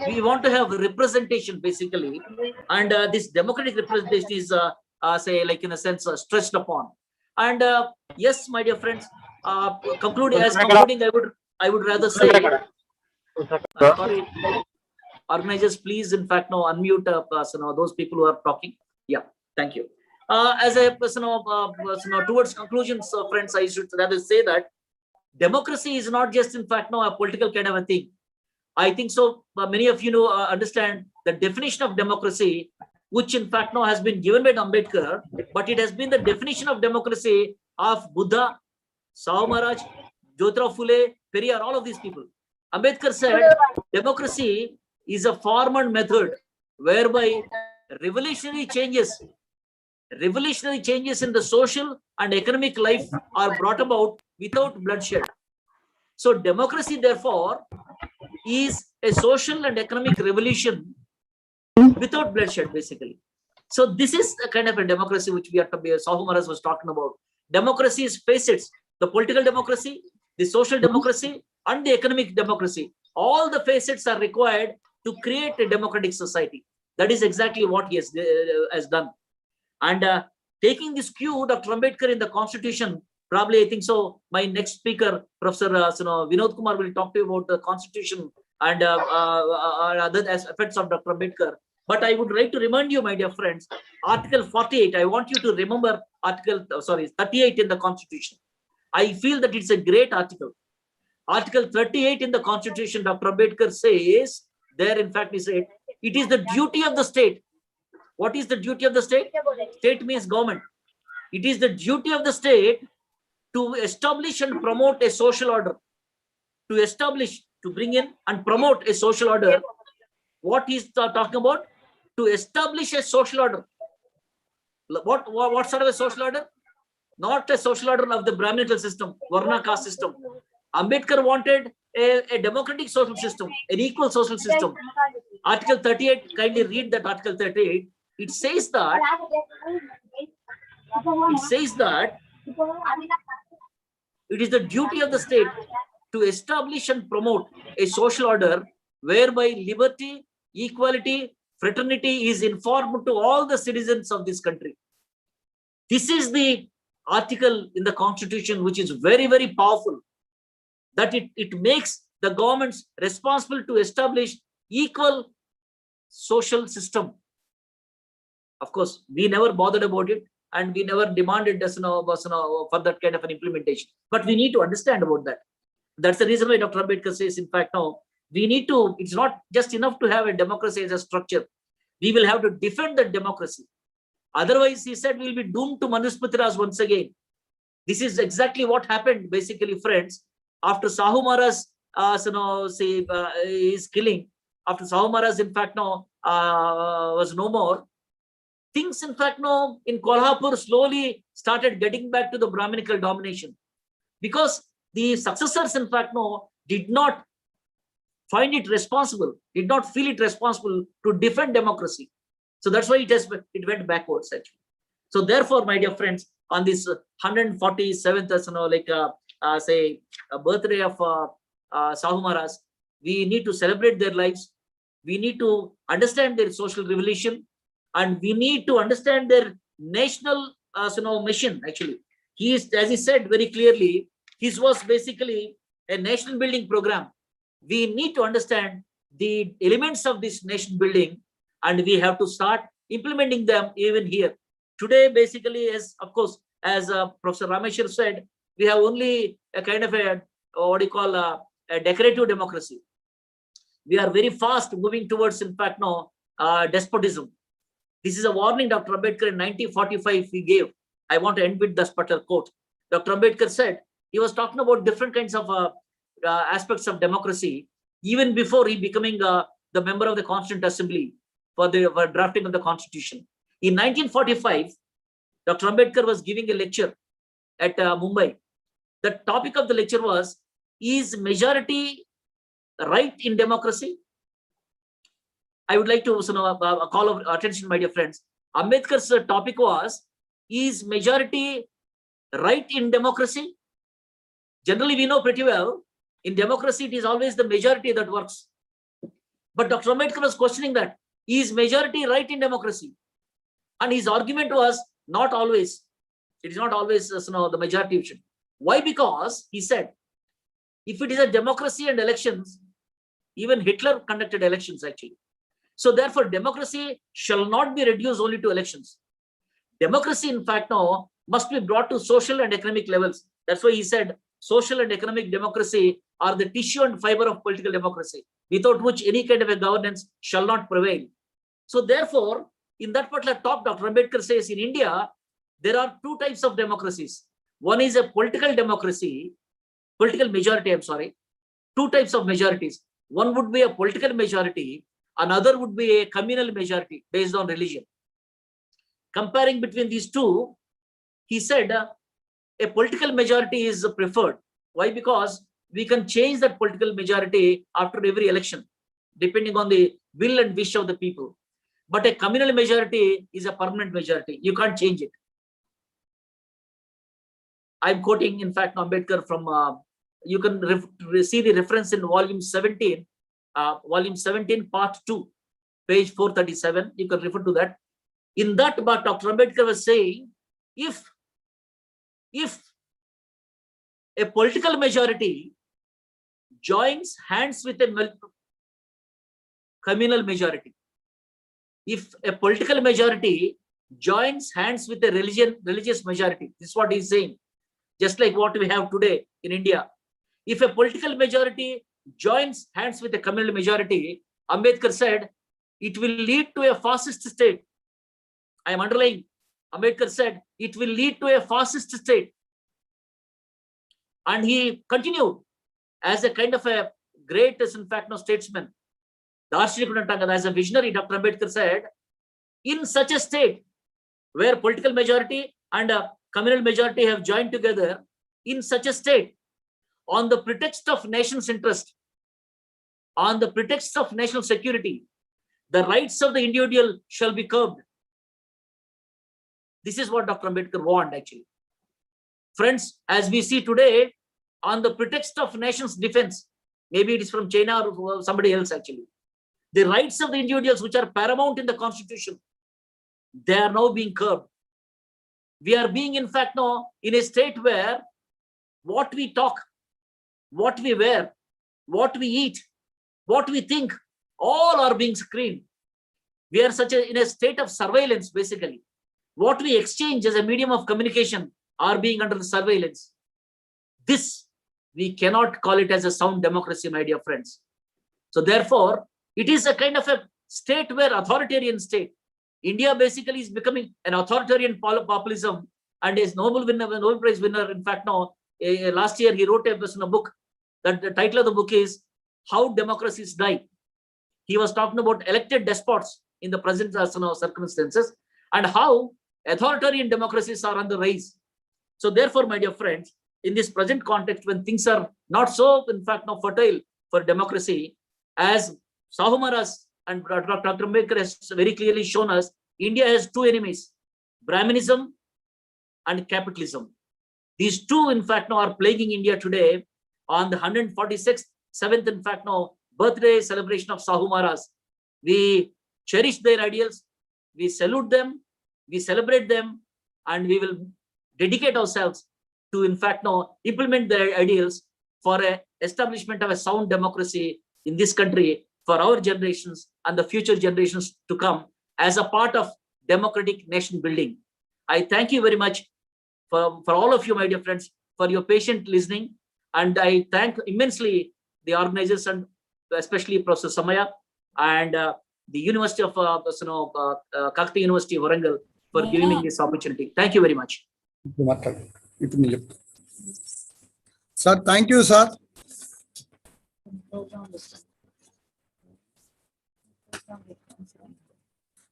We want to have representation, basically, and this democratic representation is, say, like in a sense, stretched upon. And yes, my dear friends, concluding, I would rather say, sorry, organizers, please, in fact, now unmute those people who are talking. Yeah, thank you. As a towards conclusions, friends, I should rather say that democracy is not just in fact a political kind of a thing. I think so. Many of you know understand the definition of democracy, which in fact now has been given by Ambedkar, but it has been the definition of democracy of Buddha, Sao Maharaj, Jyotirao Phule, Periyar, all of these people. Ambedkar said democracy is a form and method whereby revolutionary changes in the social and economic life are brought about without bloodshed. So democracy, therefore, is a social and economic revolution without bloodshed, basically. So this is a kind of a democracy which we are to be, Sahu Maharaj was talking about. Democracy is facets: the political democracy, the social democracy, and the economic democracy. All the facets are required to create a democratic society. That is exactly what he has done. And taking this cue, Dr. Ambedkar in the Constitution, probably I think so, my next speaker, Professor Vinod Kumar, will talk to you about the Constitution and other aspects of Dr. Ambedkar. But I would like to remind you, my dear friends, Article 48, I want you to remember Article 38 in the Constitution. I feel that it's a great article. Article 38 in the Constitution, Dr. Ambedkar says, there in fact he said, it is the duty of the state. What is the duty of the state? State means government. It is the duty of the state to establish and promote a social order. To establish, to bring in and promote a social order. What he's talking about? To establish a social order. What sort of a social order? Not a social order of the Brahminical system, Varna caste system. Ambedkar wanted a democratic social system, an equal social system. Article 38, kindly read that Article 38. It says that it is the duty of the state to establish and promote a social order whereby liberty, equality, fraternity is informed to all the citizens of this country. This is the article in the Constitution which is very, very powerful, that it makes the governments responsible to establish equal social system. Of course, we never bothered about it and we never demanded for that kind of an implementation. But we need to understand about that. That's the reason why Dr. Ambedkar says, in fact, now we need to, it's not just enough to have a democracy as a structure. We will have to defend that democracy. Otherwise, he said, we'll be doomed to Manusmriti once again. This is exactly what happened, basically, friends. After Sahu Maharaj, his killing, after Sahu Maharaj, in fact, now was no more, things, in fact, now in Kolhapur slowly started getting back to the Brahminical domination, because the successors, in fact, now did not find it responsible, did not feel it responsible to defend democracy. So that's why it went backwards, actually. So therefore, my dear friends, on this 147th, birthday of Sahu Maharaj, we need to celebrate their lives. We need to understand their social revolution, and we need to understand their national mission. Actually, he is, as he said very clearly, his was basically a nation building program. We need to understand the elements of this nation building, and we have to start implementing them even here. Today, basically, as of course, as Professor Rameshwar said, we have only a kind of a a decorative democracy. We are very fast moving towards, in fact, despotism. This is a warning Dr. Ambedkar in 1945 he gave. I want to end with this particular quote. Dr. Ambedkar said, he was talking about different kinds of aspects of democracy, even before he becoming the member of the Constituent Assembly for the drafting of the Constitution. In 1945, Dr. Ambedkar was giving a lecture at Mumbai. The topic of the lecture was, is majority right in democracy? I would like to call of attention, my dear friends. Ambedkar's topic was, is majority right in democracy? Generally, we know pretty well, in democracy, it is always the majority that works. But Dr. Ambedkar was questioning that, is majority right in democracy? And his argument was, not always. It is not always the majority option. Why? Because he said, if it is a democracy and elections, even Hitler conducted elections actually. So therefore, democracy shall not be reduced only to elections. Democracy, in fact, now must be brought to social and economic levels. That's why he said social and economic democracy are the tissue and fiber of political democracy, without which any kind of a governance shall not prevail. So therefore, in that particular talk, Dr. Ambedkar says in India, there are two types of democracies. One is a political democracy, political majority, I'm sorry. Two types of majorities. One would be a political majority, another would be a communal majority based on religion. Comparing between these two, he said a political majority is preferred. Why? Because we can change that political majority after every election, depending on the will and wish of the people. But a communal majority is a permanent majority. You can't change it. I'm quoting, in fact, Ambedkar from, you can see the reference in volume 17, part 2, page 437. You can refer to that. In that, but Dr. Ambedkar was saying, if a political majority joins hands with a communal majority, if a political majority joins hands with a religious majority, this is what he's saying, just like what we have today in India. If a political majority joins hands with a communal majority, Ambedkar said, it will lead to a fascist state. I am underlying, Ambedkar said, it will lead to a fascist state. And he continued as a kind of a great, in fact, statesman, as a visionary, Dr. Ambedkar said, in such a state where political majority and a communal majority have joined together, in such a state, on the pretext of nation's interest, on the pretext of national security, the rights of the individual shall be curbed. This is what Dr. Ambedkar warned, actually. Friends, as we see today, on the pretext of nation's defense, maybe it is from China or somebody else, actually, the rights of the individuals which are paramount in the constitution, they are now being curbed. We are being, in fact, now in a state where what we talk, what we wear, what we eat, what we think, all are being screened. We are in a state of surveillance, basically. What we exchange as a medium of communication are being under the surveillance. This, we cannot call it as a sound democracy, my dear friends. So therefore, it is a kind of a state where authoritarian state. India basically is becoming an authoritarian populism, and is Nobel Prize winner. In fact, now last year he wrote a book. That the title of the book is How Democracies Die. He was talking about elected despots in the present circumstances and how authoritarian democracies are on the rise. So therefore, my dear friends, in this present context, when things are not so, in fact, now fertile for democracy, as Sahu Maharaj and Dr. Ambedkar has very clearly shown us, India has two enemies, Brahminism and capitalism. These two, in fact, now are plaguing India today. On the 146th, 7th, in fact, now birthday celebration of Sahu Maharaj, we cherish their ideals, we salute them, we celebrate them, and we will dedicate ourselves to, in fact, now implement their ideals for a establishment of a sound democracy in this country for our generations and the future generations to come as a part of democratic nation building. I thank you very much for all of you, my dear friends, for your patient listening. And I thank immensely the organizers, and especially Professor Samaya and the University of Kakatiya University, Warangal, for giving me this opportunity. Thank you very much.
Sir, thank you, sir.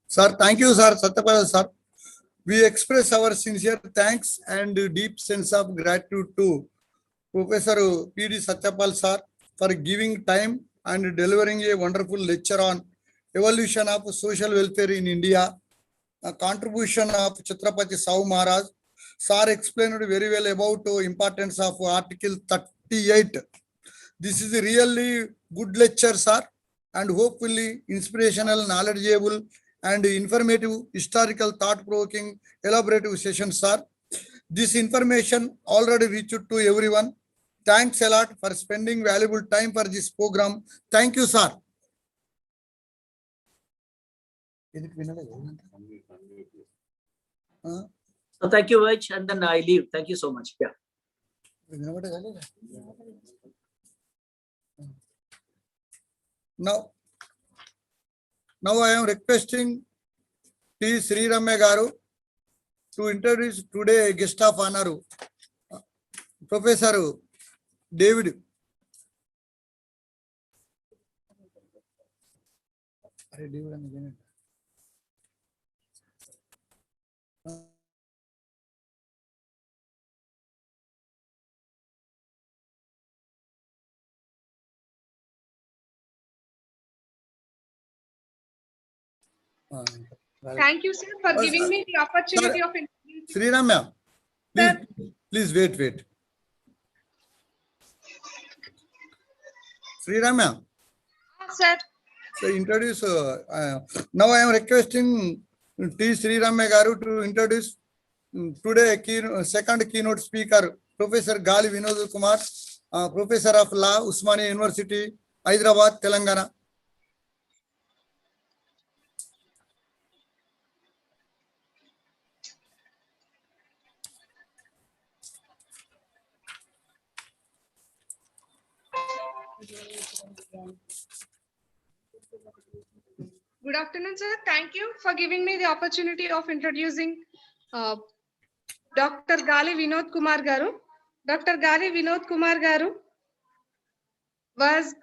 Sir, thank you, sir. Satyapal, sir. We express our sincere thanks and deep sense of gratitude to Professor P.D. Satyapal, sir, for giving time and delivering a wonderful lecture on evolution of social welfare in India, a contribution of Chhatrapati Sahu Maharaj. Sir explained very well about the importance of Article 38. This is a really good lecture, sir, and hopefully inspirational, knowledgeable, and informative, historical, thought-provoking, elaborative session, sir. This information already reached to everyone. Thanks a lot for spending valuable time for this program. Thank you, sir.
So thank you very much, and then I leave. Thank you so much. Yeah.
Now, I am requesting T. Sri Ramya Garu to introduce today guest of honor, Professor David.
Thank you, sir, for giving me the opportunity of introducing.
Sri Ramya, please wait. Sri Ramya.
Sir.
So introduce. Now I am requesting T. Sri Ramya Garu to introduce today second keynote speaker, Professor Gali Vinod Kumar, Professor of Law, Usmania University, Hyderabad, Telangana.
Good afternoon, sir. Thank you for giving me the opportunity of introducing Dr. Gali Vinod Kumar Garu. Dr. Gali Vinod Kumar Garu was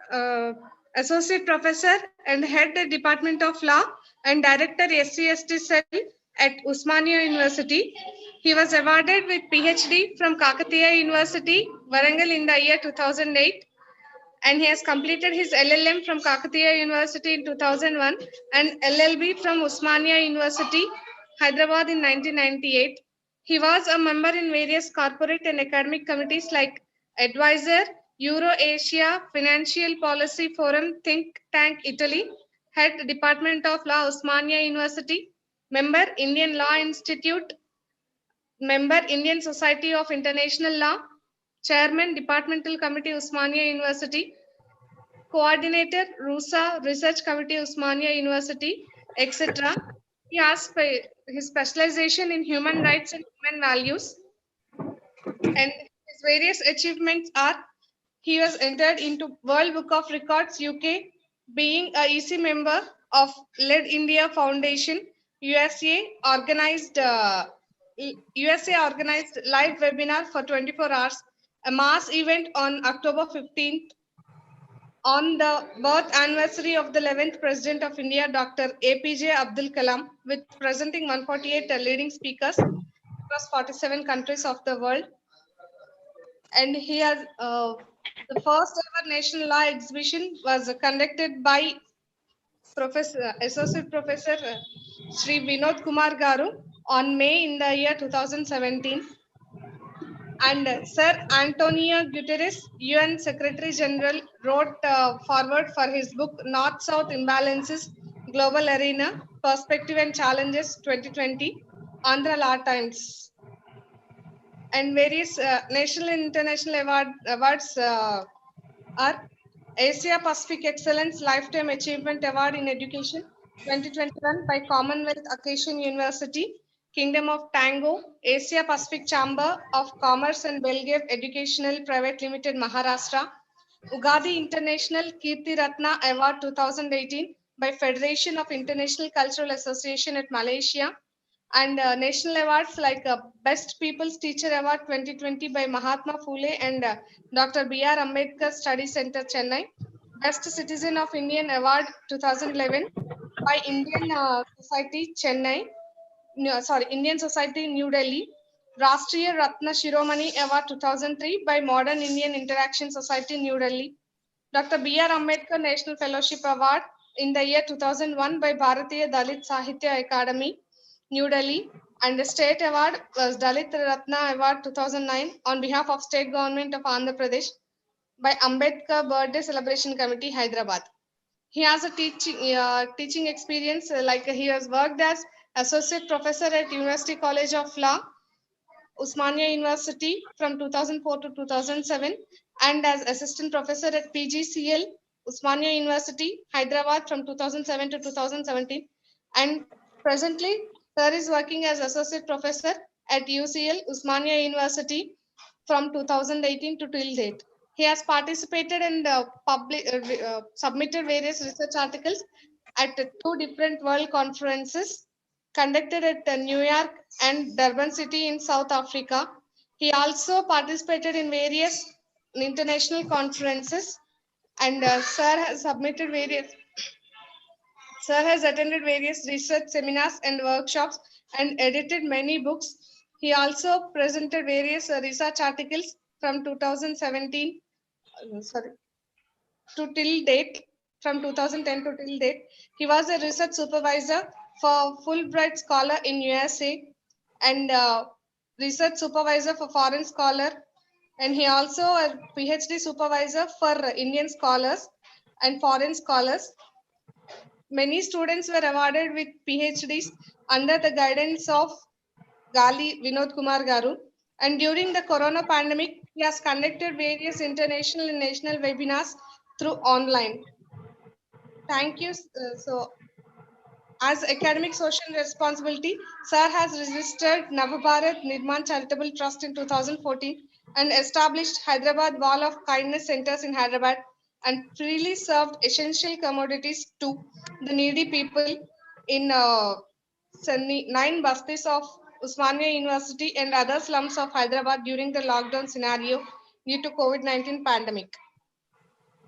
Associate Professor and Head the Department of Law and Director SC/ST Cell at Usmania University. He was awarded with PhD from Kakatiya University, Warangal in the year 2008. And he has completed his LLM from Kakatiya University in 2001 and LLB from Usmania University, Hyderabad in 1998. He was a member in various corporate and academic committees like Advisor, Euro-Asia Financial Policy Forum Think Tank Italy, Head Department of Law, Usmania University, Member Indian Law Institute, Member Indian Society of International Law, Chairman Departmental Committee, Usmania University, Coordinator, RUSA, Research Committee, Usmania University, etc. He has his specialization in human rights and human values. And his various achievements are, he was entered into World Book of Records, UK, being a EC member of Led India Foundation, USA organized live webinar for 24 hours, a mass event on October 15th, on the birth anniversary of the 11th President of India, Dr. APJ Abdul Kalam, with presenting 148 leading speakers across 47 countries of the world. And he has the first ever national law exhibition was conducted by Associate Professor Sri Vinod Kumar Garu on May in the year 2017. And Sir Antonio Guterres, UN Secretary General, wrote forward for his book North-South Imbalances, Global Arena, Perspective and Challenges 2020, Andhra Law Times. And various national and international awards are Asia Pacific Excellence Lifetime Achievement Award in Education 2021 by Commonwealth Occasion University, Kingdom of Tango, Asia Pacific Chamber of Commerce and Belgrave Educational Private Limited, Maharashtra, Ugadi International Kirti Ratna Award 2018 by Federation of International Cultural Association at Malaysia, and national awards like Best People's Teacher Award 2020 by Mahatma Phule and Dr. B.R. Ambedkar Study Center, Chennai, Best Citizen of Indian Award 2011 by Indian Society, Chennai, Indian Society, New Delhi, Rashtriya Ratna Shiromani Award 2003 by Modern Indian Interaction Society, New Delhi, Dr. B.R. Ambedkar National Fellowship Award in the year 2001 by Bharatiya Dalit Sahitya Academy, New Delhi, and the state award was Dalit Ratna Award 2009 on behalf of State Government of Andhra Pradesh by Ambedkar Birthday Celebration Committee, Hyderabad. He has a teaching experience, like he has worked as Associate Professor at University College of Law, Usmania University from 2004 to 2007, and as Assistant Professor at PGCL, Usmania University, Hyderabad from 2007 to 2017. And presently, Sir is working as Associate Professor at UCL, Usmania University from 2018 to till date. He has participated and submitted various research articles at two different world conferences conducted at New York and Durban City in South Africa. He also participated in various international conferences, and Sir has attended various research seminars and workshops and edited many books. He also presented various research articles from 2017 to till date, from 2010 to till date. He was a research supervisor for Fulbright Scholar in USA and research supervisor for foreign scholar, and he also a PhD supervisor for Indian scholars and foreign scholars. Many students were awarded with PhDs under the guidance of Gali Vinod Kumar Garu. And during the corona pandemic, he has conducted various international and national webinars through online. Thank you. As academic social responsibility, Sir has registered Navabharat Nirman Charitable Trust in 2014 and established Hyderabad Wall of Kindness Centers in Hyderabad and freely served essential commodities to the needy people in 9 bastis of Usmania University and other slums of Hyderabad during the lockdown scenario due to COVID-19 pandemic.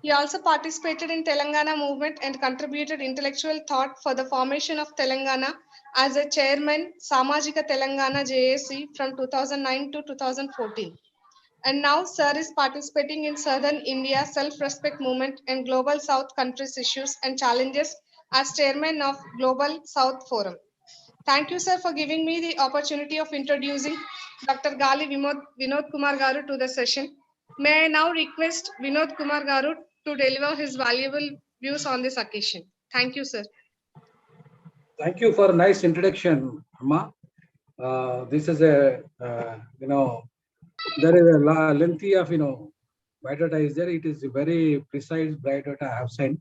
He also participated in Telangana movement and contributed intellectual thought for the formation of Telangana as a chairman Samajika Telangana JAC from 2009 to 2014. And now Sir is participating in Southern India self-respect movement and Global South countries issues and challenges as chairman of Global South Forum. Thank you, sir, for giving me the opportunity of introducing Dr. Gali Vinod Kumar Garu to the session. May I now request Vinod Kumar Garu to deliver his valuable views on this occasion. Thank you, sir.
Thank you for a nice introduction, Amma. This is a, there is a lengthy of, biodata is there. It is a very precise biodata I have sent.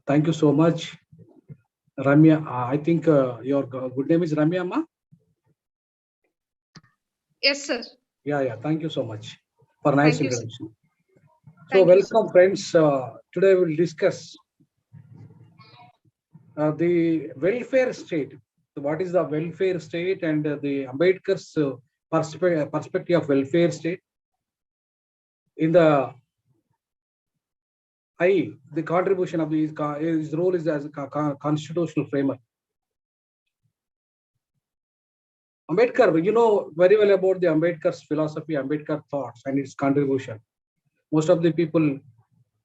Thank you so much, Ramya. I think your good name is Ramya, Amma?
Yes, sir.
Yeah. Thank you so much for nice introduction.
So
welcome, friends. Today we'll discuss the welfare state. So what is the welfare state and the Ambedkar's perspective of welfare state? In the contribution of his role is as a constitutional framework. Ambedkar, you know very well about the Ambedkar's philosophy, Ambedkar thoughts and its contribution. Most of the people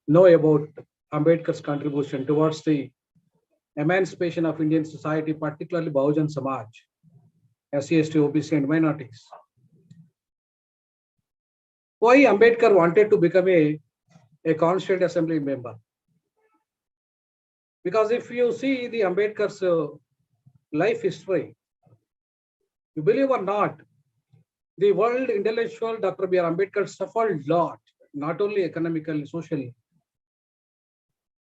know about Ambedkar's contribution towards the emancipation of Indian society, particularly Bahujan Samaj, SC, ST, OBC and minorities. Why Ambedkar wanted to become a Constituent Assembly member? Because if you see the Ambedkar's life history, you believe or not, the world intellectual Dr. B.R. Ambedkar suffered a lot, not only economically, socially,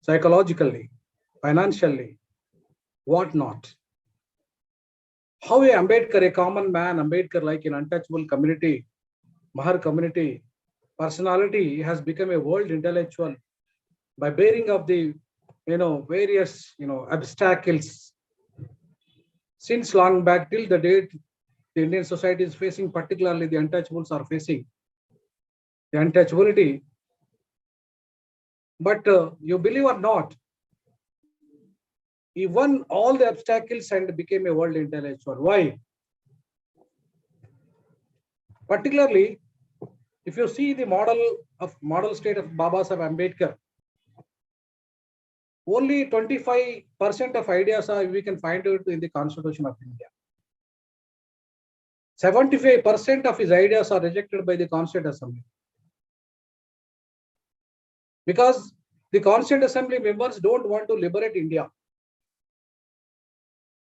psychologically, financially, whatnot. How a Ambedkar, a common man, Ambedkar like an untouchable community, Mahar community, personality has become a world intellectual by bearing of the various obstacles since long back till the date the Indian society is facing, particularly the untouchables are facing the untouchability. But you believe or not, he won all the obstacles and became a world intellectual. Why? Particularly, if you see the model state of Baba Saheb Ambedkar, only 25% of ideas we can find it in the Constitution of India. 75% of his ideas are rejected by the Constituent Assembly. Because the Constituent Assembly members don't want to liberate India.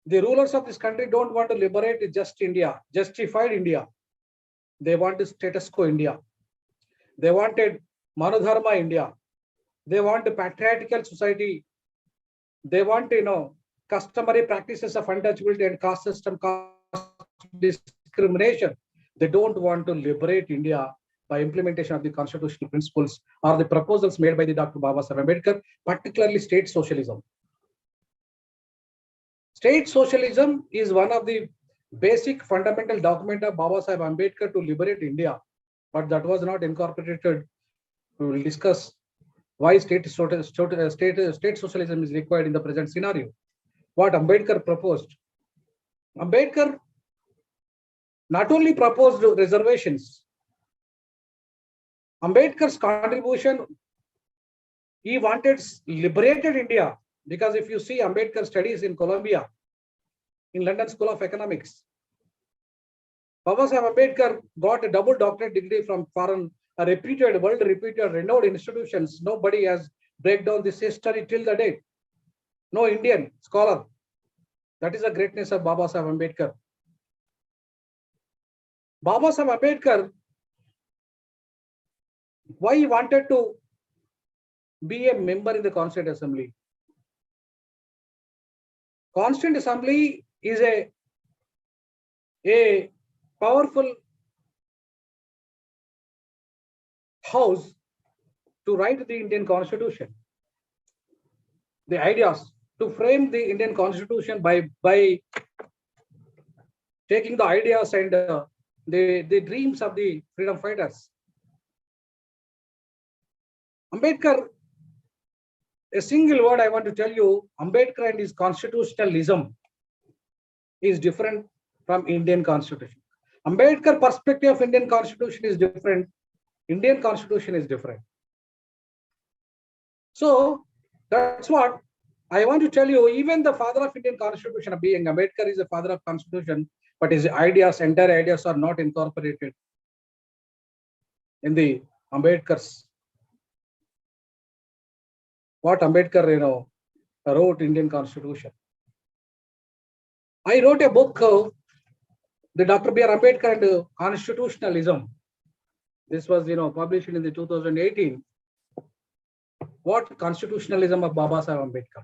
The rulers of this country don't want to liberate just India, justified India. They want status quo India. They wanted Manodharma India. They want a patriarchal society. They want, customary practices of untouchability and caste system, caste discrimination. They don't want to liberate India. by implementation of the constitutional principles or the proposals made by the Dr. Babasaheb Ambedkar, particularly state socialism. State socialism is one of the basic fundamental document of Babasaheb Ambedkar to liberate India, but that was not incorporated. We will discuss why state socialism is required in the present scenario. What Ambedkar proposed. Ambedkar not only proposed reservations, Ambedkar's contribution, he wanted liberated India, because if you see Ambedkar studies in Columbia, in London School of Economics, Babasaheb Ambedkar got a double doctorate degree from foreign, reputed, world reputed, renowned institutions. Nobody has break down this history till the date. No Indian scholar. That is the greatness of Babasaheb Ambedkar. Babasaheb Ambedkar, why he wanted to be a member in the Constituent Assembly? Constituent Assembly is a powerful house to write the Indian Constitution. The ideas to frame the Indian Constitution by taking the ideas and the dreams of the freedom fighters. Ambedkar, a single word I want to tell you, Ambedkar and his constitutionalism is different from Indian Constitution. Ambedkar perspective of Indian Constitution is different. Indian Constitution is different. So that's what I want to tell you. Even the father of Indian Constitution, being Ambedkar, is the father of Constitution, but his ideas, entire ideas, are not incorporated in the Ambedkar's. What Ambedkar, wrote Indian Constitution. I wrote a book, the Dr. B.R. Ambedkar and Constitutionalism. This was, published in the 2018. What constitutionalism of Babasaheb Ambedkar?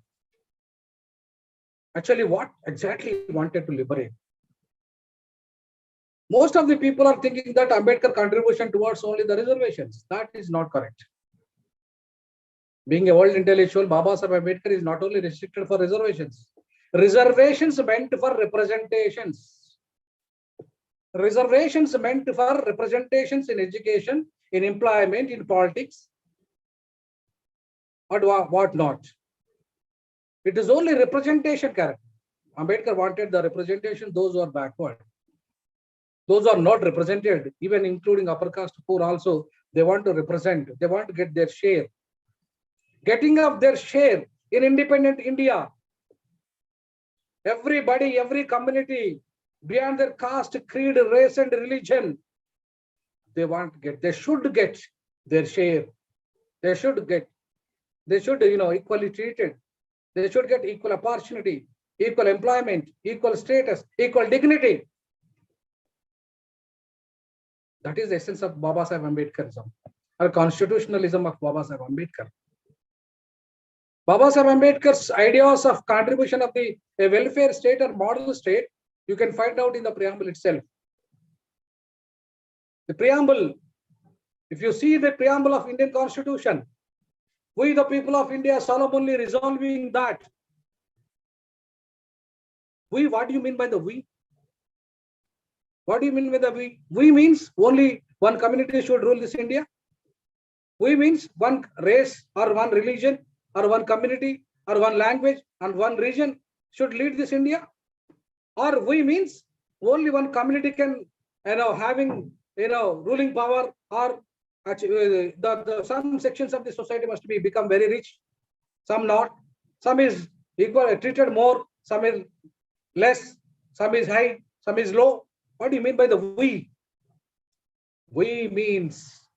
Actually, what exactly he wanted to liberate? Most of the people are thinking that Ambedkar contribution towards only the reservations. That is not correct. Being a world intellectual, Babasaheb Ambedkar is not only restricted for reservations. Reservations meant for representations. Reservations meant for representations in education, in employment, in politics, or what not. It is only representation character. Ambedkar wanted the representation, those who are backward. Those who are not represented, even including upper caste poor also, they want to represent, they want to get their share. Getting up their share in independent India. Everybody, every community, beyond their caste, creed, race, and religion, they should get their share. They should equally treated. They should get equal opportunity, equal employment, equal status, equal dignity. That is the essence of Babasaheb Ambedkarism, or constitutionalism of Babasaheb Ambedkar. Babasaheb Ambedkar's ideas of contribution of a welfare state or model state, you can find out in the preamble itself. The preamble, if you see the preamble of Indian Constitution, we the people of India solemnly resolving that. We, what do you mean by the we? What do you mean by the we? We means only one community should rule this India. We means one race or one religion or one community or one language and one region should lead this India. Or we means only one community can, having, ruling power, or some sections of the society must become very rich, some not. Some is equal, treated more, some is less, some is high, some is low. What do you mean by the we? We means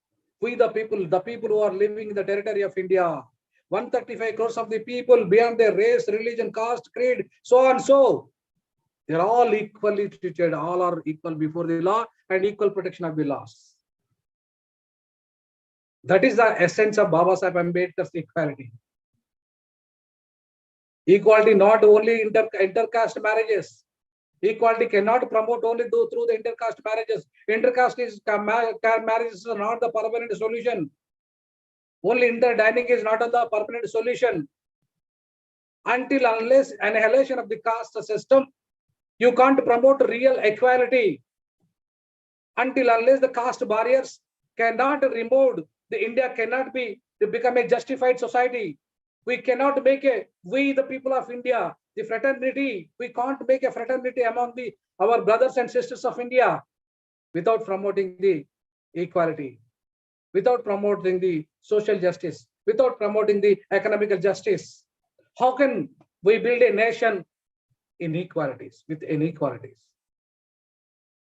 we the people who are living in the territory of India. 135 crores of the people beyond their race, religion, caste, creed, so and so. They're all equally treated, all are equal before the law and equal protection of the laws. That is the essence of Babasaheb Ambedkar's equality. Equality not only intercaste marriages, Equality cannot promote only through the intercaste marriages. Intercaste marriages are not the permanent solution. Only interdining is not the permanent solution. Until unless annihilation of the caste system, you can't promote real equality. Until unless the caste barriers cannot removed, the India cannot become a justified society. We cannot make we the people of India, the fraternity, we can't make a fraternity among our brothers and sisters of India without promoting the equality, without promoting the social justice, without promoting the economical justice. How can we build a nation with inequalities?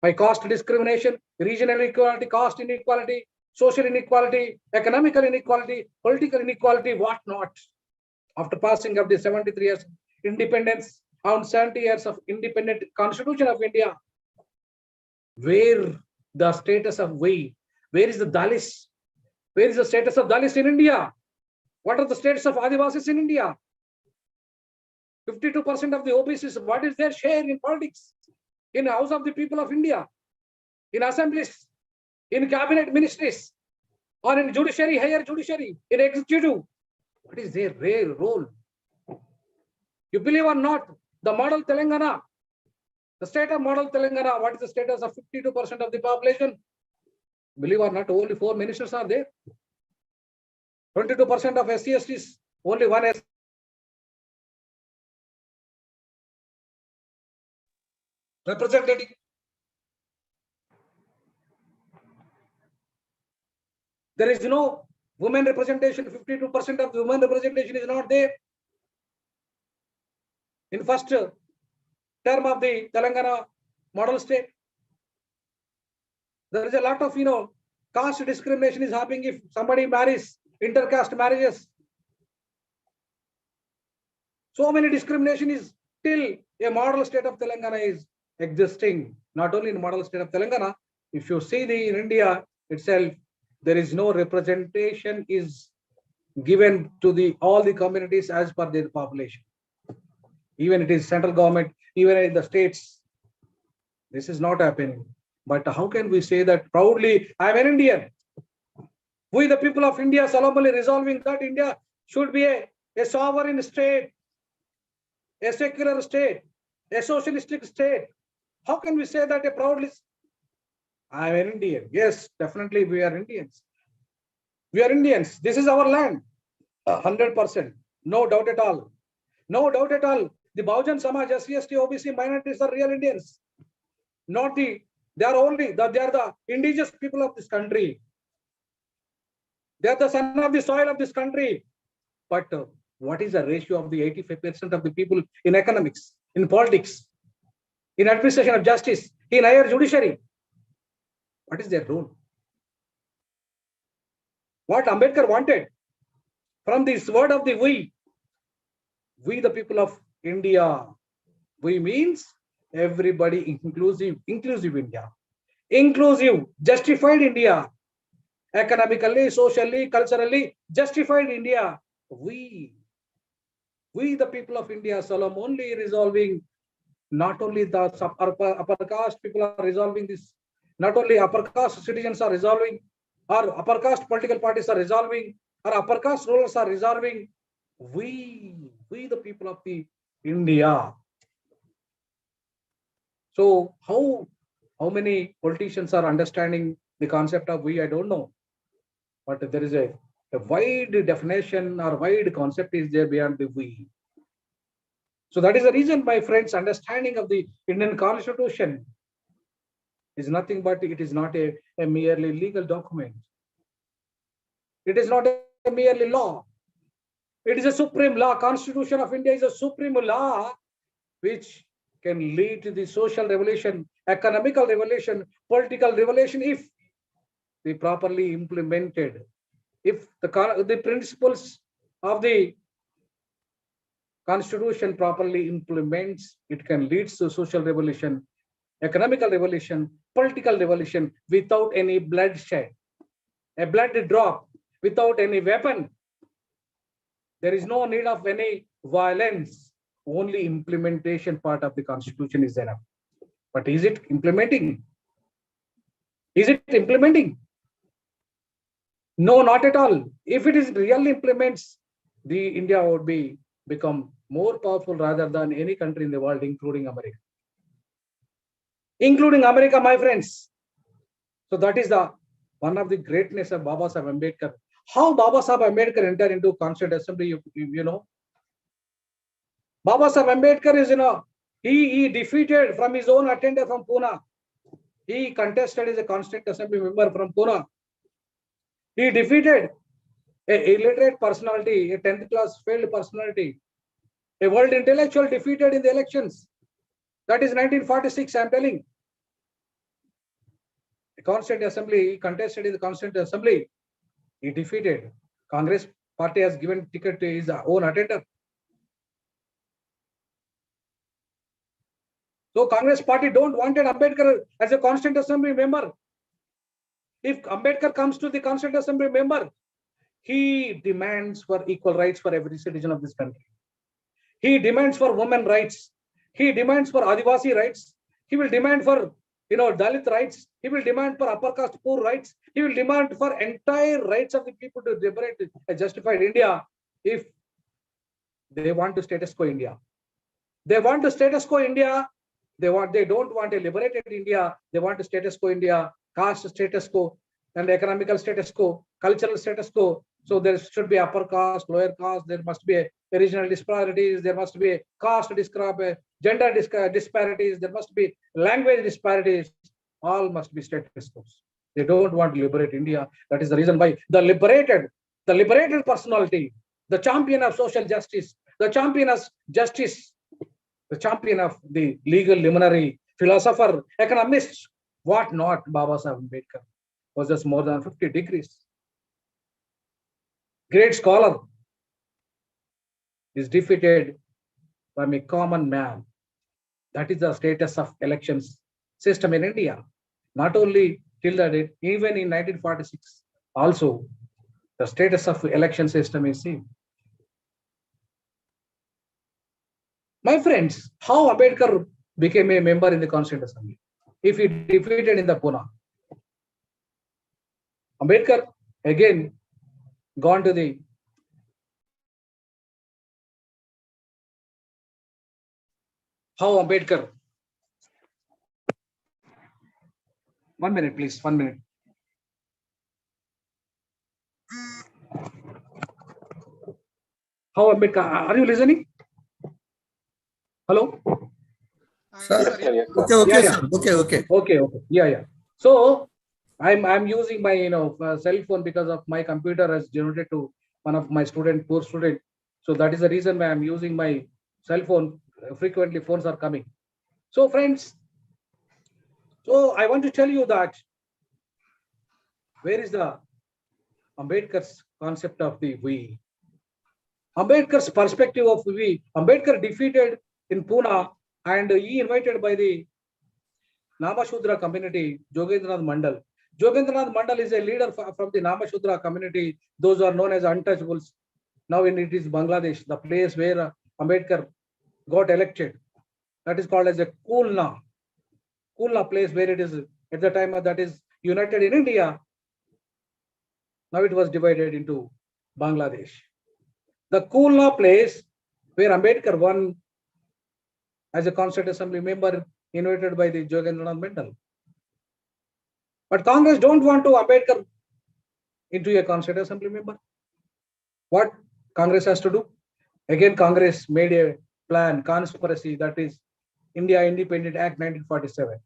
By caste discrimination, regional inequality, caste inequality, social inequality, economical inequality, political inequality, what not? After passing of the 73 years independence, on 70 years of independent Constitution of India, where the status of where is the Dalits? Where is the status of Dalits in India? What are the status of Adivasis in India? 52% of the OBCs, what is their share in politics? In the House of the People of India, in assemblies, in cabinet ministries, or in judiciary, higher judiciary, in executive. What is their role? You believe or not, the model Telangana, the state of model Telangana, what is the status of 52% of the population? Believe or not, only 4 ministers are there. 22% of SC/STs, only one SC. Representative. There is no women representation. 52% of women representation is not there. In first term of the Telangana model state, there is a lot of caste discrimination is happening if somebody marries intercaste marriages. So many discrimination is till a model state of Telangana is existing. Not only in model state of Telangana, if you see in India itself, there is no representation is given to all the communities as per their population. Even it is central government, even in the states, this is not happening. But how can we say that proudly, I am an Indian? We the people of India solemnly resolving that India should be a sovereign state, a secular state, a socialistic state. How can we say that proudly? I am an Indian. Yes, definitely we are Indians. We are Indians. This is our land. 100%. No doubt at all. No doubt at all. The Bahujan Samaj, SC/ST, OBC minorities are real Indians. Not they are the indigenous people of this country. They are the son of the soil of this country. But what is the ratio of the 85% of the people in economics, in politics, in administration of justice, in higher judiciary? What is their role? What Ambedkar wanted from this word of the we the people of India, we means everybody inclusive India, inclusive, justified India, economically, socially, culturally, justified India. We the people of India, solemn only resolving, not only the upper caste people are resolving this, not only upper caste citizens are resolving, or upper caste political parties are resolving, or upper caste rulers are resolving. We the people of the India. So how many politicians are understanding the concept of we? I don't know, but there is a wide definition or wide concept is there beyond the we. So that is the reason, my friends, understanding of the Indian Constitution is nothing but it is not a merely legal document. It is not a merely law. It is a supreme law. Constitution of India is a supreme law which can lead to the social revolution, economical revolution, political revolution if they properly implemented. If the principles of the Constitution properly implements, it can lead to social revolution, economical revolution, political revolution without any bloodshed, a blood drop, without any weapon. There is no need of any violence. Only implementation part of the Constitution is enough. But is it implementing? Is it implementing? No, not at all. If it is really implements, the India would become more powerful rather than any country in the world, including America. Including America, my friends. So that is the one of the greatness of Baba Sahib Ambedkar. How Baba Sahib Ambedkar entered into Constituent Assembly, you know. Baba Sahib Ambedkar is, he defeated from his own attender from Pune. He contested as a Constituent Assembly member from Pune. He defeated a illiterate personality, a 10th class failed personality, a world intellectual defeated in the elections. That is 1946, I'm telling. The Constituent Assembly, he contested in the Constituent Assembly. He defeated. Congress party has given ticket to his own attender. So Congress party don't want Ambedkar as a Constituent Assembly member. If Ambedkar comes to the Constituent Assembly member, he demands for equal rights for every citizen of this country. He demands for women rights. He demands for Adivasi rights. He will demand for Dalit rights. He will demand for upper caste poor rights. He will demand for entire rights of the people to liberate a justified India if they want to status quo India. They want to status quo India. They don't want a liberated India. They want to status quo India, caste status quo, and economical status quo, cultural status quo. So there should be upper caste, lower caste. There must be a regional disparities. There must be a caste discrepancy, gender disparities. There must be language disparities. All must be status quo. They don't want to liberate India. That is the reason why the liberated personality, the champion of social justice, the champion of justice, the champion of the legal luminary, philosopher, economist, what not, Baba Sahib Ambedkar possessed more than 50 degrees. Great scholar is defeated by a common man. That is the status of elections system in India. Not only till that date, even in 1946, also the status of election system is seen. My friends, how Ambedkar became a member in the Constituent Assembly? If he defeated in the Pune, Ambedkar again gone to the how Ambedkar. 1 minute, please. 1 minute. How Ambedkar? Are you listening? Hello.
Sir, okay.
Yeah. So I'm using my cell phone because of my computer has generated to one of my poor student. So that is the reason why I'm using my cell phone. Frequently phones are coming. So friends, so I want to tell you that where is the Ambedkar's concept of the we? Ambedkar's perspective of we. Ambedkar defeated in Pune and he invited by the Namashudra community, Jogendranath Mandal. Jogendranath Mandal is a leader from the Namashudra community. Those are known as untouchables. Now it is Bangladesh, the place where Ambedkar got elected. That is called as a Kulna place where it is at the time that is united in India. Now it was divided into Bangladesh. The Kulna place where Ambedkar won as a Constituent Assembly member invited by the Jogendranath Mandal. But Congress don't want to Ambedkar into a Constituent Assembly member. What Congress has to do? Again, Congress made a plan, conspiracy, that is India Independent Act 1947.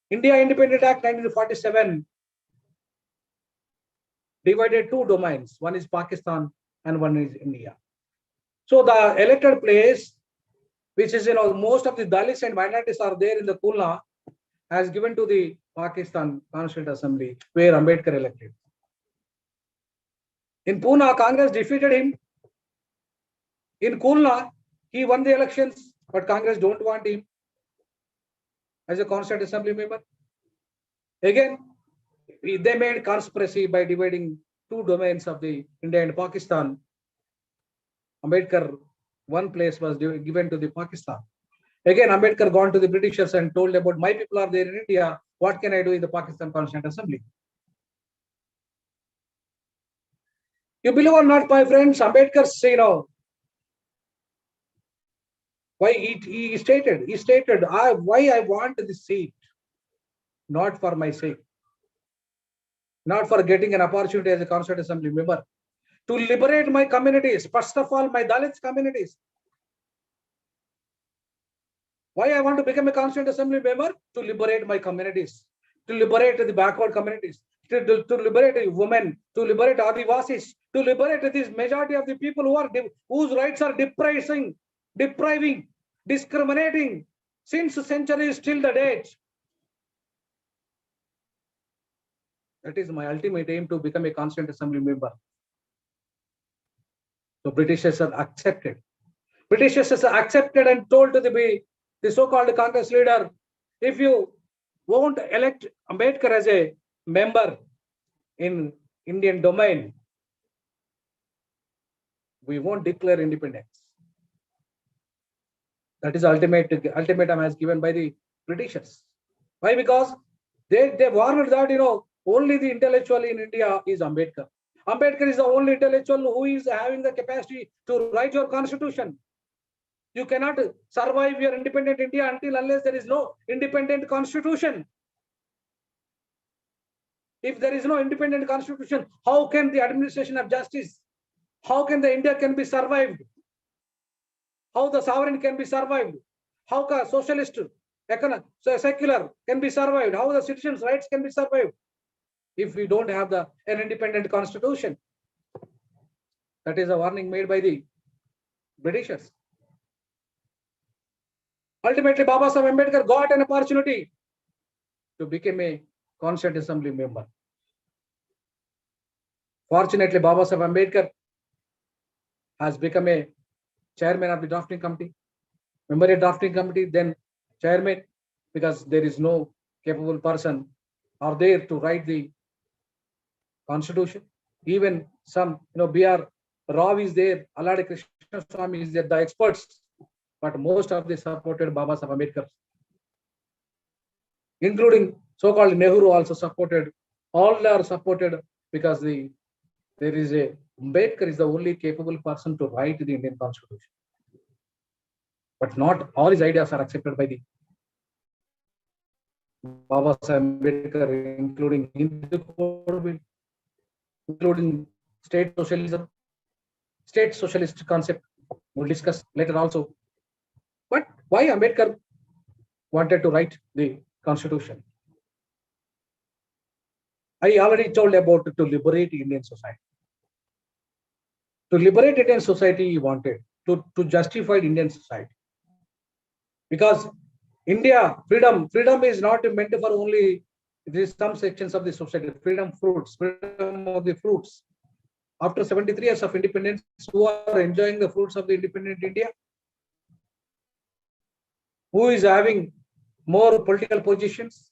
India Independent Act 1947 divided two domains. One is Pakistan and one is India. So the elected place, which is most of the Dalits and minorities are there in the Kulna, has given to the Pakistan Constituent Assembly where Ambedkar elected. In Pune, Congress defeated him. In Kulna, he won the elections, but Congress don't want him as a Constituent Assembly member. Again, they made conspiracy by dividing two domains of the India and Pakistan. Ambedkar, one place was given to the Pakistan. Again, Ambedkar gone to the Britishers and told about my people are there in India. What can I do in the Pakistan Constituent Assembly? You believe or not, my friends, Ambedkar say why he stated, why I want this seat, not for my sake, not for getting an opportunity as a Constituent Assembly member, to liberate my communities, first of all, my Dalit communities. Why I want to become a Constituent Assembly member? To liberate my communities, to liberate the backward communities, to liberate women, to liberate Adivasis, to liberate this majority of the people whose rights are depriving, discriminating since centuries till the date. That is my ultimate aim, to become a Constituent Assembly member. So Britishers have accepted. Britishers have accepted and told to the so-called Congress leader, if you won't elect Ambedkar as a member in Indian domain, we won't declare independence. That is ultimatum as given by the Britishers. Why? Because they warned that only the intellectual in India is Ambedkar. Ambedkar is the only intellectual who is having the capacity to write your constitution. You cannot survive your independent India unless there is no independent constitution. If there is no independent constitution, how can the administration of justice, how can the India can be survived? How the sovereign can be survived? How can socialist, secular can be survived? How the citizens' rights can be survived if we don't have an independent constitution? That is a warning made by the Britishers. Ultimately, Baba Sahib Ambedkar got an opportunity to become a Constituent Assembly member. Fortunately, Baba Sahib Ambedkar has become a chairman of the drafting committee, member of drafting committee, then chairman, because there is no capable person are there to write the constitution. Even some, B.R. Rao is there, Alladi Krishna Swami is there, the experts, but most of them supported Baba Sahib Ambedkar, including so-called Nehru also supported. All are supported because there is Ambedkar is the only capable person to write the Indian Constitution. But not all his ideas are accepted by the Baba Sahib Ambedkar, including Hindu Code Bill, including state socialism, state socialist concept. We'll discuss later also. But why Ambedkar wanted to write the Constitution? I already told about to liberate Indian society. To liberate Indian society, he wanted to justify Indian society. Because India, freedom is not meant for only some sections of the society. Freedom of the fruits. After 73 years of independence, who are enjoying the fruits of the independent India? Who is having more political positions?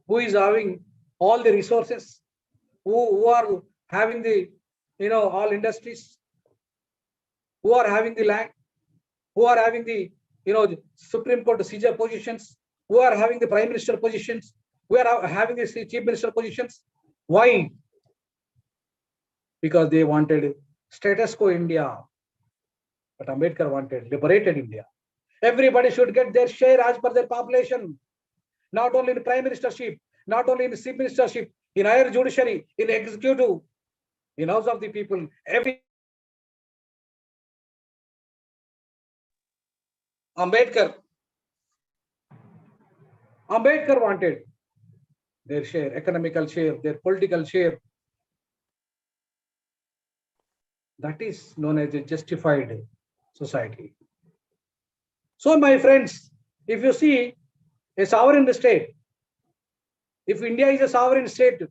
Who is having all the resources? Who are having the all industries? Who are having the land? Who are having the Supreme Court CJA positions? Who are having the Prime Minister positions? Who are having the Chief Minister positions? Why? Because they wanted status quo India. But Ambedkar wanted liberated India. Everybody should get their share as per their population. Not only in Prime Ministership, not only in Chief Ministership, in higher judiciary, in executive, in House of the People, every Ambedkar wanted their share, economical share, their political share. That is known as a justified society. So, my friends, if you see a sovereign state, if India is a sovereign state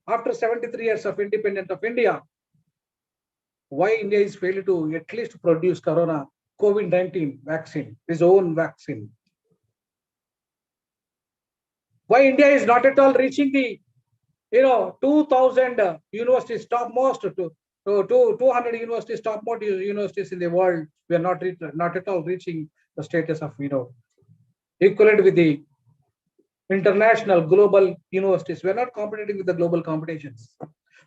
after 73 years of independence of India, why India is failed to at least produce COVID-19 vaccine, his own vaccine? Why India is not at all reaching the 2,000 universities, topmost to 200 universities, topmost universities in the world? We are not at all reaching the status of equivalent with the international global universities. We are not competing with the global competitions.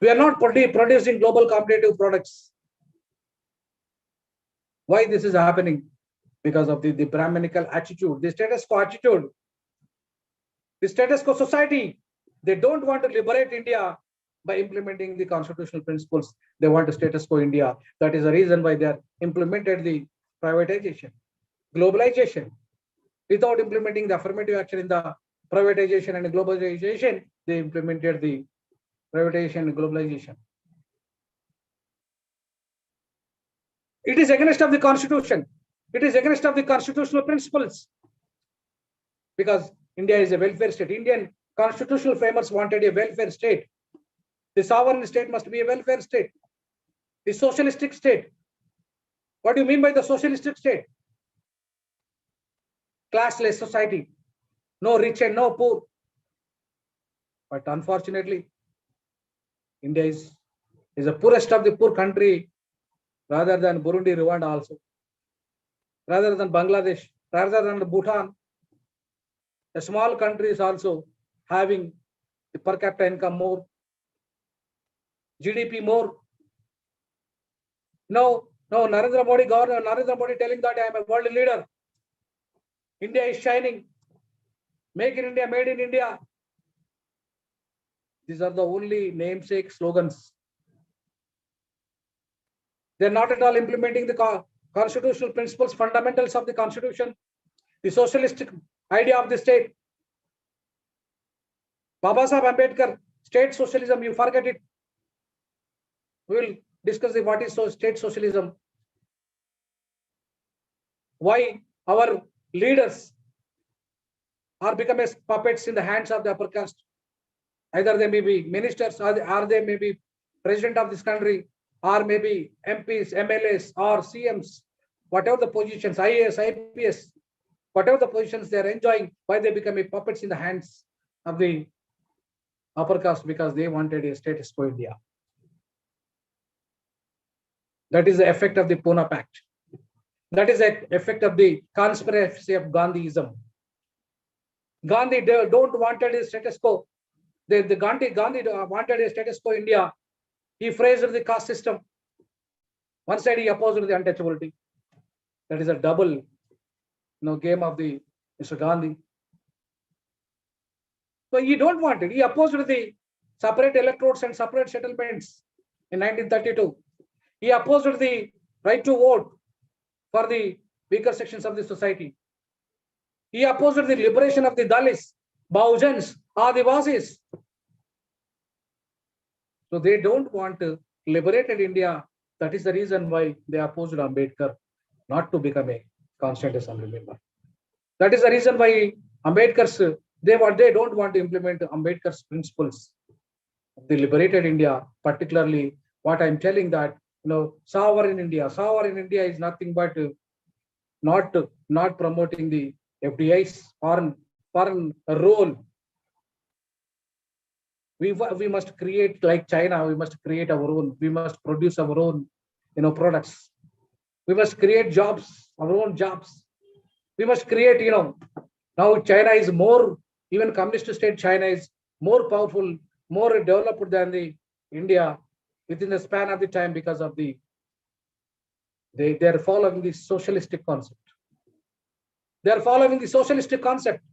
We are not producing global competitive products. Why this is happening? Because of the Brahminical attitude, the status quo attitude, the status quo society. They don't want to liberate India by implementing the constitutional principles. They want a status quo India. That is the reason why they are implemented the privatization, globalization. Without implementing the affirmative action in the privatization and globalization, they implemented the privatization and globalization. It is against of the constitution. It is against of the constitutional principles. Because India is a welfare state. Indian constitutional framers wanted a welfare state. The sovereign state must be a welfare state. The socialistic state. What do you mean by the socialistic state? Classless society. No rich and no poor. But unfortunately, India is the poorest of the poor country, rather than Burundi, Rwanda also, rather than Bangladesh, rather than Bhutan. A small country is also having the per capita income more, GDP more. No, Narendra Modi government, Narendra Modi telling that I am a world leader. India is shining. Make in India, made in India. These are the only namesake slogans. They're not at all implementing the constitutional principles, fundamentals of the constitution, the socialistic idea of the state. Baba Sahib Ambedkar, state socialism, you forget it. We will discuss what is state socialism. Why our leaders are becoming puppets in the hands of the upper caste. Either they may be ministers, or they may be president of this country, or maybe MPs, MLAs, or CMs, whatever the positions, IAS, IPS, whatever the positions they are enjoying, why they become puppets in the hands of the upper caste? Because they wanted a status quo India. That is the effect of the Pune Pact. That is the effect of the conspiracy of Gandhiism. Gandhi don't wanted a status quo. Gandhi wanted a status quo India. He phrased the caste system. One side he opposed the untouchability. That is a double game of the Mr. Gandhi. So he don't want it. He opposed the separate electorates and separate settlements in 1932. He opposed the right to vote for the weaker sections of the society. He opposed the liberation of the Dalits, Bahujans, Adivasis. So they don't want to liberated India. That is the reason why they opposed Ambedkar not to become a constant assembly member. That is the reason why Ambedkar's they don't want to implement Ambedkar's principles. The liberated India, particularly what I'm telling that sovereign India is nothing but not promoting the FDI's foreign role. We must create like China. We must create our own. We must produce our own, products. We must create jobs, our own jobs. We must create, now China is more, even communist state China is more powerful, more developed than the India within the span of the time because of they are following the socialistic concept. They are following the socialistic concept.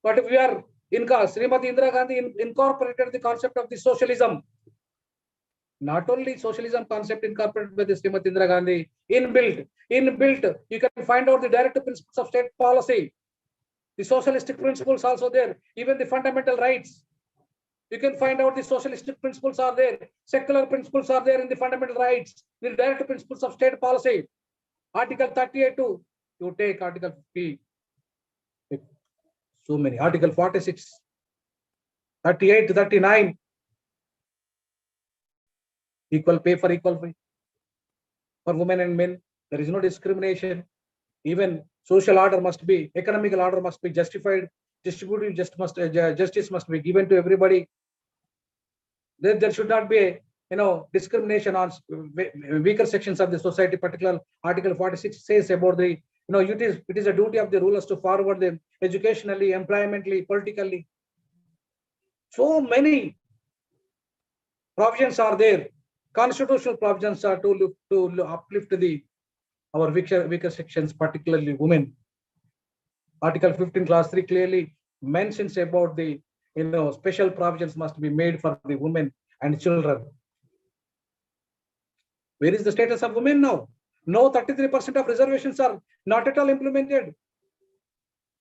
But if we are Srimati Indira Gandhi incorporated the concept of the socialism. Not only socialism concept incorporated by the Srimati Indira Gandhi, inbuilt, you can find out the direct principles of state policy. The socialistic principles also there, even the fundamental rights. You can find out the socialistic principles are there, secular principles are there in the fundamental rights, the direct principles of state policy. Article 38 too, you take Article 50. So many. Article 46, 38 to 39. Equal pay for equal pay for women and men. There is no discrimination. Even social order must be, economical order must be justified. Distributive justice must be given to everybody. There should not be discrimination on weaker sections of the society. Particular Article 46 says about the it is a duty of the rulers to forward them educationally, employmentally, politically. So many provisions are there. Constitutional provisions are to uplift our weaker sections, particularly women. Article 15, clause 3 clearly mentions about the special provisions must be made for the women and children. Where is the status of women now? No, 33% of reservations are not at all implemented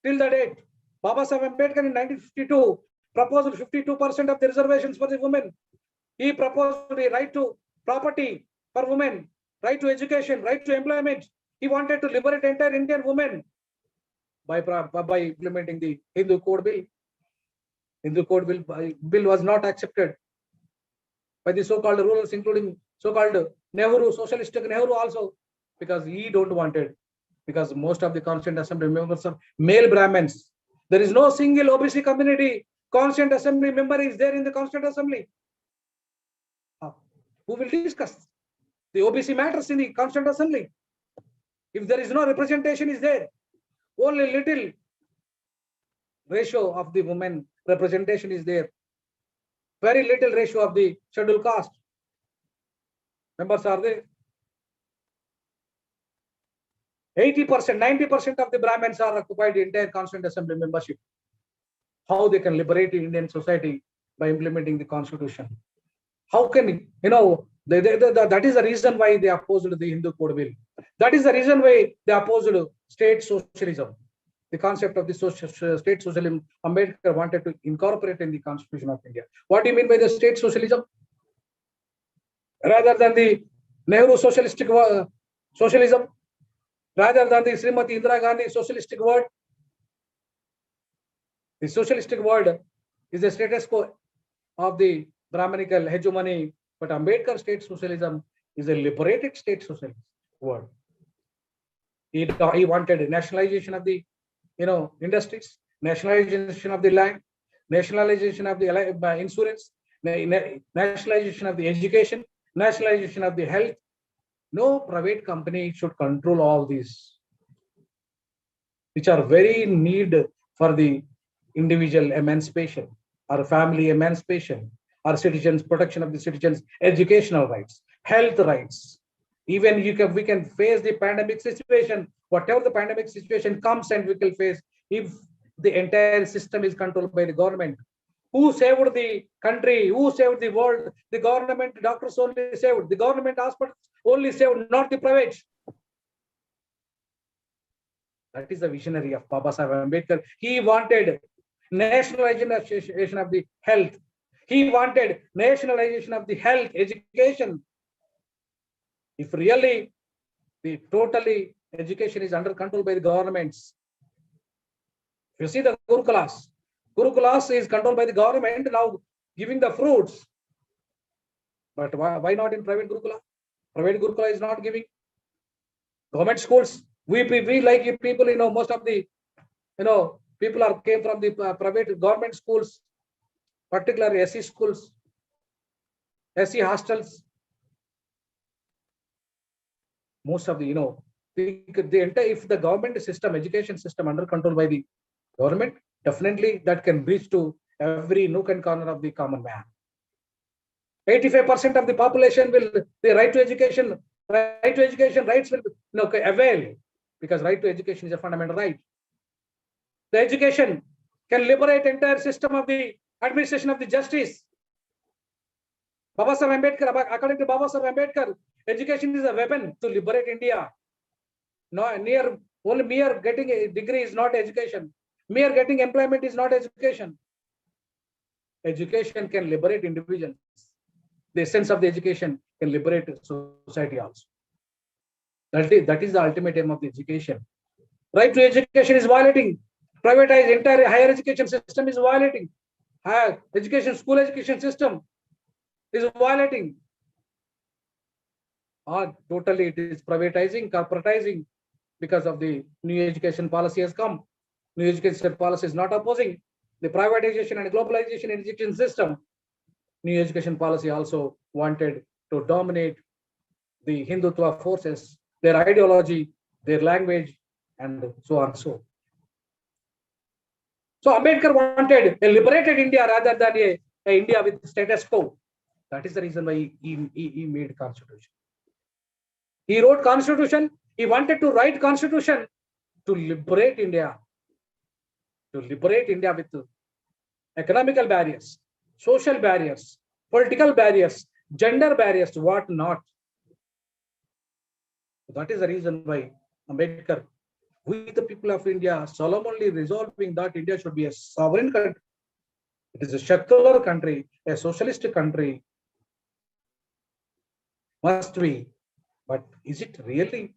till the date. Baba Sahib Ambedkar in 1952 proposed 52% of the reservations for the women. He proposed the right to property for women, right to education, right to employment. He wanted to liberate entire Indian women by implementing the Hindu Code Bill. Hindu Code Bill was not accepted by the so-called rulers, including so-called Nehru, socialistic Nehru also, because he don't want it. Because most of the Constituent Assembly members are male Brahmins. There is no single OBC community Constituent Assembly member is there in the Constituent Assembly. Who will discuss the OBC matters in the Constituent Assembly? If there is no representation is there, only little ratio of the women representation is there. Very little ratio of the scheduled caste members are there. 80%, 90% of the Brahmins are occupied the entire Constituent Assembly membership. How they can liberate Indian society by implementing the Constitution? How can, that is the reason why they opposed the Hindu Code Bill. That is the reason why they opposed state socialism. The concept of the state socialism, Ambedkar wanted to incorporate in the Constitution of India. What do you mean by the state socialism? Rather than the Nehru socialistic socialism, rather than the Srimati Indira Gandhi socialistic word, the socialistic word is the status quo of the Brahminical hegemony, but Ambedkar state socialism is a liberated state socialist word. He wanted nationalization of the industries, nationalization of the land, nationalization of the insurance, nationalization of the education, nationalization of the health. No private company should control all these, which are very need for the individual emancipation, or family emancipation, or citizens, protection of the citizens' educational rights, health rights. Even we can face the pandemic situation, whatever the pandemic situation comes, and we will face if the entire system is controlled by the government. Who saved the country? Who saved the world? The government doctors only saved. The government hospitals only saved, not the private. That is the visionary of Baba Sahib Ambedkar. He wanted nationalization of the health. He wanted nationalization of the health, education. If really the totally education is under control by the governments, you see the Gurukulas is controlled by the government, now giving the fruits. But why not in private Gurukula? Private Gurukula is not giving. Government schools, we like people, most of the, people came from the private government schools, particularly SC schools, SC hostels. Most of the, the entire, if the government system, education system under control by the government, definitely that can reach to every nook and corner of the common man. 85% of the population will, the right to education rights will avail, because right to education is a fundamental right. The education can liberate entire system of the administration of the justice. Baba Sahib Ambedkar, according to Baba Sahib Ambedkar, education is a weapon to liberate India. Only mere getting a degree is not education. Mere getting employment is not education. Education can liberate individuals. The essence of the education can liberate society also. That is the ultimate aim of the education. Right to education is violating. Privatized entire higher education system is violating. Higher education, school education system is violating. Or totally it is privatizing, corporatizing, because of the new education policy has come. New education policy is not opposing the privatization and globalization in education system. New education policy also wanted to dominate the Hindutva forces, their ideology, their language, and so on. So Ambedkar wanted a liberated India rather than a India with status quo. That is the reason why he made constitution. He wrote constitution. He wanted to write constitution to liberate India. To liberate India with economical barriers, social barriers, political barriers, gender barriers, what not. That is the reason why Ambedkar, we the people of India, solemnly resolving that India should be a sovereign country. It is a secular country, a socialist country. Must be. But is it really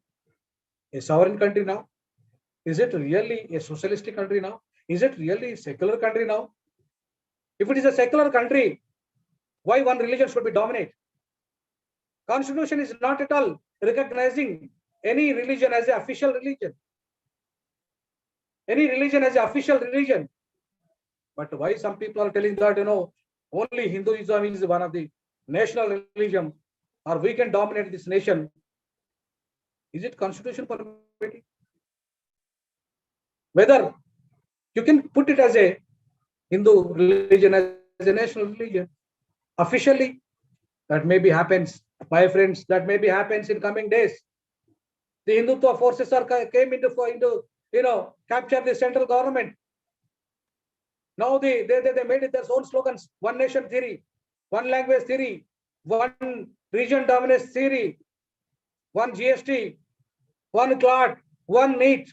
a sovereign country now? Is it really a socialistic country now? Is it really a secular country now? If it is a secular country, why one religion should be dominant? Constitution is not at all recognizing any religion as an official religion. Any religion as an official religion. But why some people are telling that, only Hinduism is one of the national religion, or we can dominate this nation. Is it constitution permitting? Whether you can put it as a Hindu religion, as a national religion, officially, that maybe happens, my friends, that maybe happens in coming days. The Hindutva forces came into capture the central government. Now they made it their own slogans: one nation theory, one language theory, one region dominance theory, one GST, one CLAT, one NEET.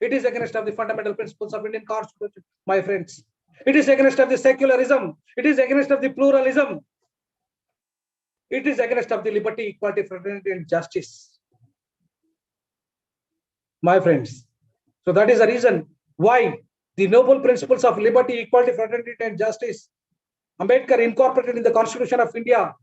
It is against of the fundamental principles of Indian Constitution, my friends. It is against of the secularism. It is against of the pluralism. It is against of the liberty, equality, fraternity, and justice, my friends. So that is the reason why the noble principles of liberty, equality, fraternity, and justice, Ambedkar incorporated in the Constitution of India.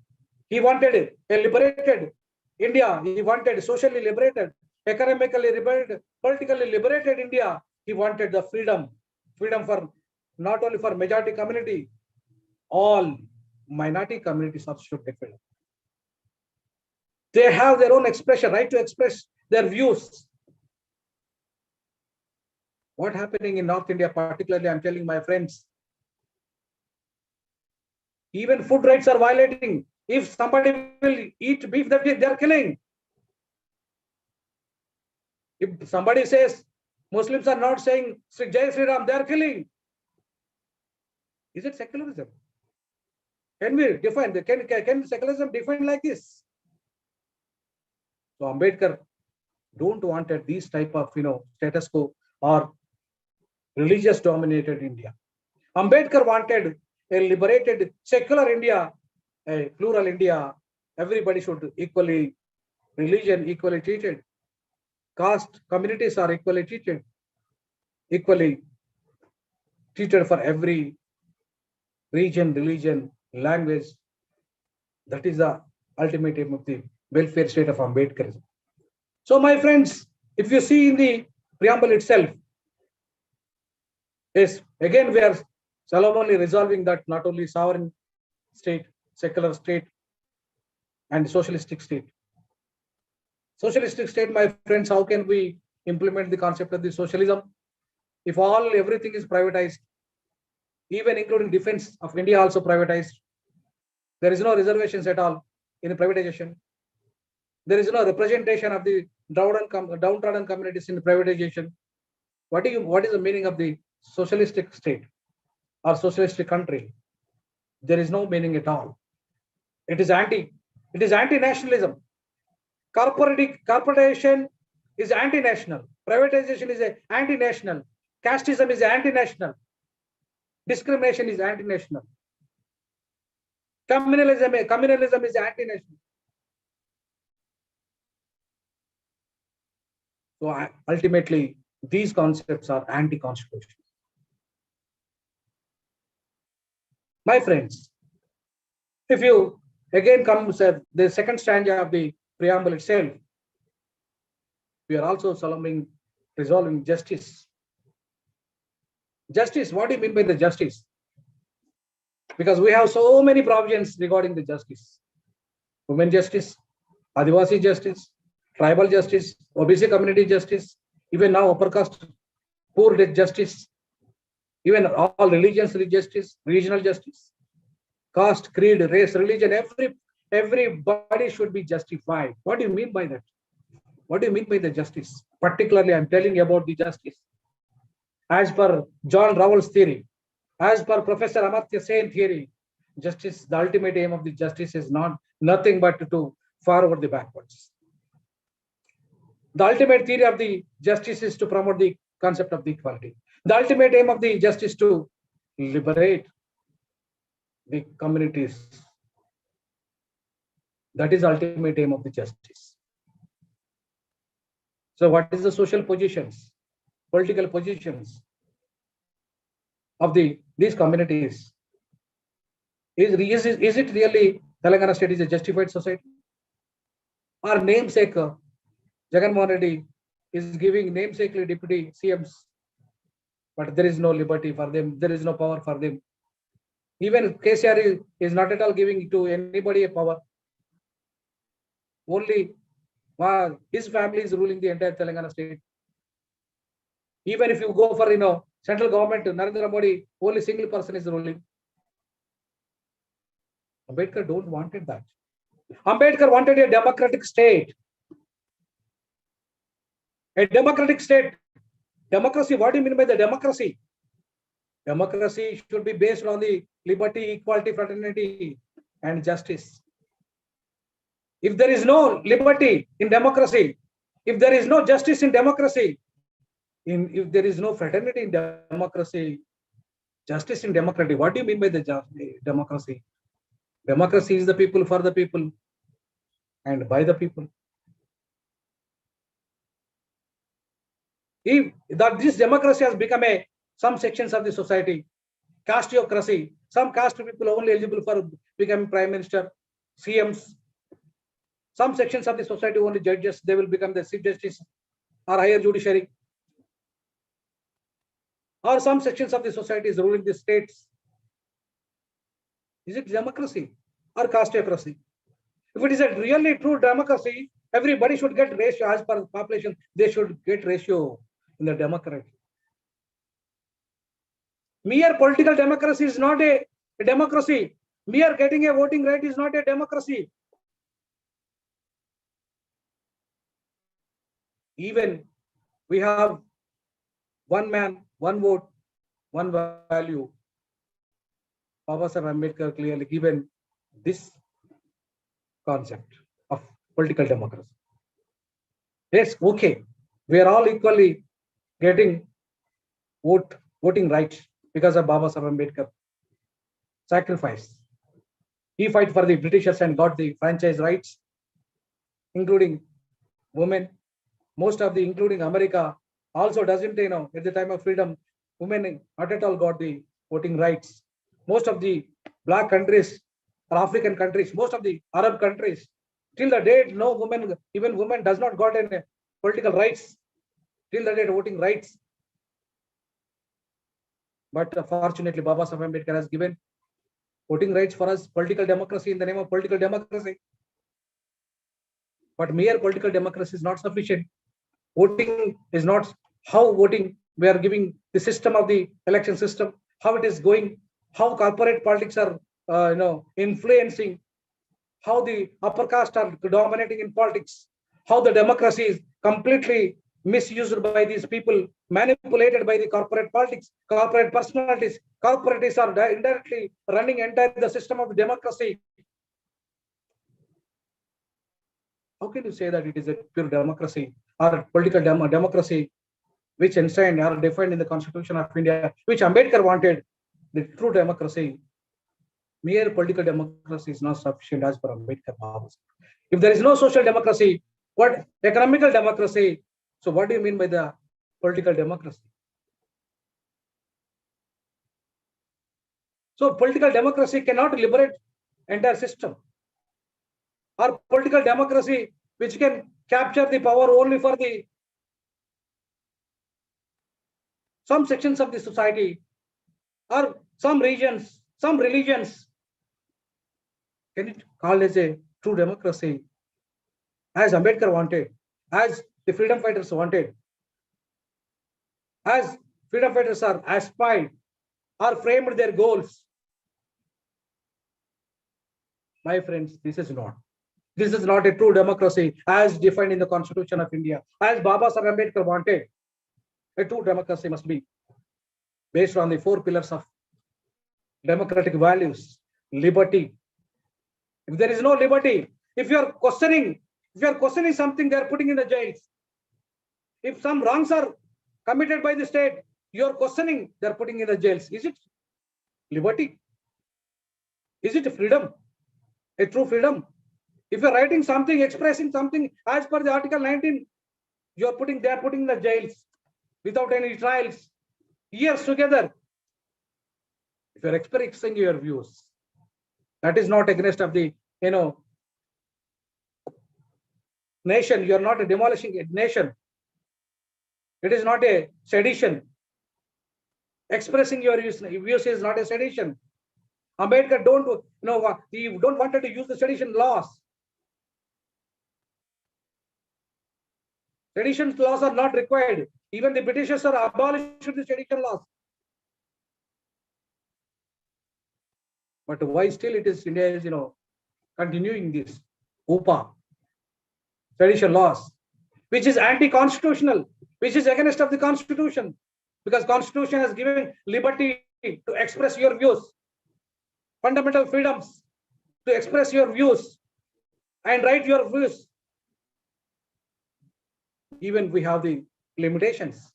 He wanted a liberated India. He wanted socially liberated, economically liberated, politically liberated India. He wanted the freedom for not only for majority community, all minority communities also should be freedom. They have their own expression, right to express their views. What happening in North India, particularly, I'm telling my friends, even food rights are violating. If somebody will eat beef, they are killing. If somebody says Muslims are not saying Jai Sri Ram, they are killing. Is it secularism? Can we define? Can secularism define like this? So Ambedkar don't want these type of status quo or religious dominated India. Ambedkar wanted a liberated secular India, a plural India. Everybody should equally, religion equally treated. Caste communities are equally treated for every region, religion, language. That is the ultimate aim of the welfare state of Ambedkarism. So my friends, if you see in the preamble itself, yes, again we are solemnly resolving that not only sovereign state, secular state, and socialistic state. Socialistic state, my friends, how can we implement the concept of the socialism if everything is privatized, even including defense of India also privatized? There is no reservations at all in the privatization. There is no representation of the downtrodden communities in the privatization. What is the meaning of the socialistic state or socialistic country? There is no meaning at all. It is anti-nationalism. Corporation is anti-national. Privatization is anti-national. Casteism is anti-national. Discrimination is anti-national. Communalism is anti-national. So ultimately, these concepts are anti-constitutional. My friends, if you again come to the second stanza of the preamble itself, we are also resolving justice. Justice, what do you mean by the justice? Because we have so many provisions regarding the justice. Women justice, Adivasi justice, tribal justice, OBC community justice, Even now, upper caste, poor justice. Even all religions, justice, regional justice, caste, creed, race, religion, everybody should be justified. What do you mean by that? What do you mean by the justice? Particularly, I'm telling you about the justice. As per John Rawls' theory, as per Professor Amartya Sen theory, justice, the ultimate aim of the justice is nothing but to forward the backwards. The ultimate theory of the justice is to promote the concept of the equality. The ultimate aim of the justice is to liberate the communities. That is the ultimate aim of the justice. So what is the social positions, political positions of these communities? Is it really Telangana state is a justified society? Our namesake Jagan Mohan Reddy is giving namesakely deputy CMs, but there is no liberty for them. There is no power for them. Even KCR is not at all giving to anybody a power. Only his family is ruling the entire Telangana state. Even if you go for central government, Narendra Modi, only single person is ruling. Ambedkar don't wanted that. Ambedkar wanted a democratic state. A democratic state. Democracy, what do you mean by the democracy? Democracy should be based on the liberty, equality, fraternity, and justice. If there is no liberty in democracy, if there is no justice in democracy, if there is no fraternity in democracy, justice in democracy, what do you mean by the democracy? Democracy is the people, for the people, and by the people. If this democracy has become some sections of the society, casteocracy, some caste people are only eligible for becoming prime minister, CMs. Some sections of the society only judges, they will become the chief justice or higher judiciary. Or some sections of the society is ruling the states. Is it democracy or casteocracy? If it is a really true democracy, everybody should get ratio as per population. They should get ratio in the democracy. Mere political democracy is not a democracy. Mere getting a voting right is not a democracy. Even we have one man, one vote, one value. Baba Sahib Ambedkar clearly given this concept of political democracy. Yes, okay. We are all equally getting voting rights because of Baba Sahib Ambedkar sacrifice. He fight for the Britishers and got the franchise rights, including women. Most of the, including America, also doesn't, at the time of freedom, women not at all got the voting rights. Most of the black countries or African countries, most of the Arab countries, till the date, no woman, even women does not got any political rights, till the date voting rights. But fortunately, Baba Sahib Ambedkar has given voting rights for us, political democracy in the name of political democracy. But mere political democracy is not sufficient. Voting is not how voting, we are giving the system of the election system, how it is going, how corporate politics are influencing, how the upper caste are dominating in politics, how the democracy is completely misused by these people, manipulated by the corporate politics, corporate personalities. Corporates are indirectly running entire the system of democracy. How can you say that it is a pure democracy or political democracy which enshrined or defined in the Constitution of India, which Ambedkar wanted, the true democracy? Mere political democracy is not sufficient as per Ambedkar. If there is no social democracy, what economical democracy? So what do you mean by the political democracy? So political democracy cannot liberate entire system. Or political democracy which can capture the power only for the some sections of the society or some regions, some religions. Can it call as a true democracy? As Ambedkar wanted, as the freedom fighters wanted. as freedom fighters are aspired or framed their goals. My friends, this is not a true democracy as defined in the Constitution of India. As Baba Sahib Ambedkar wanted, a true democracy must be based on the 4 pillars of democratic values, liberty. If there is no liberty, if you are questioning something, they are putting in the jails. If some wrongs are committed by the state, you are questioning, they are putting in the jails. Is it liberty? Is it freedom? A true freedom? If you are writing something, expressing something as per the Article 19, they are putting in the jails without any trials, years together. If you are expressing your views, that is not against of the nation. You are not demolishing a nation. It is not a sedition. Expressing your views is not a sedition. Ambedkar he don't wanted to use the sedition laws. Sedition laws are not required. Even the Britishers are abolished the sedition laws. But why still it is India is continuing this UPA sedition laws, which is anti-constitutional, which is against of the Constitution, because Constitution has given liberty to express your views, fundamental freedoms to express your views and write your views. Even we have the limitations,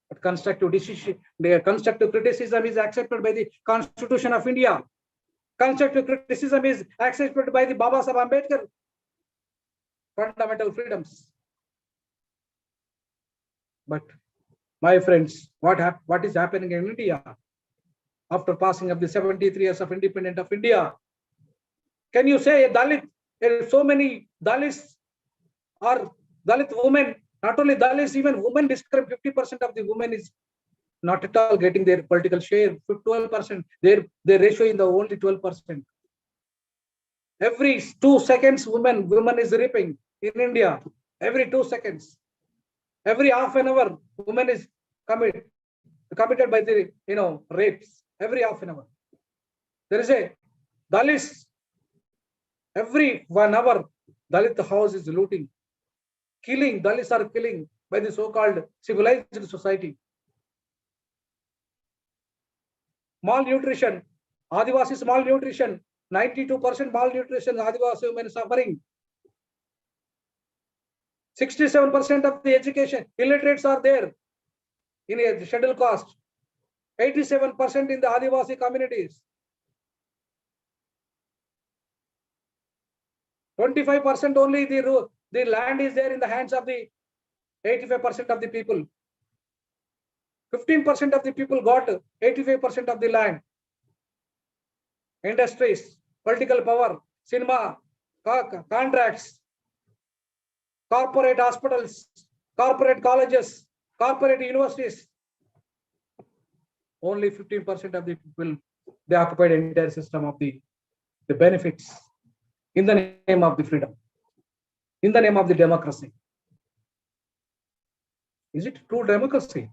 but constructive criticism is accepted by the Constitution of India. Constructive criticism is accepted by the Baba Sahib Ambedkar. Fundamental freedoms. But my friends, what is happening in India after passing of the 73 years of independence of India? Can you say a Dalit, so many Dalits or Dalit women, not only Dalits, even women describe 50% of the women is not at all getting their political share, 12%, their ratio in the only 12%. Every 2 seconds, woman is raping in India. Every 2 seconds. Every half an hour, woman is committed by the rapes. Every half an hour. There is a Dalits. Every 1 hour, Dalit house is looting. Killing, Dalits are killing by the so-called civilized society. Malnutrition, Adivasi malnutrition, 92% malnutrition, Adivasi women suffering. 67% of the education, illiterates are there in a scheduled caste. 87% in the Adivasi communities. 25% only the land is there in the hands of the 85% of the people. 15% of the people got 85% of the land. Industries, political power, cinema, contracts, corporate hospitals, corporate colleges, corporate universities. Only 15% of the people, they occupied the entire system of the benefits in the name of the freedom, in the name of the democracy. Is it true democracy?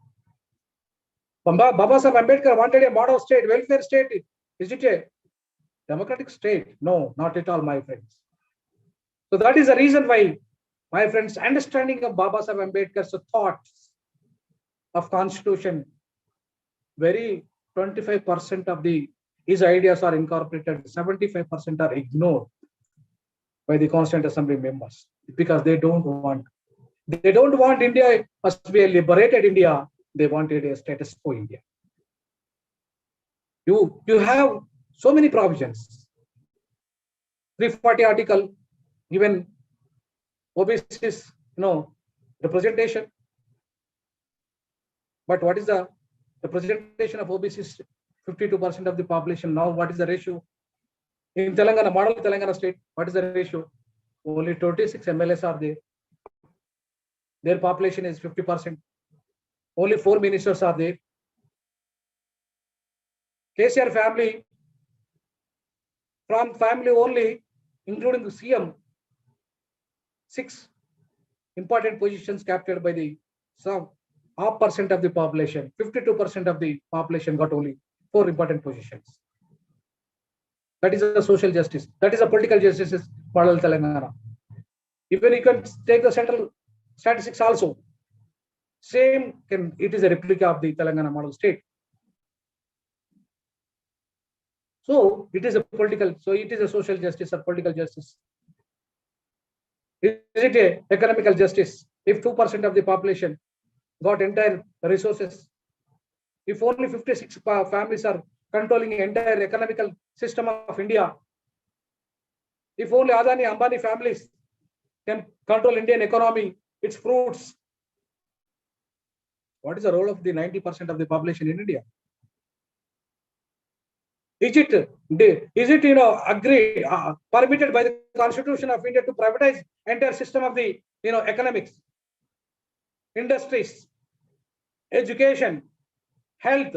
Baba Sahib Ambedkar wanted a model state, welfare state. Is it a democratic state? No, not at all, my friends. So that is the reason why, my friends, understanding of Baba Sahib Ambedkar's thoughts of Constitution, very 25% of his ideas are incorporated, 75% are ignored by the Constituent Assembly members because they don't want India must be a liberated India. They wanted a status quo India. You have so many provisions. 340 article, even OBC's representation. But what is the representation of OBC's 52% of the population? Now what is the ratio? In Telangana, model Telangana state, what is the ratio? Only 26 MLAs are there. Their population is 50%. Only 4 ministers are there. KCR family, from family only, including the CM, 6 important positions captured by the half% of the population, 52% of the population got only 4 important positions. That is a social justice. That is a political justice model Telangana. Even you can take the central statistics also. It is a replica of the Telangana model state. So it is a social justice or political justice. Is it a economical justice? If 2% of the population got entire resources, if only 56 families are controlling the entire economical system of India, if only Adani, Ambani families can control Indian economy, its fruits, what is the role of the 90% of the population in India? Is it permitted by the Constitution of India to privatize entire system of the economics, industries, education, health,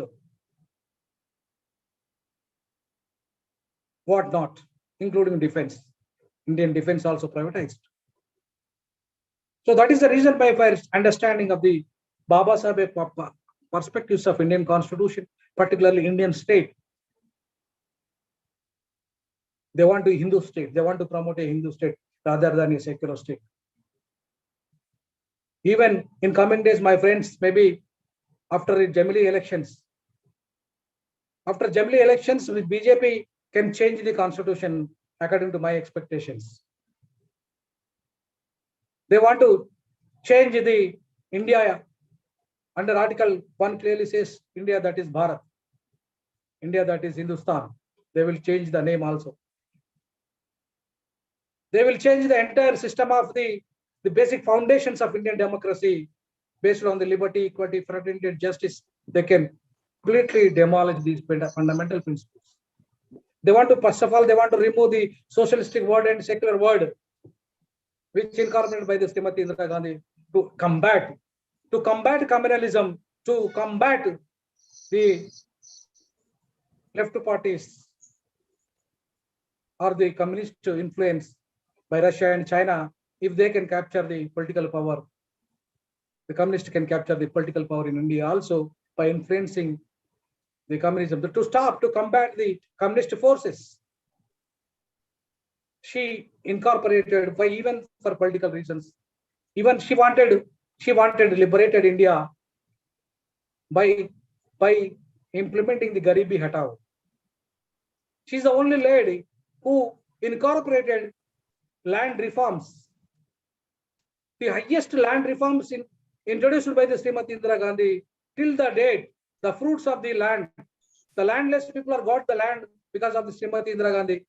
what not, including defense? Indian defense also privatized. So that is the reason by understanding of the Baba Saheb perspectives of Indian Constitution, particularly Indian state. They want a Hindu state. They want to promote a Hindu state rather than a secular state. Even in coming days, my friends, maybe after the Jamili elections, with BJP can change the constitution according to my expectations. They want to change the India under Article 1 clearly says India that is Bharat, India that is Hindustan. They will change the name also. They will change the entire system of the basic foundations of Indian democracy based on the liberty, equality, fraternity, and justice. They can completely demolish these fundamental principles. They want to, first of all, they want to remove the socialistic word and secular word, which incorporated by the Srimati Indira Gandhi to combat communalism, to combat the left parties or the communist influence by Russia and China. If they can capture the political power, the communists can capture the political power in India also by influencing the communism, to combat the communist forces. She incorporated, by even for political reasons, even she wanted liberated India by implementing the Garibi Hatao. She's the only lady who incorporated land reforms. The highest land reforms introduced by the Srimati Indira Gandhi till the date, the fruits of the land. The landless people have got the land because of the Srimati Indira Gandhi.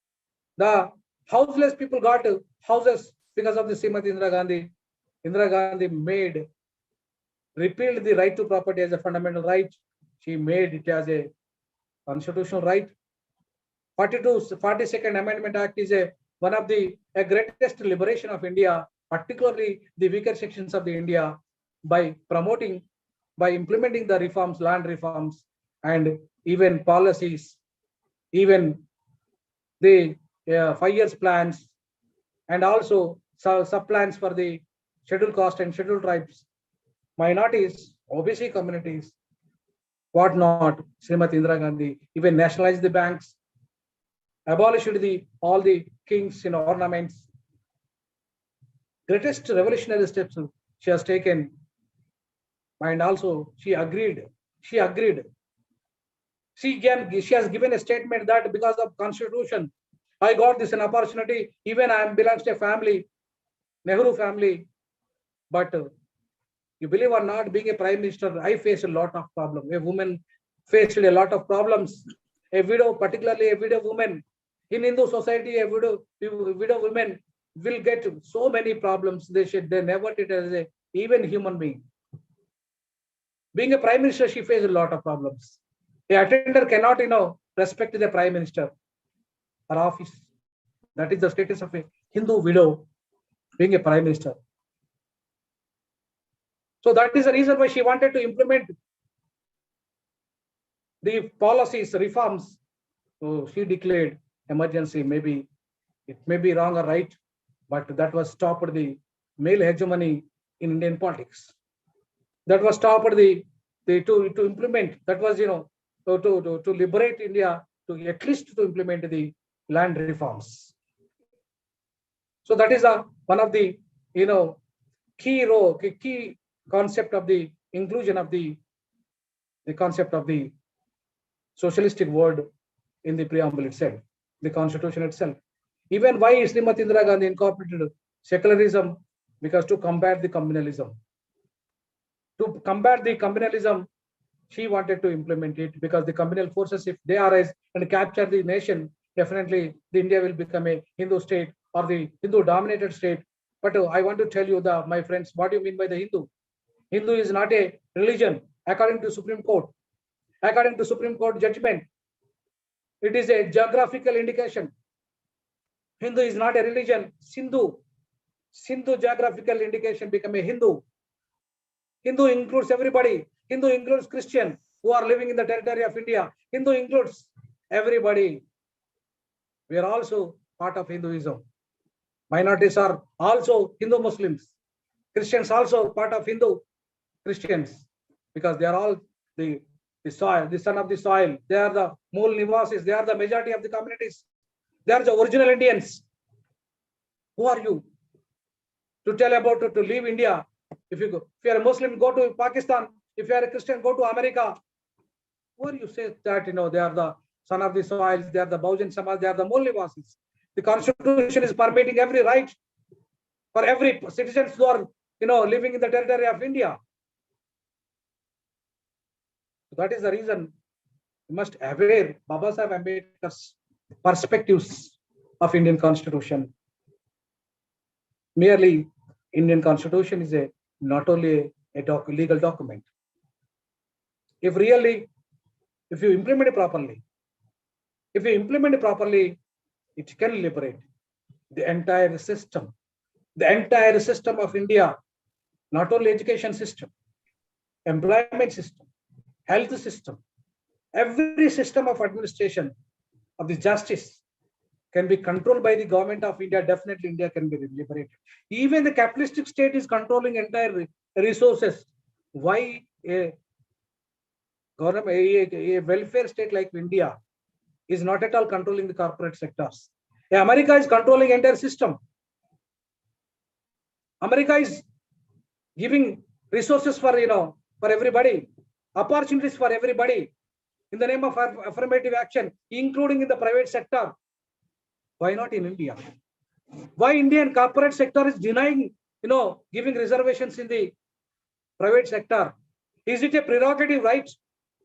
The houseless people got houses because of the Srimati Indira Gandhi. Indira Gandhi repealed the right to property as a fundamental right. She made it as a constitutional right. 42nd Amendment Act is one of the greatest liberation of India, particularly the weaker sections of the India, by implementing the reforms, land reforms, and even policies, even the 5 years plans, and also sub plans for the scheduled caste and scheduled tribes, minorities, OBC communities, what not. Srimati Indira Gandhi even nationalized the banks, abolished all the kings in ornaments. Greatest revolutionary steps she has taken, and also she agreed. She has given a statement that because of Constitution, I got this an opportunity. Even I belongs to a family, Nehru family, but you believe or not, being a prime minister, I face a lot of problems. A woman faced a lot of problems. A widow, particularly a widow woman in Hindu society, a widow woman will get so many problems. They never treat as a even human being. Being a prime minister, she faced a lot of problems. The attender cannot, respect the prime minister or office. That is the status of a Hindu widow being a prime minister. So that is the reason why she wanted to implement the policies, reforms. So she declared emergency. Maybe it may be wrong or right, but that was stopped the male hegemony in Indian politics. that was stopped to implement, that was, to liberate India, to at least to implement the land reforms. So that is one of the, key concept of the inclusion of the concept of the socialistic word in the preamble itself, the constitution itself. Even why Srimati Indira Gandhi incorporated secularism? Because to combat the communalism. To combat the communalism, she wanted to implement it, because the communal forces, if they arise and capture the nation, definitely the India will become a Hindu state or the Hindu-dominated state. But I want to tell you, my friends, what do you mean by the Hindu? Hindu is not a religion, according to Supreme Court. According to Supreme Court judgment, it is a geographical indication. Hindu is not a religion. Sindhu geographical indication become a Hindu. Hindu includes everybody. Hindu includes Christian who are living in the territory of India. Hindu includes everybody. We are also part of Hinduism. Minorities are also Hindu Muslims. Christians also part of Hindu Christians, because they are all the soil, the son of the soil. They are the Mool Nivasis. They are the majority of the communities. They are the original Indians. Who are you to tell about to leave India? If you are a Muslim, go to Pakistan. If you are a Christian, go to America. Where you say that they are the son of the soils, they are the Bahujan Samaj, they are the Mool Nivasis. The constitution is permitting every right for every citizens who are living in the territory of India. That is the reason we must aware Baba Sahib Ambedkar's perspectives of Indian Constitution. Merely Indian Constitution is not only a legal document. If you implement it properly, it can liberate the entire system of India, not only education system, employment system, health system, every system of administration of the justice can be controlled by the government of India. Definitely India can be liberated. Even the capitalistic state is controlling entire resources. Why a welfare state like India is not at all controlling the corporate sectors? America is controlling entire system. America is giving resources for everybody, opportunities for everybody in the name of affirmative action, including in the private sector. Why not in India? Why Indian corporate sector is denying, giving reservations in the private sector? Is it a prerogative right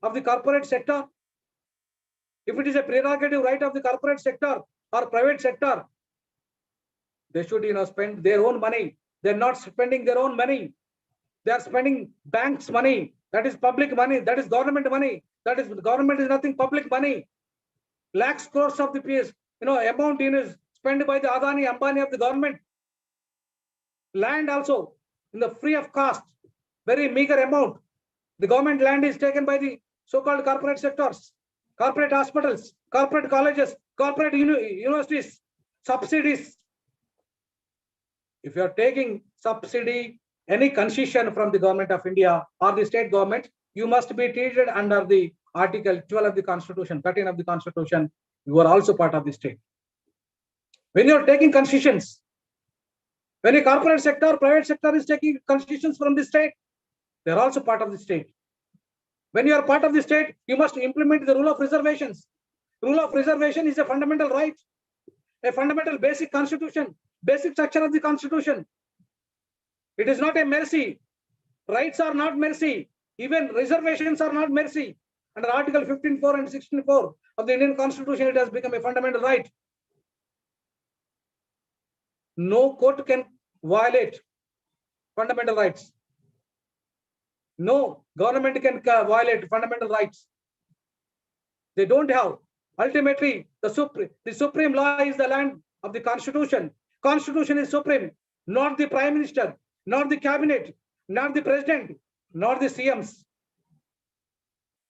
of the corporate sector? If it is a prerogative right of the corporate sector or private sector, they should spend their own money. They're not spending their own money. They are spending banks' money. That is public money. That is government money. That is government is nothing, public money. Lakhs crores of the PS, amount is spent by the Adani, Ambani of the government. Land also in the free of cost, very meager amount. The government land is taken by the so-called corporate sectors, corporate hospitals, corporate colleges, corporate universities, subsidies. If you are taking subsidy, any concession from the government of India or the state government, you must be treated under the Article 12 of the Constitution, 13 of the Constitution. You are also part of the state. When you are taking concessions, when a corporate sector, private sector is taking concessions from the state, they are also part of the state. When you are part of the state, you must implement the rule of reservations. Rule of reservation is a fundamental right, a fundamental basic constitution, basic structure of the Constitution. It is not a mercy. Rights are not mercy. Even reservations are not mercy. Under Article 15.4 and 16.4 of the Indian Constitution, it has become a fundamental right. No court can violate fundamental rights. No government can violate fundamental rights. They don't have. Ultimately, the supreme law is the land of the Constitution. Constitution is supreme, not the Prime Minister, not the Cabinet, not the President, not the CMs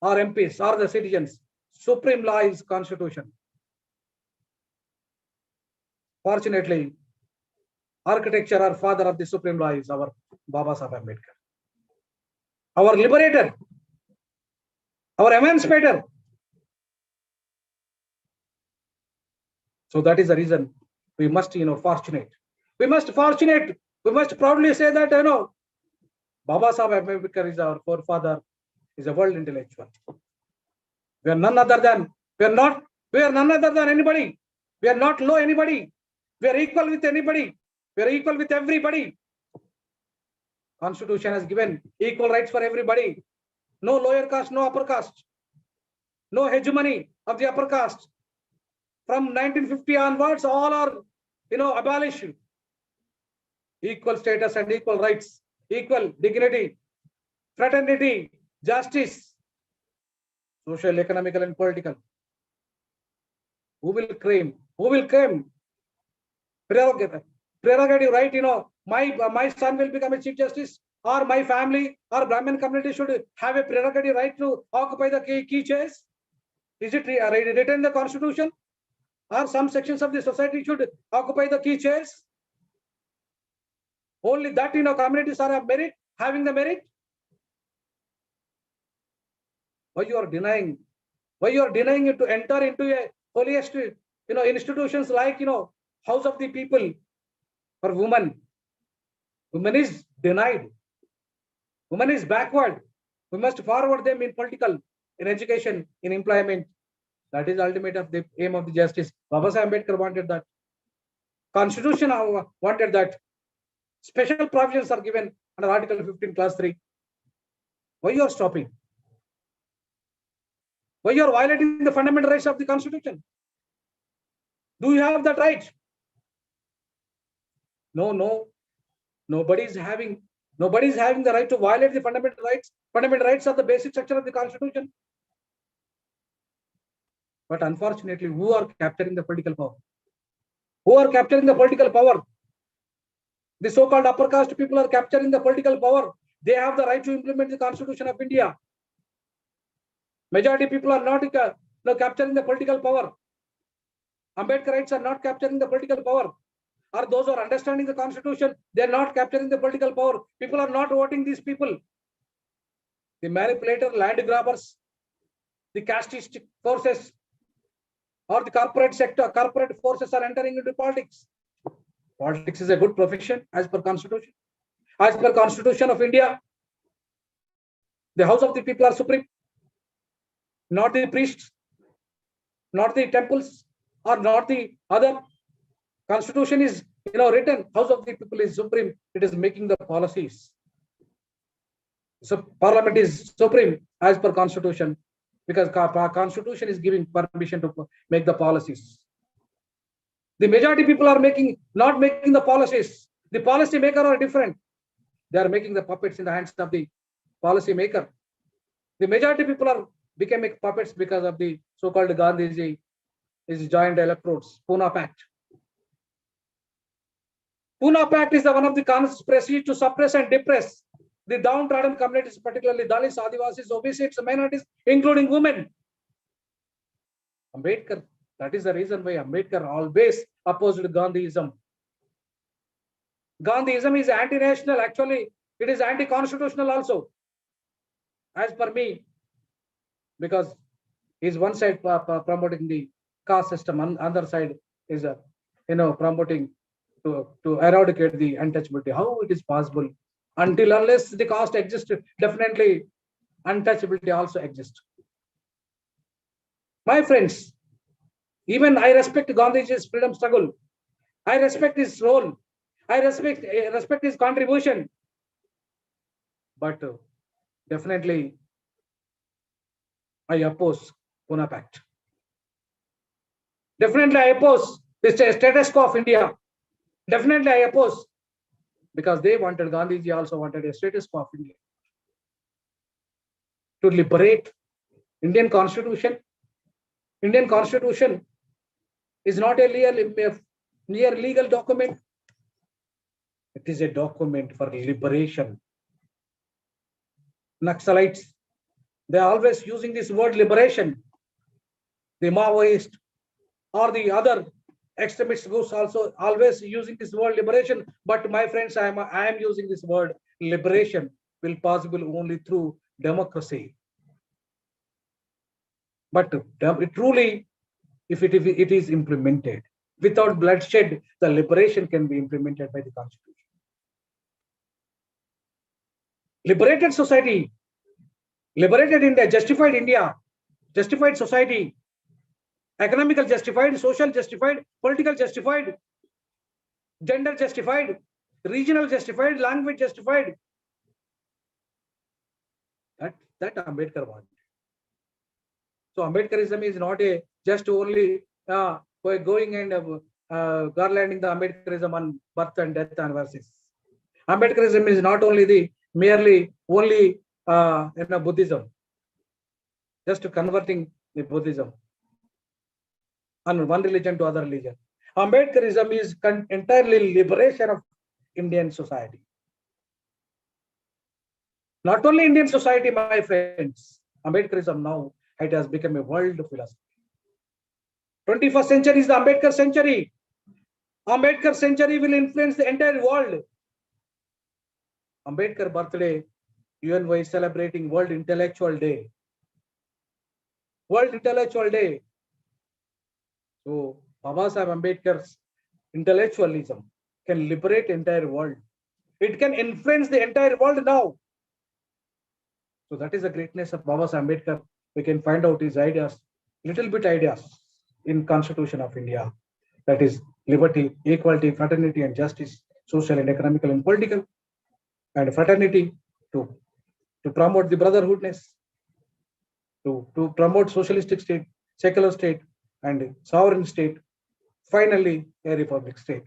or MPs or the citizens. Supreme law is Constitution. Fortunately, architecture or father of the supreme law is our Baba Sahib Ambedkar. our liberator, our emancipator. So that is the reason we must, fortunate. We must proudly say that, Baba Sahib Ambedkar is our forefather, is a world intellectual. We are none other than anybody. We are not low anybody. We are equal with anybody. We are equal with everybody. Constitution has given equal rights for everybody. No lower caste, no upper caste. No hegemony of the upper caste. From 1950 onwards, all are, abolished. Equal status and equal rights, equal dignity, fraternity, justice, social, economical, and political. Who will claim prerogative right? My son will become a chief justice, or my family or Brahmin community should have a prerogative right to occupy the key chairs. Is it written in the constitution? Or some sections of the society should occupy the key chairs? Only that, communities are having the merit. Why you are denying? Why you are denying it to enter into a holiest, institutions like, House of the People for women? Women is denied. Women is backward. We must forward them in political, in education, in employment. That is ultimate of the aim of the justice. Baba Sahib Ambedkar wanted that. Constitution wanted that. Special provisions are given under Article 15, Clause 3. Why you are stopping? Why you are violating the fundamental rights of the Constitution? Do you have that right? No. Nobody is having the right to violate the fundamental rights. Fundamental rights are the basic structure of the Constitution. But unfortunately, who are capturing the political power? Who are capturing the political power? The so-called upper caste people are capturing the political power. They have the right to implement the Constitution of India. Majority people are not capturing the political power. Ambedkarites are not capturing the political power. Or those who are understanding the Constitution, they are not capturing the political power. People are not voting these people. The manipulator, land grabbers, the casteist forces, or the corporate sector, corporate forces are entering into politics. Politics is a good profession as per Constitution. As per Constitution of India, the House of the People are supreme. Not the priests, not the temples, or not the other. Constitution is, written. House of the People is supreme. It is making the policies. So Parliament is supreme as per Constitution, because Constitution is giving permission to make the policies. The majority people are not making the policies. The policy maker are different. They are making the puppets in the hands of the policy maker. The majority people are becoming puppets because of the so-called Gandhiji is joined electrodes, Pune Pact. Pune Pact is one of the conspiracy to suppress and depress the downtrodden communities, particularly Dalits, Adivasis, OBCs, minorities, including women. Ambedkar, that is the reason why Ambedkar always opposed Gandhiism. Gandhiism is anti-national. Actually, it is anti-constitutional also, as per me, because he's one side promoting the caste system, on other side is promoting to eradicate the untouchability. How it is possible? Until unless the caste exists, definitely untouchability also exists. My friends, even I respect Gandhiji's freedom struggle. I respect his role. I respect his contribution. But definitely, I oppose Pune Pact. Definitely, I oppose the status quo of India. Definitely, I oppose, because they wanted, Gandhiji also wanted a status quo of India. To liberate Indian Constitution. Indian Constitution is not a near legal document. It is a document for liberation. Naxalites, they are always using this word liberation. The Maoist or the other extremist groups also always using this word liberation. But my friends, I am using this word liberation. will possible only through democracy. But truly, if it is implemented, without bloodshed, the liberation can be implemented by the Constitution. Liberated society, liberated India, justified society, economical justified, social justified, political justified, gender justified, regional justified, language justified. That Ambedkar wanted. So Ambedkarism is not a just only going and garlanding the Ambedkarism on birth and death anniversaries. Ambedkarism is not only the merely only Buddhism, just converting the Buddhism on one religion to other religion. Ambedkarism is entirely liberation of Indian society. Not only Indian society, my friends. Ambedkarism now, it has become a world philosophy. 21st century is the Ambedkar century. Ambedkar century will influence the entire world. Ambedkar birthday, UN is celebrating World Intellectual Day. World Intellectual Day. So Baba Sahib Ambedkar's intellectualism can liberate the entire world. It can influence the entire world now. So that is the greatness of Baba Sahib Ambedkar. We can find out his ideas, little bit ideas in Constitution of India. That is liberty, equality, fraternity and justice, social and economical and political, and fraternity to promote the brotherhoodness, to promote socialistic state, secular state and sovereign state, finally a republic state.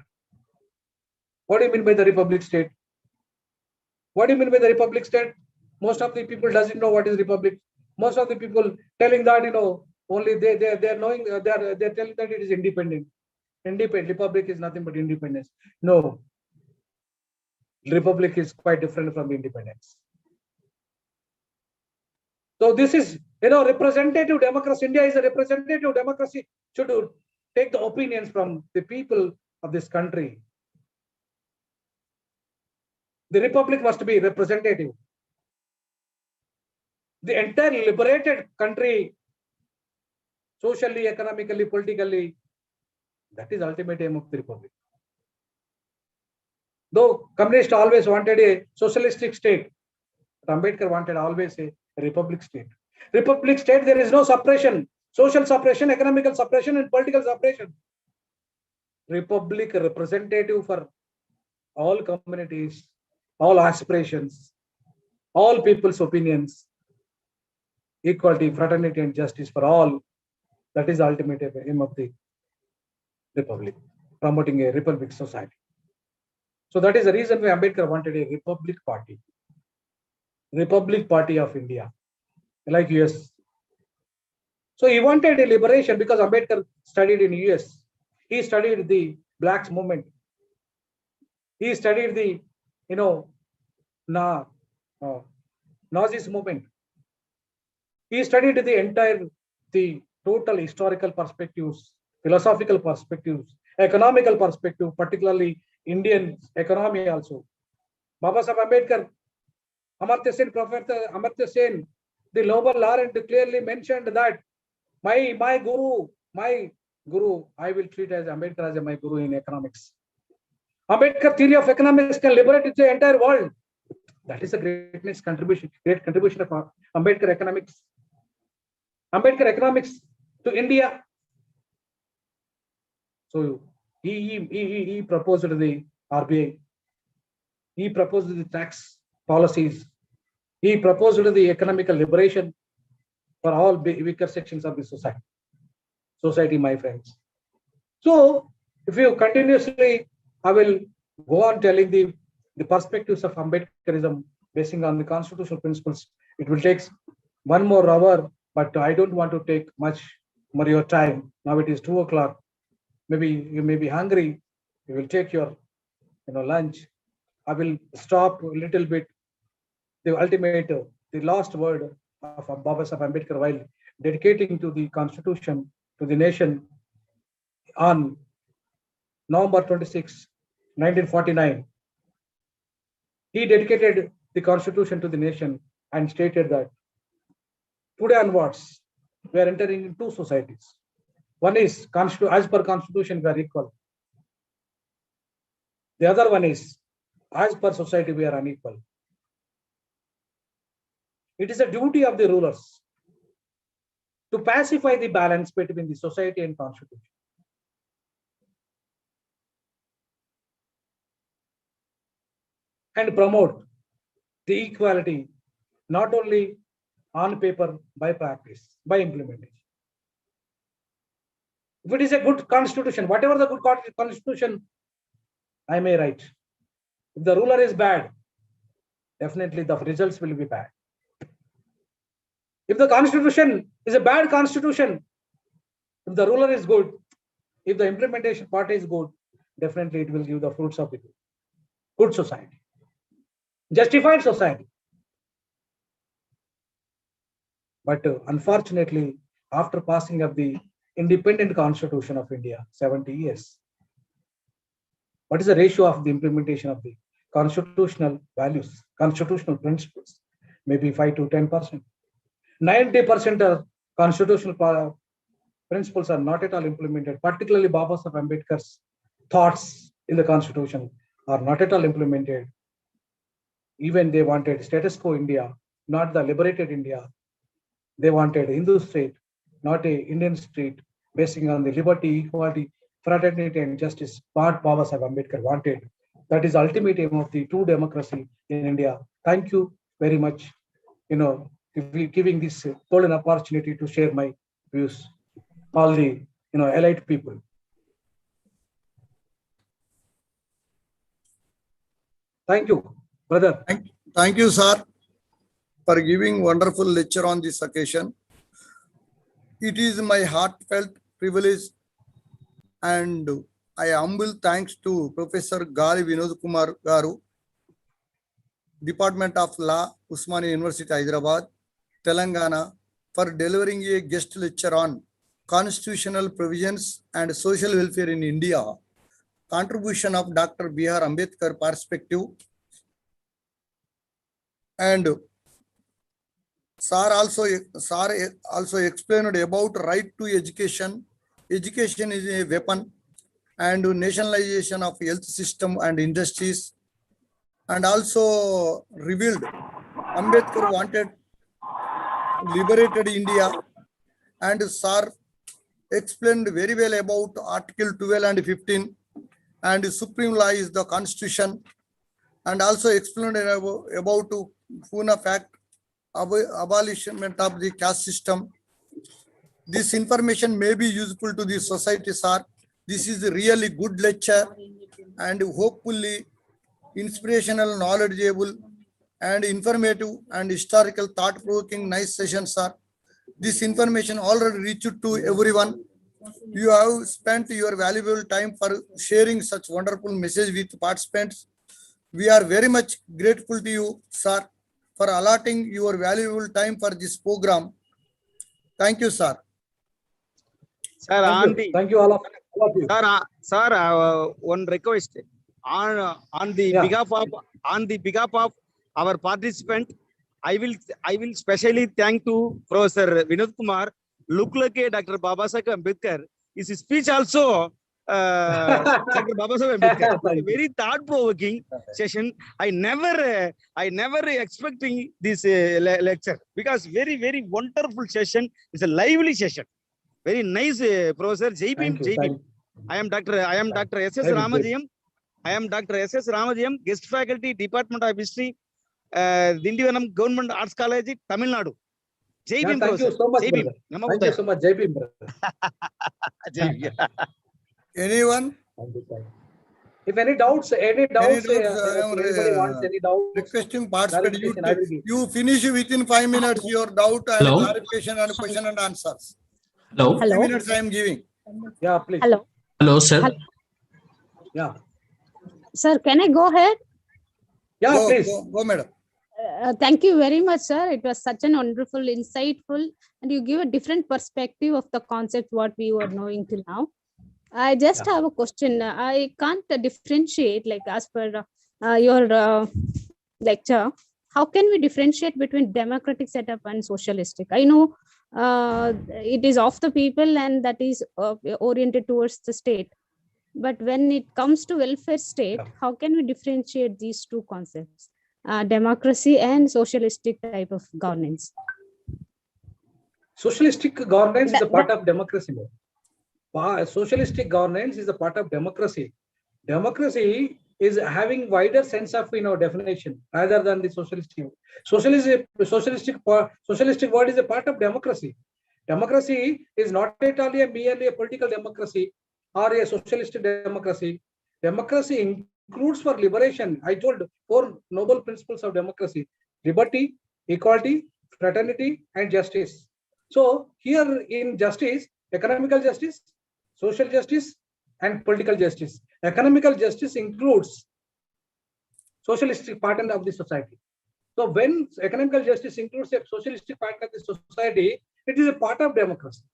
What do you mean by the republic state? What do you mean by the republic state? Most of the people doesn't know what is republic. Most of the people telling that, only they're knowing, they're telling that it is independent. Independent republic is nothing but independence. No, republic is quite different from independence. So this is, representative democracy. India is a representative democracy. Should take the opinions from the people of this country. The republic must be representative. The entire liberated country, socially, economically, politically, that is ultimate aim of the republic. Though communists always wanted a socialistic state, Ambedkar wanted always a republic state. Republic state, there is no suppression, social suppression, economical suppression, and political suppression. Republic representative for all communities, all aspirations, all people's opinions, equality, fraternity, and justice for all. That is the ultimate aim of the republic, promoting a republic society. So that is the reason why Ambedkar wanted a republic party. Republic Party of India, like US. So he wanted a liberation because Ambedkar studied in US. He studied the blacks movement. He studied the, Nazis movement. He studied the total historical perspectives, philosophical perspectives, economical perspective, particularly Indian economy also. Baba Sahib Ambedkar, Professor Amartya Sen, the Nobel laureate clearly mentioned that my guru, I will treat as Ambedkar as my guru in economics. Ambedkar theory of economics can liberate the entire world. That is a great contribution of Ambedkar economics. Ambedkar economics to India. So he proposed the RBI. He proposed the tax policies. He proposed the economical liberation for all weaker sections of the society, my friends. So if you continuously, I will go on telling the perspectives of Ambedkarism basing on the constitutional principles. It will take 1 more hour, but I don't want to take much more your time. Now it is 2 o'clock. Maybe you may be hungry. You will take your lunch. I will stop a little bit. The ultimate, the last word of Baba Sahib Ambedkar while dedicating to the Constitution, to the nation on November 26, 1949. He dedicated the constitution to the nation and stated that today onwards, we are entering in two societies. One is as per constitution, we are equal. The other one is as per society, we are unequal. It is a duty of the rulers to pacify the balance between the society and constitution. And promote the equality, not only on paper, by practice, by implementation. If it is a good constitution, whatever the good constitution I may write, if the ruler is bad, definitely the results will be bad. If the constitution is a bad constitution, if the ruler is good, if the implementation part is good, definitely it will give the fruits of the good society, justified society. But unfortunately, after passing of the independent constitution of India, 70 years, what is the ratio of the implementation of the constitutional values, constitutional principles? Maybe 5 to 10%. 90% of constitutional principles are not at all implemented, particularly Baba Saheb Ambedkar's thoughts in the constitution are not at all implemented. Even they wanted status quo India, not the liberated India. They wanted Hindu state, not a Indian state, basing on the liberty, equality, fraternity, and justice. What Baba Saheb Ambedkar wanted. That is the ultimate aim of the true democracy in India. Thank you very much. Giving this golden opportunity to share my views. All the elite people. Thank you, brother.
Thank you, sir, for giving wonderful lecture on this occasion. It is my heartfelt privilege and I humble thanks to Professor Gali Vinod Kumar Garu, Department of Law, Usmania University, Hyderabad, Telangana, for delivering a guest lecture on constitutional provisions and social welfare in India, contribution of Dr. B.R. Ambedkar perspective. And Sir also explained about right to education. Education is a weapon, and nationalization of health system and industries, and also revealed Ambedkar wanted liberated India, and Sir explained very well about Article 12 and 15, and supreme law is the constitution, and also explained about Pune Fact, abolishment of the caste system. This information may be useful to the society, sir. This is a really good lecture and hopefully inspirational, knowledgeable, and informative and historical thought-provoking nice session, sir. This information already reached to everyone. You have spent your valuable time for sharing such wonderful message with participants. We are very much grateful to you, sir, for allotting your valuable time for this program. Thank you, sir.
Sir,
Thank you all of you.
Sir, one request on the behalf of our participant. I will specially thank to Professor Vinod Kumar. Look like Dr. Baba Saheb Ambedkar. His speech also Dr. Baba Saheb Ambedkar. Very thought-provoking session. I never expecting this lecture because very wonderful session. It's a lively session. Very nice, Professor. Jai Bhim. I am Dr. S.S. Ramajayam. I am Dr. S.S. Ramajayam, guest faculty, Department of History, Dindivanam Government Arts College, Tamil Nadu. Jai Bhim,
thank you so much, brother. Thank you so much, Jai Bhim, brother.
Anyone?
If any doubts, anybody wants any doubts,
requesting participate. You finish within 5 minutes your doubt and clarification and question and answers.
Hello.
5 minutes I am giving.
Yeah, please.
Hello. Hello, sir.
Hello. Yeah.
Sir, can I go ahead?
Yeah, please.
Go, madam.
Thank you very much, sir. It was such an wonderful, insightful, and you give a different perspective of the concept what we were knowing till now. I just have a question. I can't differentiate, like as per your lecture, how can we differentiate between democratic setup and socialistic? I know it is of the people and that is oriented towards the state. But when it comes to welfare state, how can we differentiate these two concepts, democracy and socialistic type of governance?
Socialistic governance is a part of democracy. Socialistic governance is a part of democracy. Democracy is having wider sense of definition rather than the socialistic. Socialistic word is a part of democracy. Democracy is not merely a political democracy or a socialistic democracy. Democracy includes for liberation. I told 4 noble principles of democracy: liberty, equality, fraternity, and justice. So here in justice, economical justice, social justice, and political justice. Economical justice includes socialistic pattern of the society. So when economical justice includes a socialistic pattern of the society, it is a part of democracy.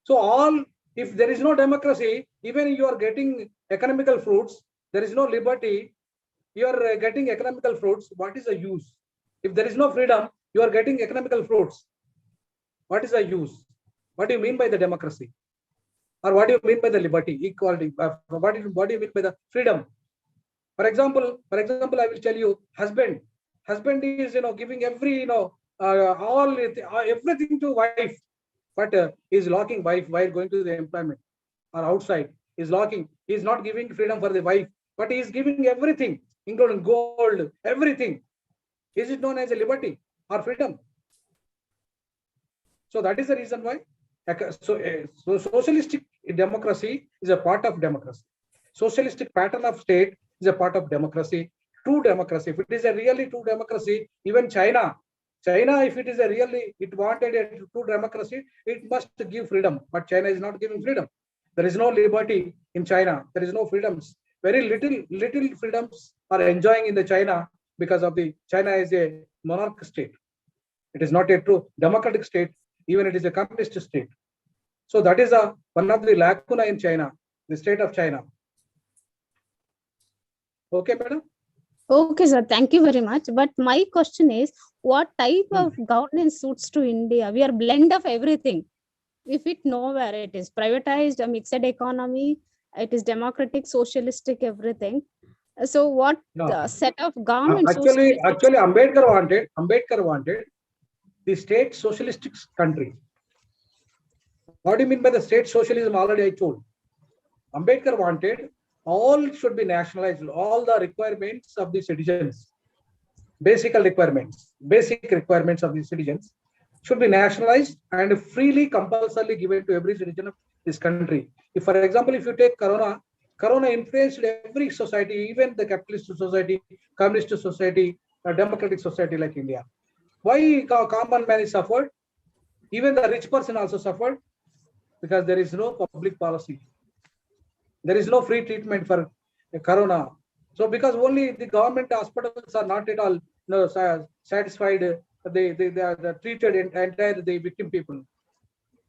So if there is no democracy, even you are getting economical fruits, there is no liberty, you are getting economical fruits, what is the use? If there is no freedom, you are getting economical fruits. What is the use? What do you mean by the democracy? Or what do you mean by the liberty, equality? What do you mean by the freedom? For example, I will tell you, husband is giving every everything to wife, but is locking wife while going to the employment or outside. Is locking. He is not giving freedom for the wife, but he is giving everything, including gold, everything. Is it known as a liberty or freedom? So that is the reason why. So socialistic democracy is a part of democracy. Socialistic pattern of state is a part of democracy. True democracy. If it is a really true democracy, even China, if it is it wanted a true democracy, it must give freedom. But China is not giving freedom. There is no liberty in China. There is no freedoms. Very little freedoms are enjoying in the China because of China is a monarch state. It is not a true democratic state. Even it is a communist state. So that is one of the lacuna in China, the state of China. Okay, madam?
Okay, sir. Thank you very much. But my question is, what type of governance suits to India? We are blend of everything. We fit nowhere. It is privatized, a mixed economy. It is democratic, socialistic, everything. So what set of government?
Actually, Ambedkar wanted the state socialistic country. What do you mean by the state socialism? Already I told. Ambedkar wanted all should be nationalized. All the requirements of the citizens, basic requirements of the citizens should be nationalized and freely, compulsorily given to every citizen of this country. If, for example, if you take Corona influenced every society, even the capitalist society, communist society, democratic society like India. Why common man is suffered? Even the rich person also suffered because there is no public policy. There is no free treatment for Corona. So because only the government hospitals are not at all satisfied, they are treated entire the victim people.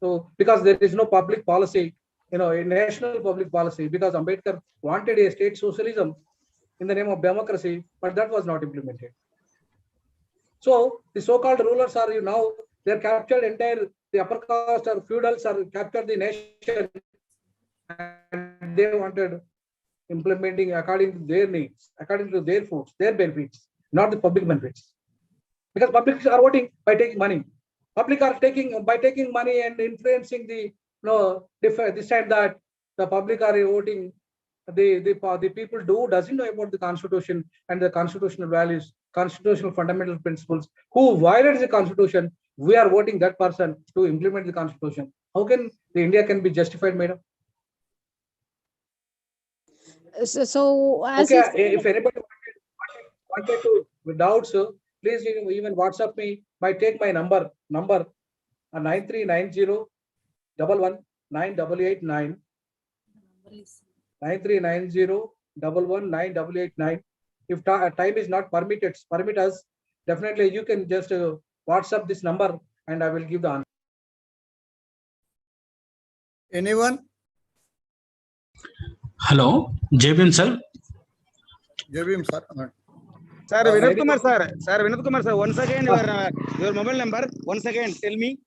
So because there is no public policy, a national public policy, because Ambedkar wanted a state socialism in the name of democracy, but that was not implemented. So the so-called rulers are now they're captured entire the upper caste or feudals are captured the nation, and they wanted implementing according to their needs, according to their foods, their benefits, not the public benefits. Because publics are voting by taking money. Public are by taking money and influencing the this and that. The public are voting. The people doesn't know about the constitution and the constitutional values, constitutional fundamental principles. Who violates the constitution? We are voting that person to implement the constitution. How can the India can be justified, madam?
So as
okay, if anybody wanted to doubts, please even WhatsApp me. Might take my number 9390 11 9889 9390 11 9889. If time is not permit us, definitely you can just WhatsApp this number and I will give the answer.
Anyone?
Hello, Jebim sir.
Jebim sir.
Sir, Vinod Kumar sir. Sir, Vinod Kumar sir. Once again, your mobile number. Once again, tell me.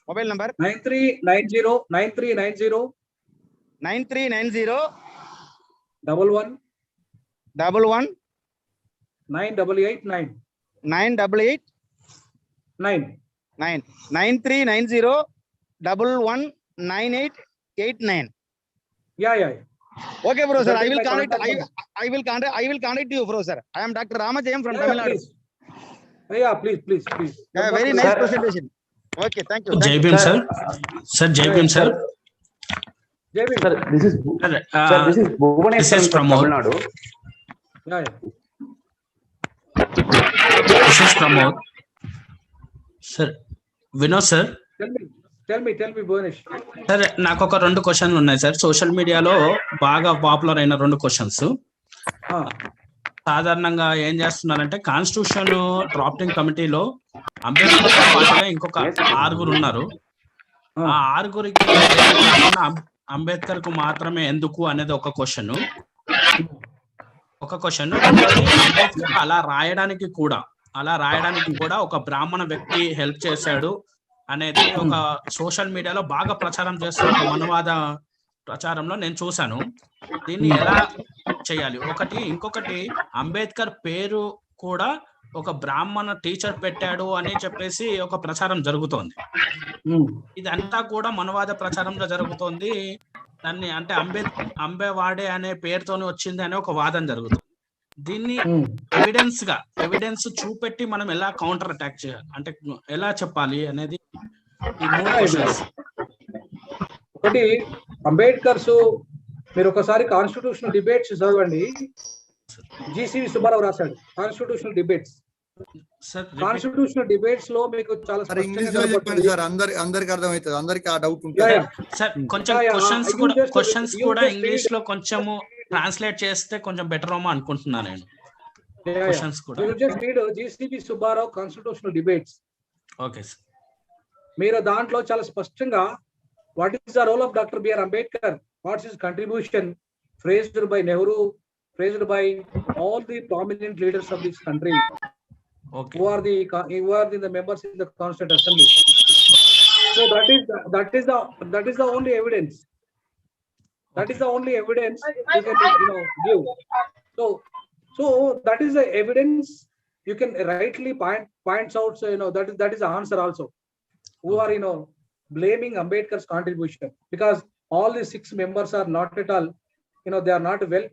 Mobile number.
9390.
9390.
11.
9889.
9.
9390 119889.
Yeah.
Okay, bro, sir.
That
I
is
will
my
contact.
contact number.
I will contact you, bro, sir. I am Dr. Ramajayam from Tamil Nadu.
Yeah, please.
Very nice presentation. Okay, thank you.
Jai Bhim, sir. Sir, Jai Bhim, sir.
Sir,
This is this is Pramod.
Yeah.
This is Pramod. Sir, Vinod, sir.
Tell me, Bhuvanesh.
Sir నాకు ఒక 2 క్వశ్చన్లు ఉన్నాయి sir. Social మీడియాలో బాగా popular అయిన 2 questions. సాధారణంగా ఏం చేస్తున్నారంటే కాన్స్టిట్యూషన్ డ్రాఫ్టింగ్ కమిటీలో అంబేద్కర్ పాటుగా ఇంకొక 6 ఉన్నారు. ఆ 6కి అంబేద్కర్ కు మాత్రమే ఎందుకు అనేది ఒక క్వశ్చన్. అంబేద్కర్ అలా రాయడానికి కూడా ఒక బ్రాహ్మణ వ్యక్తి హెల్ప్ చేశాడు అనేది ఒక సోషల్ మీడియాలో బాగా ప్రచారం చేస్తున్న ఒక మనవాద ప్రచారంలో నేను చూశాను. దీన్ని ఎలా చేయాలి? ఇంకొకటి అంబేద్కర్ పేరు కూడా ఒక బ్రాహ్మణ టీచర్ పెట్టాడు అని చెప్పేసి ఒక ప్రచారం జరుగుతోంది. ఇదంతా కూడా మనవాద ప్రచారంలో జరుగుతోంది. దాన్ని అంటే అంబేవాడే అనే పేరుతోనే వచ్చింది అనే ఒక వాదన జరుగుతుంది. దీన్ని ఎవిడెన్స్ చూపెట్టి మనం ఎలా కౌంటర్ అటాక్ చేయాలి, అంటే ఎలా చెప్పాలి అనేది ఈ 3 క్వశ్చన్స్.
ఒకటి, అంబేద్కర్స్ మీరు ఒకసారి కాన్స్టిట్యూషనల్ డిబేట్స్ చదవండి. జీసీవి సుబ్బారావు రాశాడు కాన్స్టిట్యూషనల్ డిబేట్స్. కాన్స్టిట్యూషనల్ డిబేట్స్ లో మీకు చాలా
ఇంగ్లీష్ లో చెప్పండి సార్, అందరికి అర్థమవుతుంది, అందరికి ఆ డౌట్ ఉంటుంది
సార్. కొంచెం క్వశ్చన్స్ కూడా ఇంగ్లీష్ లో కొంచెము ట్రాన్స్లేట్ చేస్తే కొంచెం బెటర్ ఏమో అనుకుంటున్నాను నేను. క్వశ్చన్స్ కూడా
GCV Subbarao constitutional debates.
Okay sir.
మీరు దాంట్లో చాలా స్పష్టంగా what is the role of doctor BR Ambedkar, what's his contribution, phrased by Nehru, phrased by all the prominent leaders of this country, who are the members in the Constituent Assembly. So that is the only evidence. That is the only evidence you can give. So that is the evidence you can rightly points out. So that is the answer also. Who are blaming Ambedkar's contribution, because all the 6 members are not at all, they are not well.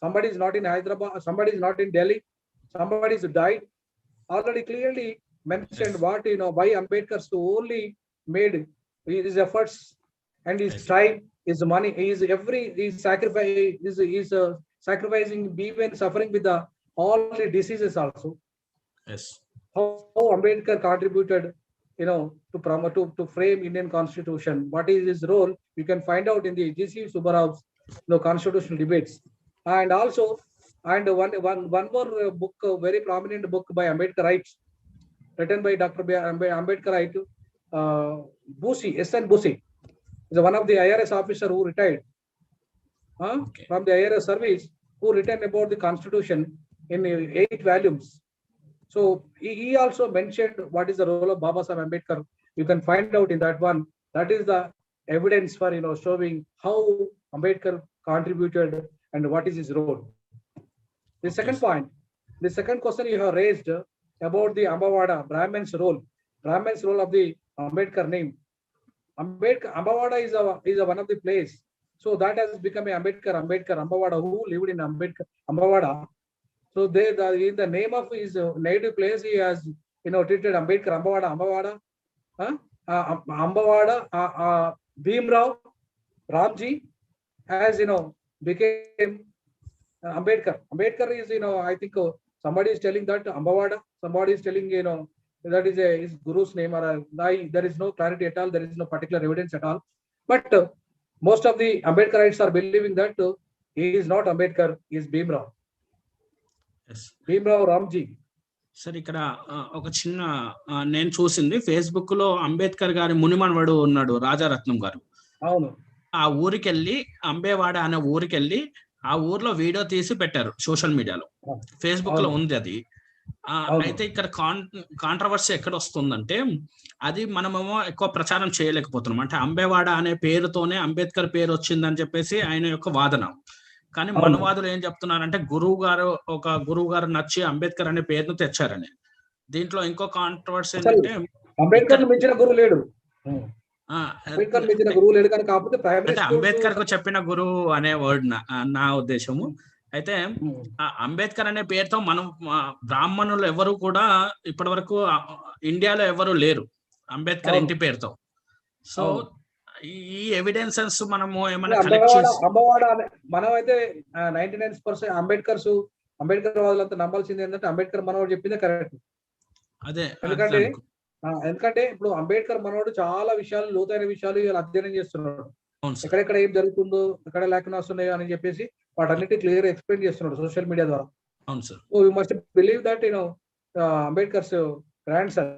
Somebody is not in Hyderabad, somebody is not in Delhi, somebody is died. Already clearly mentioned what why Ambedkar so only made his efforts and his time, his money, his sacrificing, even suffering with all the diseases also.
Yes.
How Ambedkar contributed to promote, to frame Indian Constitution. What is his role? You can find out in the G.C. Subbaraw's constitutional debates. And also, one more book, a very prominent book by Ambedkarites, written by Dr. Ambedkarite, Busi, S.N. Busi, is one of the IRS officer who retired from the IRS service, who written about the Constitution in 8 volumes. So he also mentioned what is the role of Baba Sahib Ambedkar. You can find out in that one. That is the evidence for showing how Ambedkar contributed and what is his role. The second point, the second question you have raised about the Ambawada Brahmins role of the Ambedkar name. Ambawada is one of the place. So that has become a Ambedkar Ambawada, who lived in Ambawada. So in the name of his native place, he has treated Ambedkar Ambawada, Bhimrao, Ramji, as became Ambedkar. Ambedkar is I think somebody is telling that Ambawada, somebody is telling that is his guru's name, or there is no clarity at all, there is no particular evidence at all. But most of the Ambedkarites are believing that he is not Ambedkar, he is Bhimrao. Bhimrao Ramji.
Sir ఇక్కడ ఒక చిన్న నేను చూసింది Facebook లో, అంబేద్కర్ గారి మునిమనవడు ఉన్నాడు రాజారత్నం గారు.
అవును.
ఆ ఊరికెళ్ళి, అంబేవాడ అనే ఊరికెళ్ళి ఆ ఊర్లో వీడియో తీసి పెట్టారు సోషల్ మీడియాలో, ఫేస్బుక్ లో ఉంది అది. అయితే ఇక్కడ కాంట్రవర్సీ ఎక్కడ వస్తుందంటే అది మనమేమో ఎక్కువ ప్రచారం చేయలేకపోతున్నాం. అంటే అంబేవాడ అనే పేరుతోనే అంబేద్కర్ పేరు వచ్చిందని చెప్పేసి ఆయన యొక్క వాదన. కానీ మనవాదులు ఏం చెప్తున్నారంటే గురువు గారు నచ్చి అంబేద్కర్ అనే పేరును తెచ్చారని. దీంట్లో ఇంకో కాంట్రవర్సీ ఏంటంటే
అంబేద్కర్ మించిన గురువు లేడు. అంబేద్కర్ మించిన గురువు లేడు కానీ కాకపోతే
అంటే అంబేద్కర్ కు చెప్పిన గురువు అనే వర్డ్ నా ఉద్దేశము. అయితే అంబేద్కర్ అనే పేరుతో మనం బ్రాహ్మణులు ఎవరు కూడా ఇప్పటి వరకు ఇండియాలో ఎవరు లేరు అంబేద్కర్ ఇంటి పేరుతో. సో ఈ ఎవిడెన్సెస్ మనము ఏమైనా కలెక్ట్ చేసి
అంబవాడ మనం అయితే 99% అంబేద్కర్ వాదులంతా నమ్మాల్సింది ఏంటంటే అంబేద్కర్ మనవాడు చెప్పిందే కరెక్ట్.
అదే
ఎందుకంటే ఇప్పుడు అంబేద్కర్ మనవాడు చాలా విషయాలు, లోతైన విషయాలు అధ్యయనం చేస్తున్నాడు. ఎక్కడెక్కడ ఏం జరుగుతుందో, ఎక్కడ లేకుండా వస్తున్నాయో అని చెప్పేసి వాటన్నిటి క్లియర్ ఎక్స్ప్లెయిన్ చేస్తున్నాడు సోషల్ మీడియా ద్వారా.
అవును sir.
So you must believe that Ambedkar's grand son.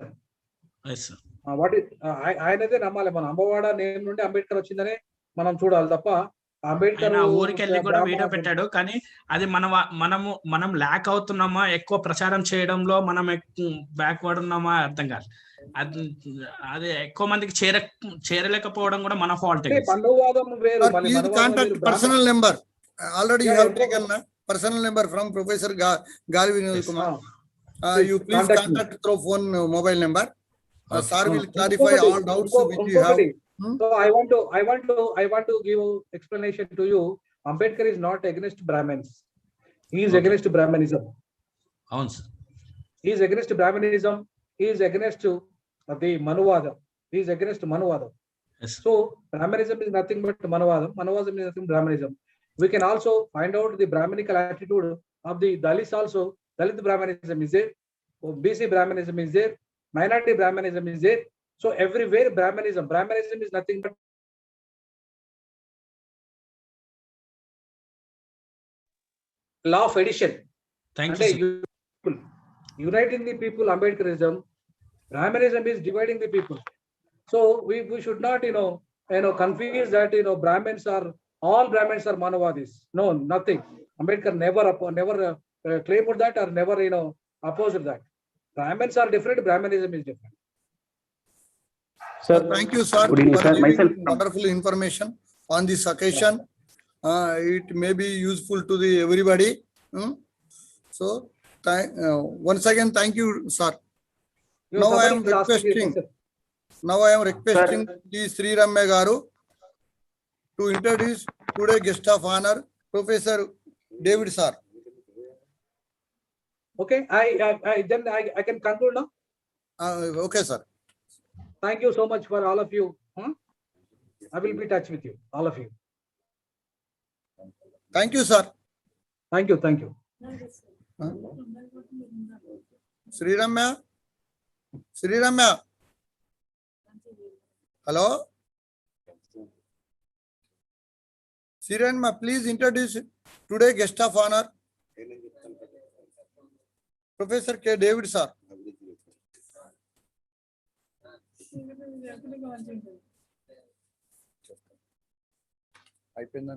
ఆయనదే నమ్మాలి. మనం అంబవాడ నేమ్ నుండి అంబేద్కర్ వచ్చిందనే మనం చూడాలి తప్ప అంబేద్కర్
ఊరికి వెళ్ళి కూడా వీడియో పెట్టాడు. కానీ అది మనం ల్యాక్ అవుతున్నామా, ఎక్కువ ప్రచారం చేయడంలో మనం బ్యాక్వర్డ్ ఉన్నామా అర్థం కాదు. అది ఎక్కువ మందికి చేరలేకపోవడం కూడా మన fault.
Personal number already you have taken personal number from Professor Gali Vinod Kumar. You please contact through phone mobile number. Sir will clarify all doubts which you have.
So I want to give explanation to you. Ambedkar is not against Brahmins. He is against Brahmanism. He is against Brahmanism. He is against the Manuvada. He is against Manuvada. So Brahmanism is nothing but Manuvadam. Manuvadam is nothing Brahmanism. We can also find out the Brahminical attitude of the Dalits also. Dalit Brahmanism is there. BC Brahmanism is there. Minority Brahmanism is there. So everywhere Brahmanism is nothing but law of addition.
Thank you.
Uniting the people, Ambedkarism. Brahmanism is dividing the people. So we should not confuse that Brahmins are all Brahmins are Manavadis. No, nothing. Ambedkar never claimed that or never opposed that. Brahmins are different. Brahmanism is different.
Sir, thank you, sir, for giving wonderful information on this occasion. It may be useful to everybody. So, once again, thank you, sir. Now I am requesting the Sri Ramya Garu to introduce today's guest of honor, Professor David sir.
Okay, I can conclude now.
Okay, sir.
Thank you so much for all of you. I will be in touch with you, all of you.
Thank you, sir.
Thank you.
Sri Ramya. Hello. Sri Ramya, please introduce today's guest of honor, Professor K. David sir. అయిపోయింది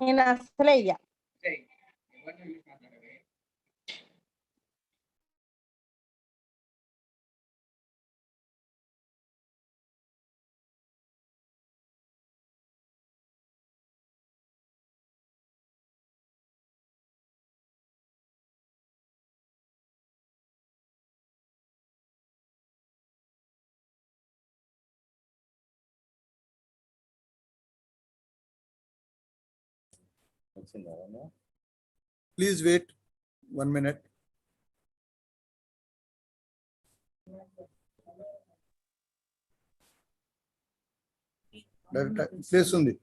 నేను అసలే ఇయ్య.
Please wait 1 minute. Place ఉంది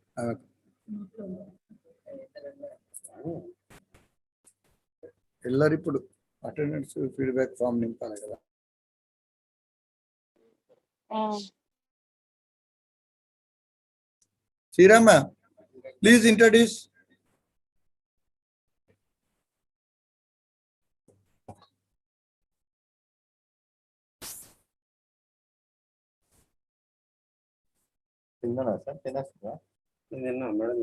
ಎಲ್ಲರೂ ఇప్పుడు attendance feedback form నింపాలి కదా. Srirama, please introduce.
తిన్నానా సార్? తినేస్తుందా?
తిన్నా madam.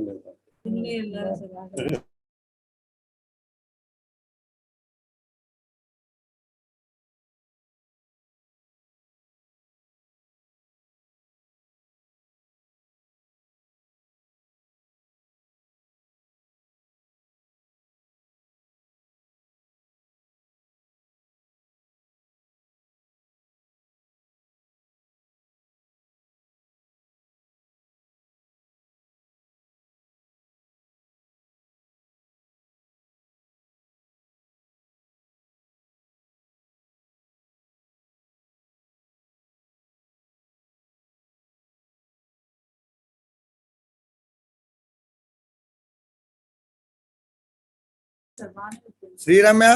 Sriramya,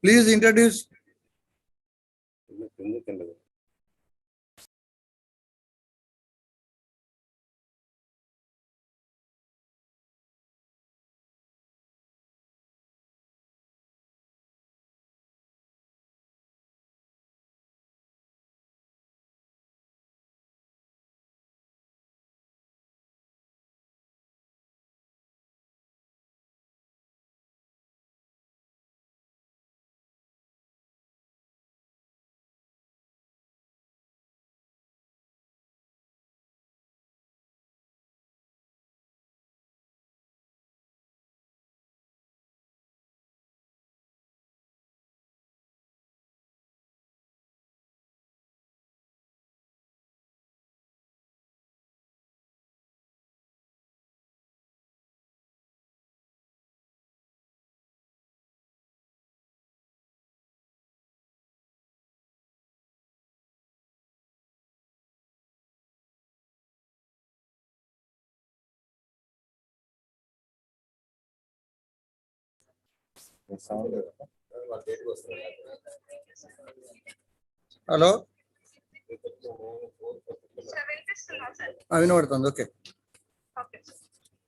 please introduce. Hello, వినబడుతుంది. Okay.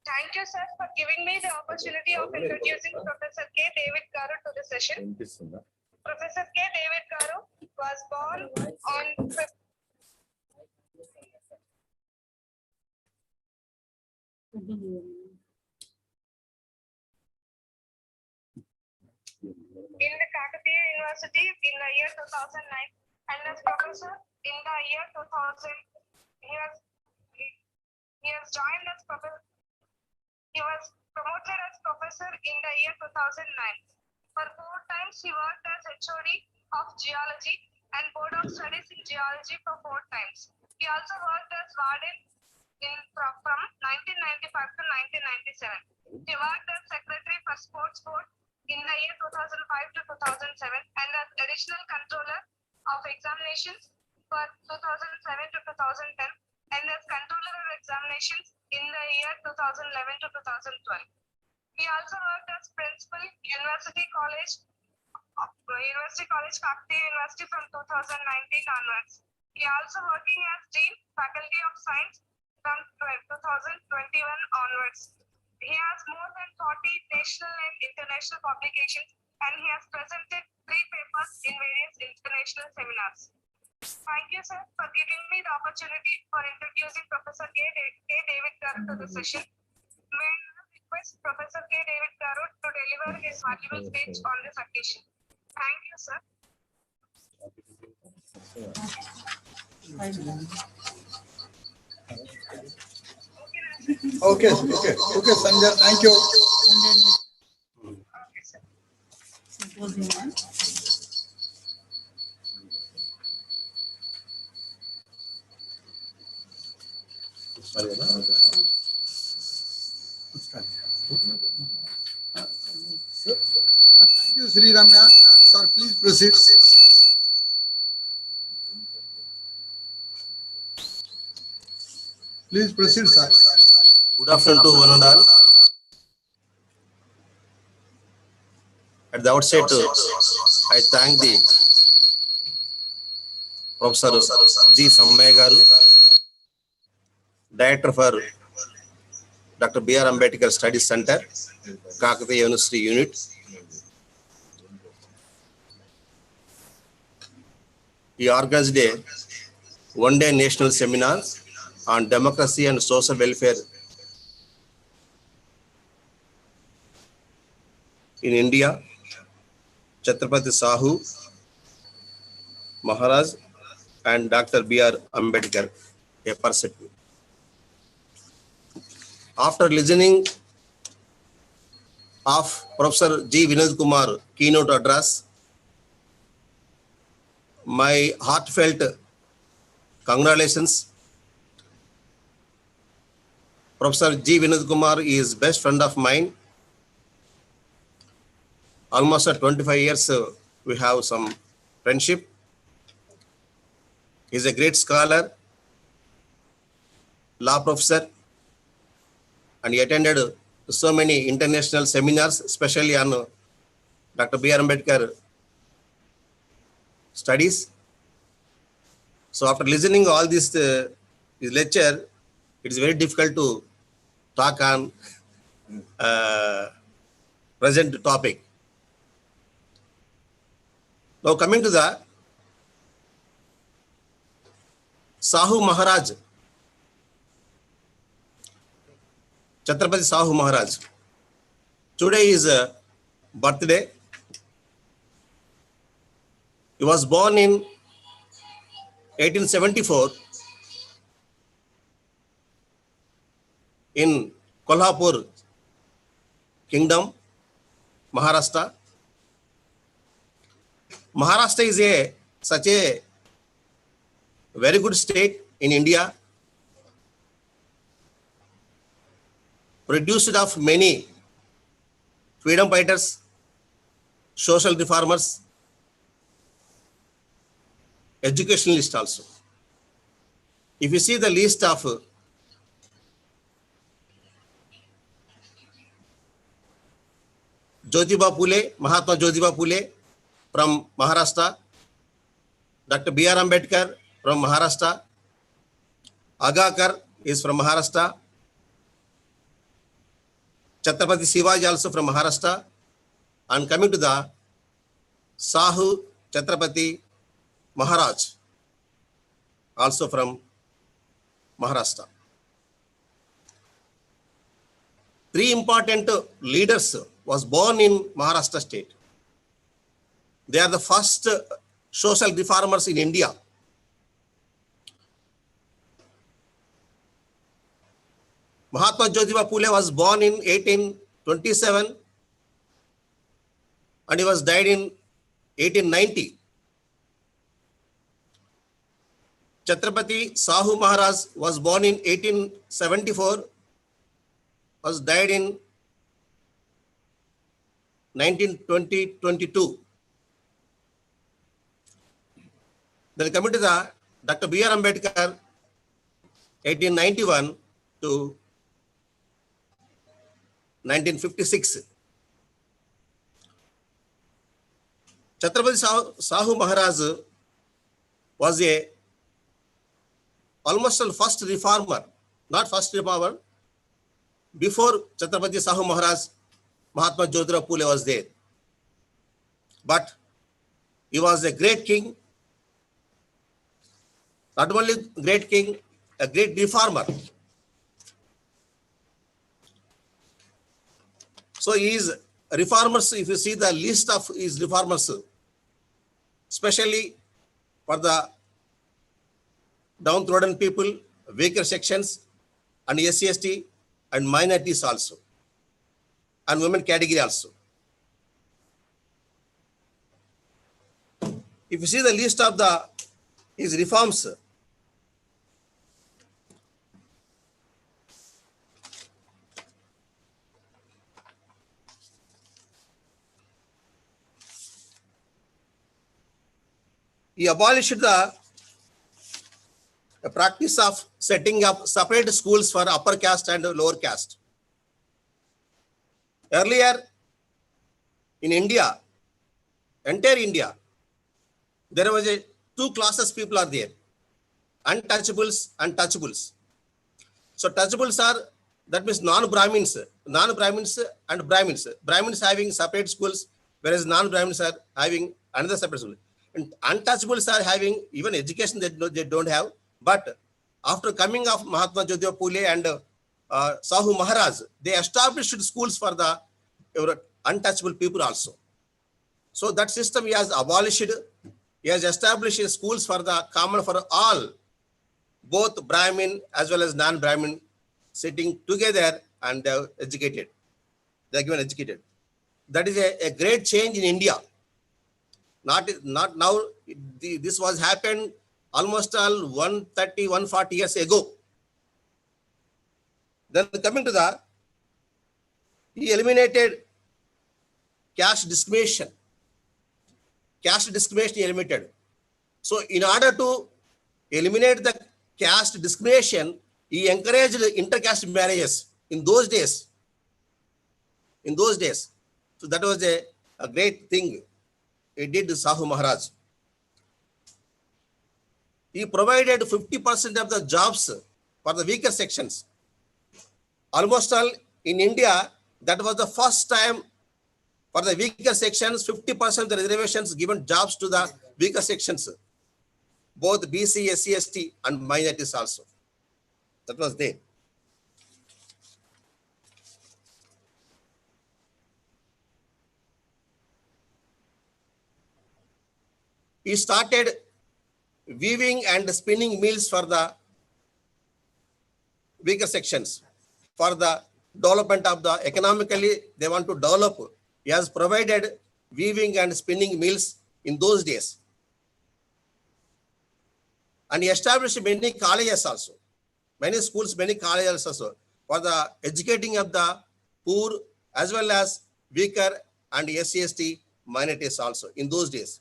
Thank you, sir, for giving me the opportunity of introducing Professor K. David Garu to the session. Professor K. David Garu was born on in the Kakatiya University in the year 2009, and as professor in the year 2000. He has joined as professor. He was promoted as professor in the year 2009. For 4 times, he worked as HOD of Geology and Board of Studies in Geology for 4 times. He also worked as warden from 1995 to 1997. He worked as secretary for Sports Board in the year 2005 to 2007 and as additional controller of examinations for 2007 to 2010 and as controller of examinations in the year 2011 to 2012. He also worked as principal University College Kakatiya University from 2019 onwards. He also working as Dean Faculty of Science from 2021 onwards. He has more than 40 national and international publications and he has presented 3 papers in various international seminars. Thank you, sir, for giving me the opportunity for introducing Professor K. David Garu to the session. May I request Professor K. David Garu to deliver his valuable speech on this occasion. Thank you, sir.
Okay, Sanjay, thank you.
Okay, sir.
Thank you, Sri Ramya. Sir, please proceed. Please proceed, sir.
Good afternoon to one and all. At the outset, I thank the Professor G. Sammaya Garu, Director for Dr. B.R. Ambedkar Study Center, Kakatiya University Unit. He organized a one-day national seminar on democracy and social welfare in India. Chhatrapati Sahu Maharaj and Dr. B.R. Ambedkar, a person. After listening of Professor G. Vinod Kumar keynote address, my heartfelt congratulations. Professor G. Vinod Kumar is best friend of mine. Almost at 25 years, we have some friendship. He is a great scholar, law professor, and he attended so many international seminars, especially on Dr. B.R. Ambedkar studies. So after listening all this his lecture, it is very difficult to talk on present topic. Now coming to the Sahu Maharaj, Chhatrapati Sahu Maharaj. Today is a birthday. He was born in 1874 in Kolhapur Kingdom, Maharashtra. Maharashtra is such a very good state in India, produced of many freedom fighters, social reformers, educationalists also. If you see the list of Jyotiba Phule, Mahatma Jyotiba Phule from Maharashtra, Dr. B.R. Ambedkar from Maharashtra, Agakar is from Maharashtra, Chhatrapati Shivaji also from Maharashtra, and coming to the Sahu Chhatrapati Maharaj, also from Maharashtra. Three important leaders was born in Maharashtra state. They are the first social reformers in India. Mahatma Jyotiba Phule was born in 1827 and he was died in 1890. Chhatrapati Sahu Maharaj was born in 1874, was died in 1922. Then coming to the Dr. B.R. Ambedkar, 1891 to 1956. Chhatrapati Sahu Maharaj was almost the first reformer, not first reformer. Before Chhatrapati Sahu Maharaj, Mahatma Jyotiba Phule was there. But he was a great king, Not only great king, a great reformer. So his reformers, if you see the list of his reformers, especially for the downtrodden people, weaker sections, and SC/ST, and minorities also, and women category also. If you see the list of his reforms, he abolished the practice of setting up separate schools for upper caste and lower caste. Earlier in India, entire India, there was two classes people are there, untouchables and touchables. So touchables are, that means non-Brahmins and Brahmins. Brahmins having separate schools, whereas non-Brahmins are having another separate school. And untouchables are having even education that they don't have. But after coming of Mahatma Jyotirao Phule and Sahu Maharaj, they established schools for the untouchable people also. So that system he has abolished. He has established schools for the common for all, both Brahmin as well as non-Brahmin, sitting together and they are educated. They are given educated. That is a great change in India. Not now. This was happened almost all 130, 140 years ago. Then coming to he eliminated caste discrimination. Caste discrimination eliminated. So in order to eliminate the caste discrimination, he encouraged intercaste marriages in those days. So that was a great thing he did, Sahu Maharaj. He provided 50% of the jobs for the weaker sections. Almost all in India, that was the first time for the weaker sections, 50% of the reservations given jobs to the weaker sections, both BC, SC/ST, and minorities also. That was there. He started weaving and spinning mills for the weaker sections. For the development of the economically, they want to develop. He has provided weaving and spinning mills in those days. And he established many colleges also, many schools, many colleges also, for the educating of the poor as well as weaker and SC/ST minorities also in those days.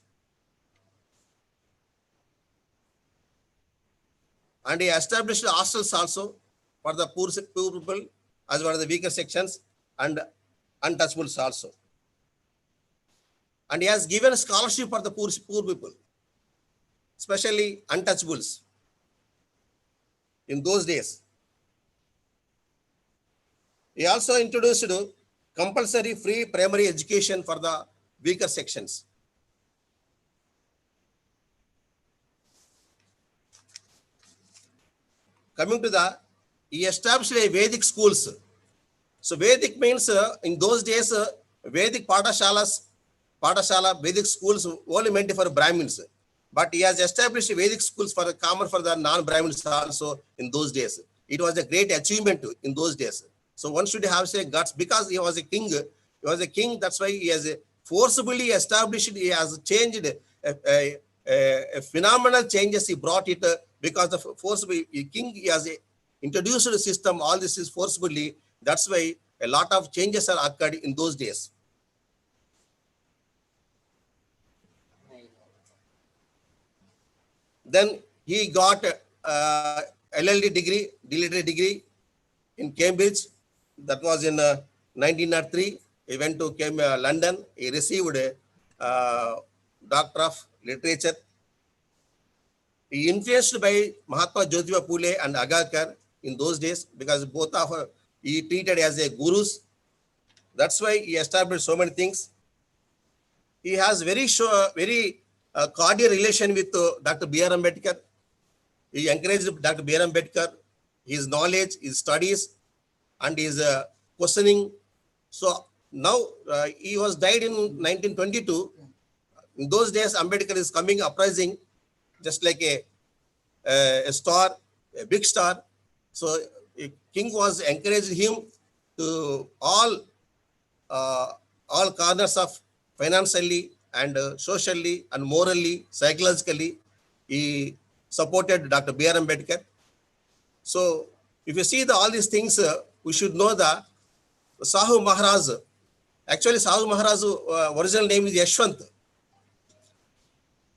And he established hostels also for the poor people as well as the weaker sections and untouchables also. And he has given scholarship for the poor people, especially untouchables in those days. He also introduced compulsory free primary education for the weaker sections. Coming to he established a Vedic schools. So Vedic means in those days, Vedic Padashala, Vedic schools only meant for Brahmins. But he has established Vedic schools for the common for the non-Brahmins also in those days. It was a great achievement in those days. So one should have say guts because he was a king. He was a king. That's why he has forcibly established. He has changed a phenomenal changes. He brought it because of forcibly king. He has introduced the system. All this is forcibly. That's why a lot of changes are occurred in those days. Then he got LLD degree, delivery degree in Cambridge. That was in 1903. He went to London. He received a Doctor of Literature. He influenced by Mahatma Jyotirao Phule and Ambedkar in those days because both of he treated as a gurus. That's why he established so many things. He has very cordial relation with Dr. B.R. Ambedkar. He encouraged Dr. B.R. Ambedkar, his knowledge, his studies, and his questioning. So now he was died in 1922. In those days, Ambedkar is coming uprising, just like a star, a big star. So King was encouraged him to all corners of financially and socially and morally, psychologically. He supported Dr. B.R. Ambedkar. So if you see all these things, we should know that Sahu Maharaj, actually Sahu Maharaj's original name is Yashwant.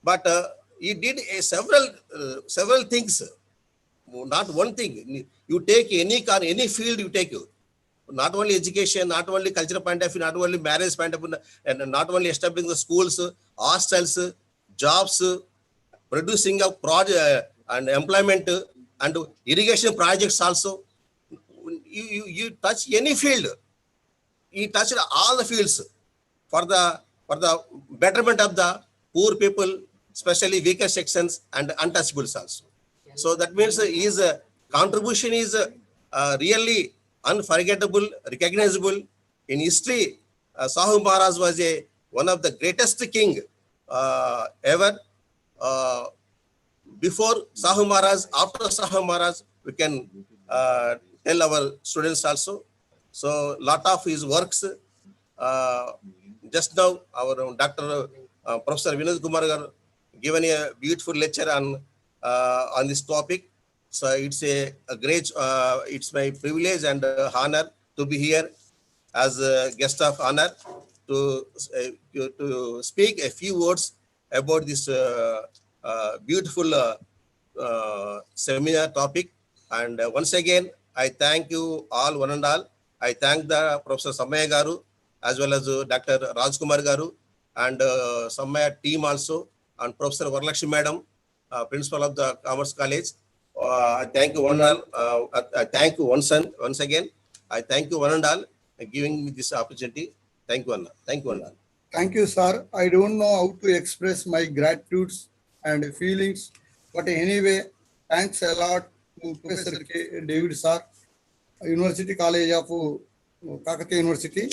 But he did several things, not one thing. You take any field, you take not only education, not only cultural point of view, not only marriage point of view, and not only establishing the schools, hostels, jobs, producing of project and employment and irrigation projects also. You touch any field, he touched all the fields for the betterment of the poor people, especially weaker sections and untouchables also. So that means his contribution is really unforgettable, recognizable in history. Sahu Maharaj was one of the greatest king ever. Before Sahu Maharaj, after Sahu Maharaj, we can tell our students also. So lot of his works. Just now, our Dr. Professor Vinod Kumar given a beautiful lecture on this topic. So it's a great, it's my privilege and honor to be here as a guest of honor to speak a few words about this beautiful seminar topic. And once again, I thank you all, one and all. I thank the Professor Sammaya Garu as well as Dr. Rajkumar Garu and Sammaya team also, and Professor Varalakshmi Madam, Principal of the Commerce College. I thank you one and all. I thank you once again. I thank you one and all giving me this opportunity. Thank you, Anna. Thank you, Anna.
Thank you, sir. I don't know how to express my gratitudes and feelings, but anyway, thanks a lot to Professor David sir, University College of Kakatiya University,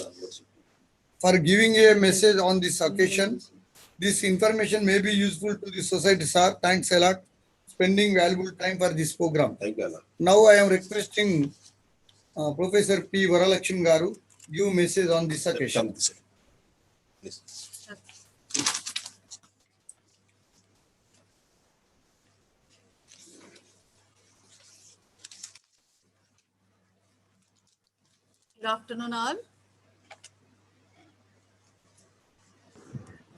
for giving a message on this occasion. This information may be useful to the society, sir. Thanks a lot, spending valuable time for this program.
Thank you, Anna.
Now I am requesting Professor P. Varalakshmi Garu give message on this occasion.
Yes.
Good afternoon, all.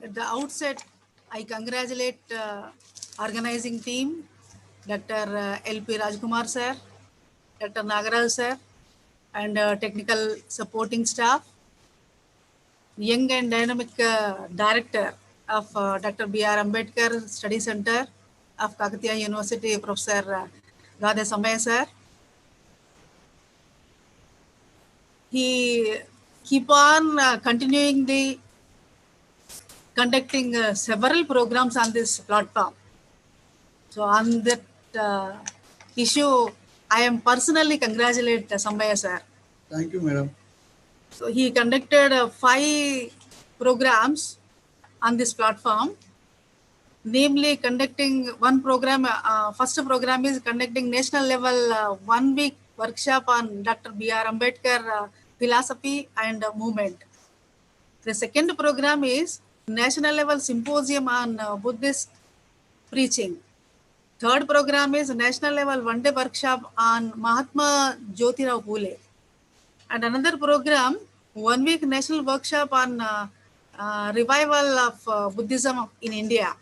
At the outset, I congratulate organizing team, Dr. L.P. Rajkumar sir, Dr. Nagaraj sir, and technical supporting staff, young and dynamic director of Dr. B.R. Ambedkar Study Center of Kakatiya University, Professor Radhe Sammaya sir. He keep on continuing the conducting several programs on this platform. So on that issue, I am personally congratulate Sammaya sir.
Thank you, madam.
So he conducted 5 programs on this platform, namely conducting one program. First program is conducting national level 1 week workshop on Dr. B.R. Ambedkar philosophy and movement. The second program is national level symposium on Buddhist preaching. Third program is national level 1-day workshop on Mahatma Jyotirao Phule. And another program, 1 week national workshop on revival of Buddhism in India.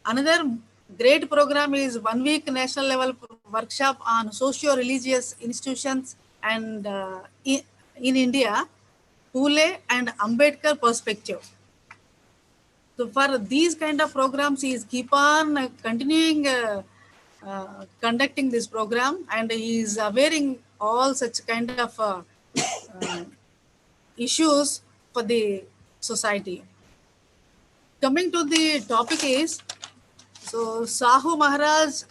Another great program is 1 week national level workshop on socio-religious institutions and in India, Phule and Ambedkar perspective. So for these kind of programs, he is keep on continuing conducting this program, and he is wearing all such kind of issues for the society. Coming to the topic is, so Sahu Maharaj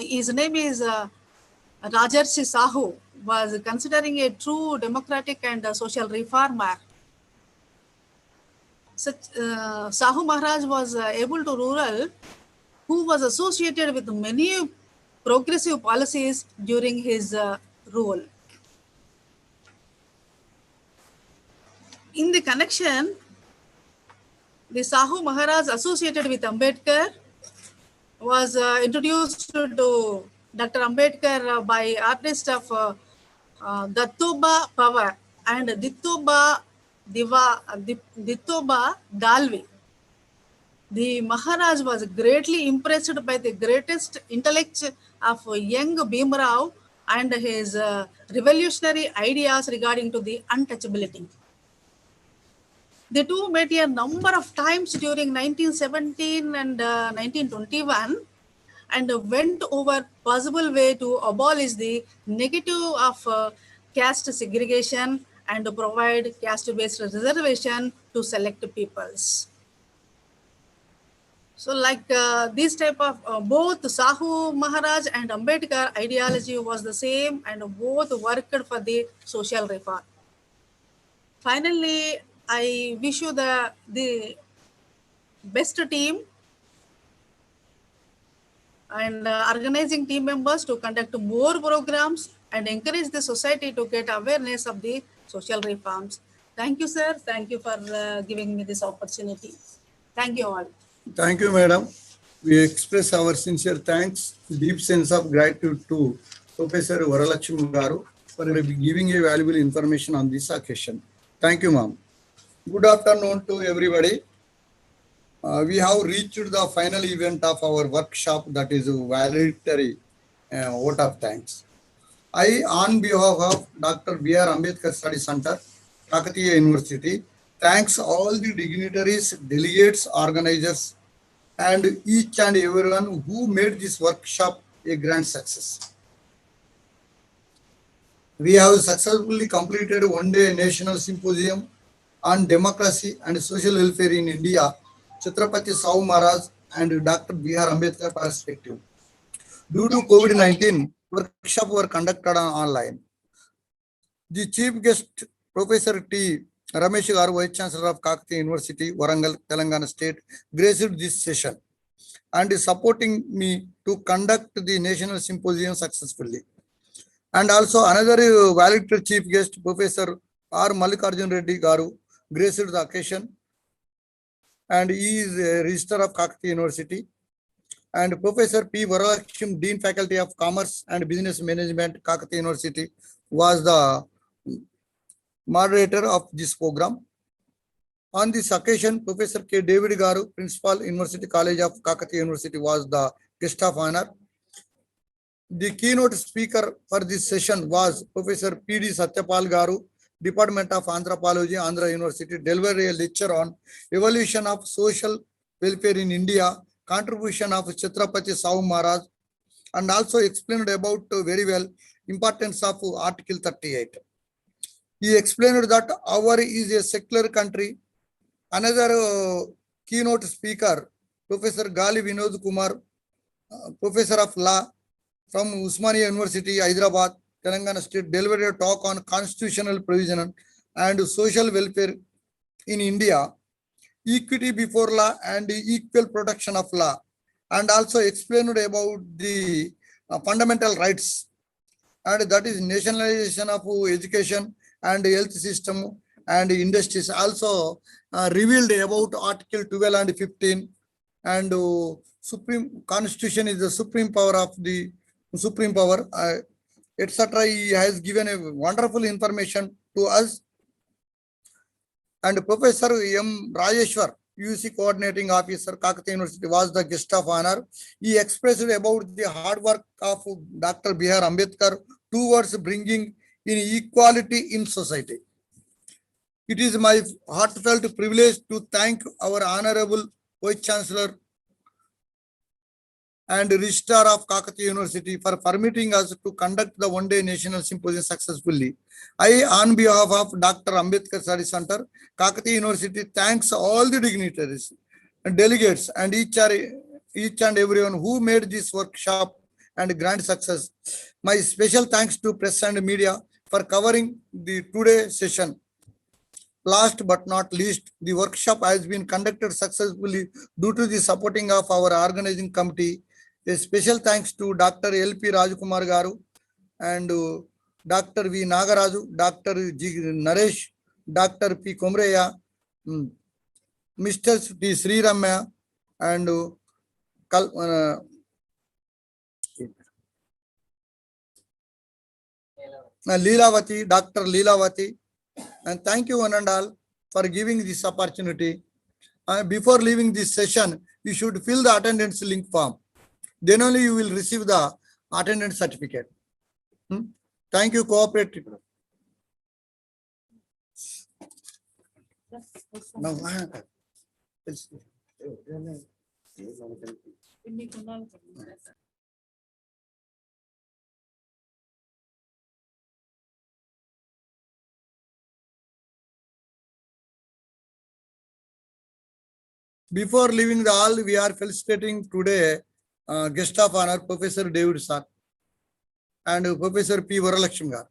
his name is Rajarshi Sahu, was considering a true democratic and social reformer. Sahu Maharaj was able to rural, who was associated with many progressive policies during his rule. In the connection, the Sahu Maharaj associated with Ambedkar was introduced to Dr. Ambedkar by artist of Dattoba Power and Dittoba Dalvi. The Maharaj was greatly impressed by the greatest intellect of young Bhimrao and his revolutionary ideas regarding to the untouchability. The two met a number of times during 1917 and 1921 and went over possible way to abolish the negative of caste segregation and provide caste-based reservation to select peoples. So like this type of both Sahu Maharaj and Ambedkar ideology was the same and both worked for the social reform. Finally, I wish you the best team and organizing team members to conduct more programs and encourage the society to get awareness of the social reforms. Thank you, sir. Thank you for giving me this opportunity. Thank you all.
Thank you, madam. We express our sincere thanks, deep sense of gratitude to Professor Varalakshmi Garu for giving a valuable information on this occasion. Thank you, ma'am. Good afternoon to everybody. We have reached the final event of our workshop, that is valedictory vote of thanks. I, on behalf of Dr. B.R. Ambedkar Study Center, Kakatiya University, thanks all the dignitaries, delegates, organizers, and each and everyone who made this workshop a grand success. We have successfully completed one-day national symposium on democracy and social welfare in India, Chhatrapati Sahu Maharaj and Dr. B.R. Ambedkar perspective. Due to COVID-19, workshops were conducted online. The chief guest, Professor T. Ramesh Garu, Vice Chancellor of Kakatiya University, Warangal, Telangana State, graced this session and is supporting me to conduct the national symposium successfully. And also another valedictory chief guest, Professor R. Mallikarjun Reddy Garu, graced the occasion, and he is a Registrar of Kakatiya University. And Professor P. Varalakshmi, Dean Faculty of Commerce and Business Management, Kakatiya University, was the moderator of this program. On this occasion, Professor K. David Garu, Principal, University College of Kakatiya University, was the guest of honor. The keynote speaker for this session was Professor P.D. Satyapal Garu, Department of Anthropology, Andhra University, delivered a lecture on evolution of social welfare in India, contribution of Chhatrapati Sahu Maharaj, and also explained about very well importance of Article 38. He explained that our is a secular country. Another keynote speaker, Professor Gali Vinod Kumar, Professor of Law from Usmania University, Hyderabad, Telangana State, delivered a talk on constitutional provision and social welfare in India, equity before law and equal protection of law, and also explained about the fundamental rights, and that is nationalization of education and health system and industries. Also revealed about Article 12 and 15, and Supreme Constitution is the supreme power of the supreme power, etc. He has given a wonderful information to us. And Professor M. Rajeshwar, UC Coordinating Officer, Kakatiya University, was the guest of honor. He expressed about the hard work of Dr. B.R. Ambedkar towards bringing in equality in society. It is my heartfelt privilege to thank our Honorable Vice Chancellor and Registrar of Kakatiya University for permitting us to conduct the one-day national symposium successfully. I, on behalf of Dr. Ambedkar Study Center, Kakatiya University, thanks all the dignitaries and delegates and each and everyone who made this workshop and grand success. My special thanks to press and media for covering the today session. Last but not least, the workshop has been conducted successfully due to the supporting of our organizing committee. A special thanks to Dr. L.P. Rajkumar Garu and Dr. V. Nagaraju, Dr. G. Naresh, Dr. P. Kumreya, Mr. T. Sri Ramya, and Leelavati, Dr. Leelavati. And thank you one and all for giving this opportunity. Before leaving this session, you should fill the attendance link form. Then only you will receive the attendance certificate. Thank you, cooperate. Before leaving the hall, we are felicitating today guest of honor, Professor David sir and Professor P. Varalakshmi garu.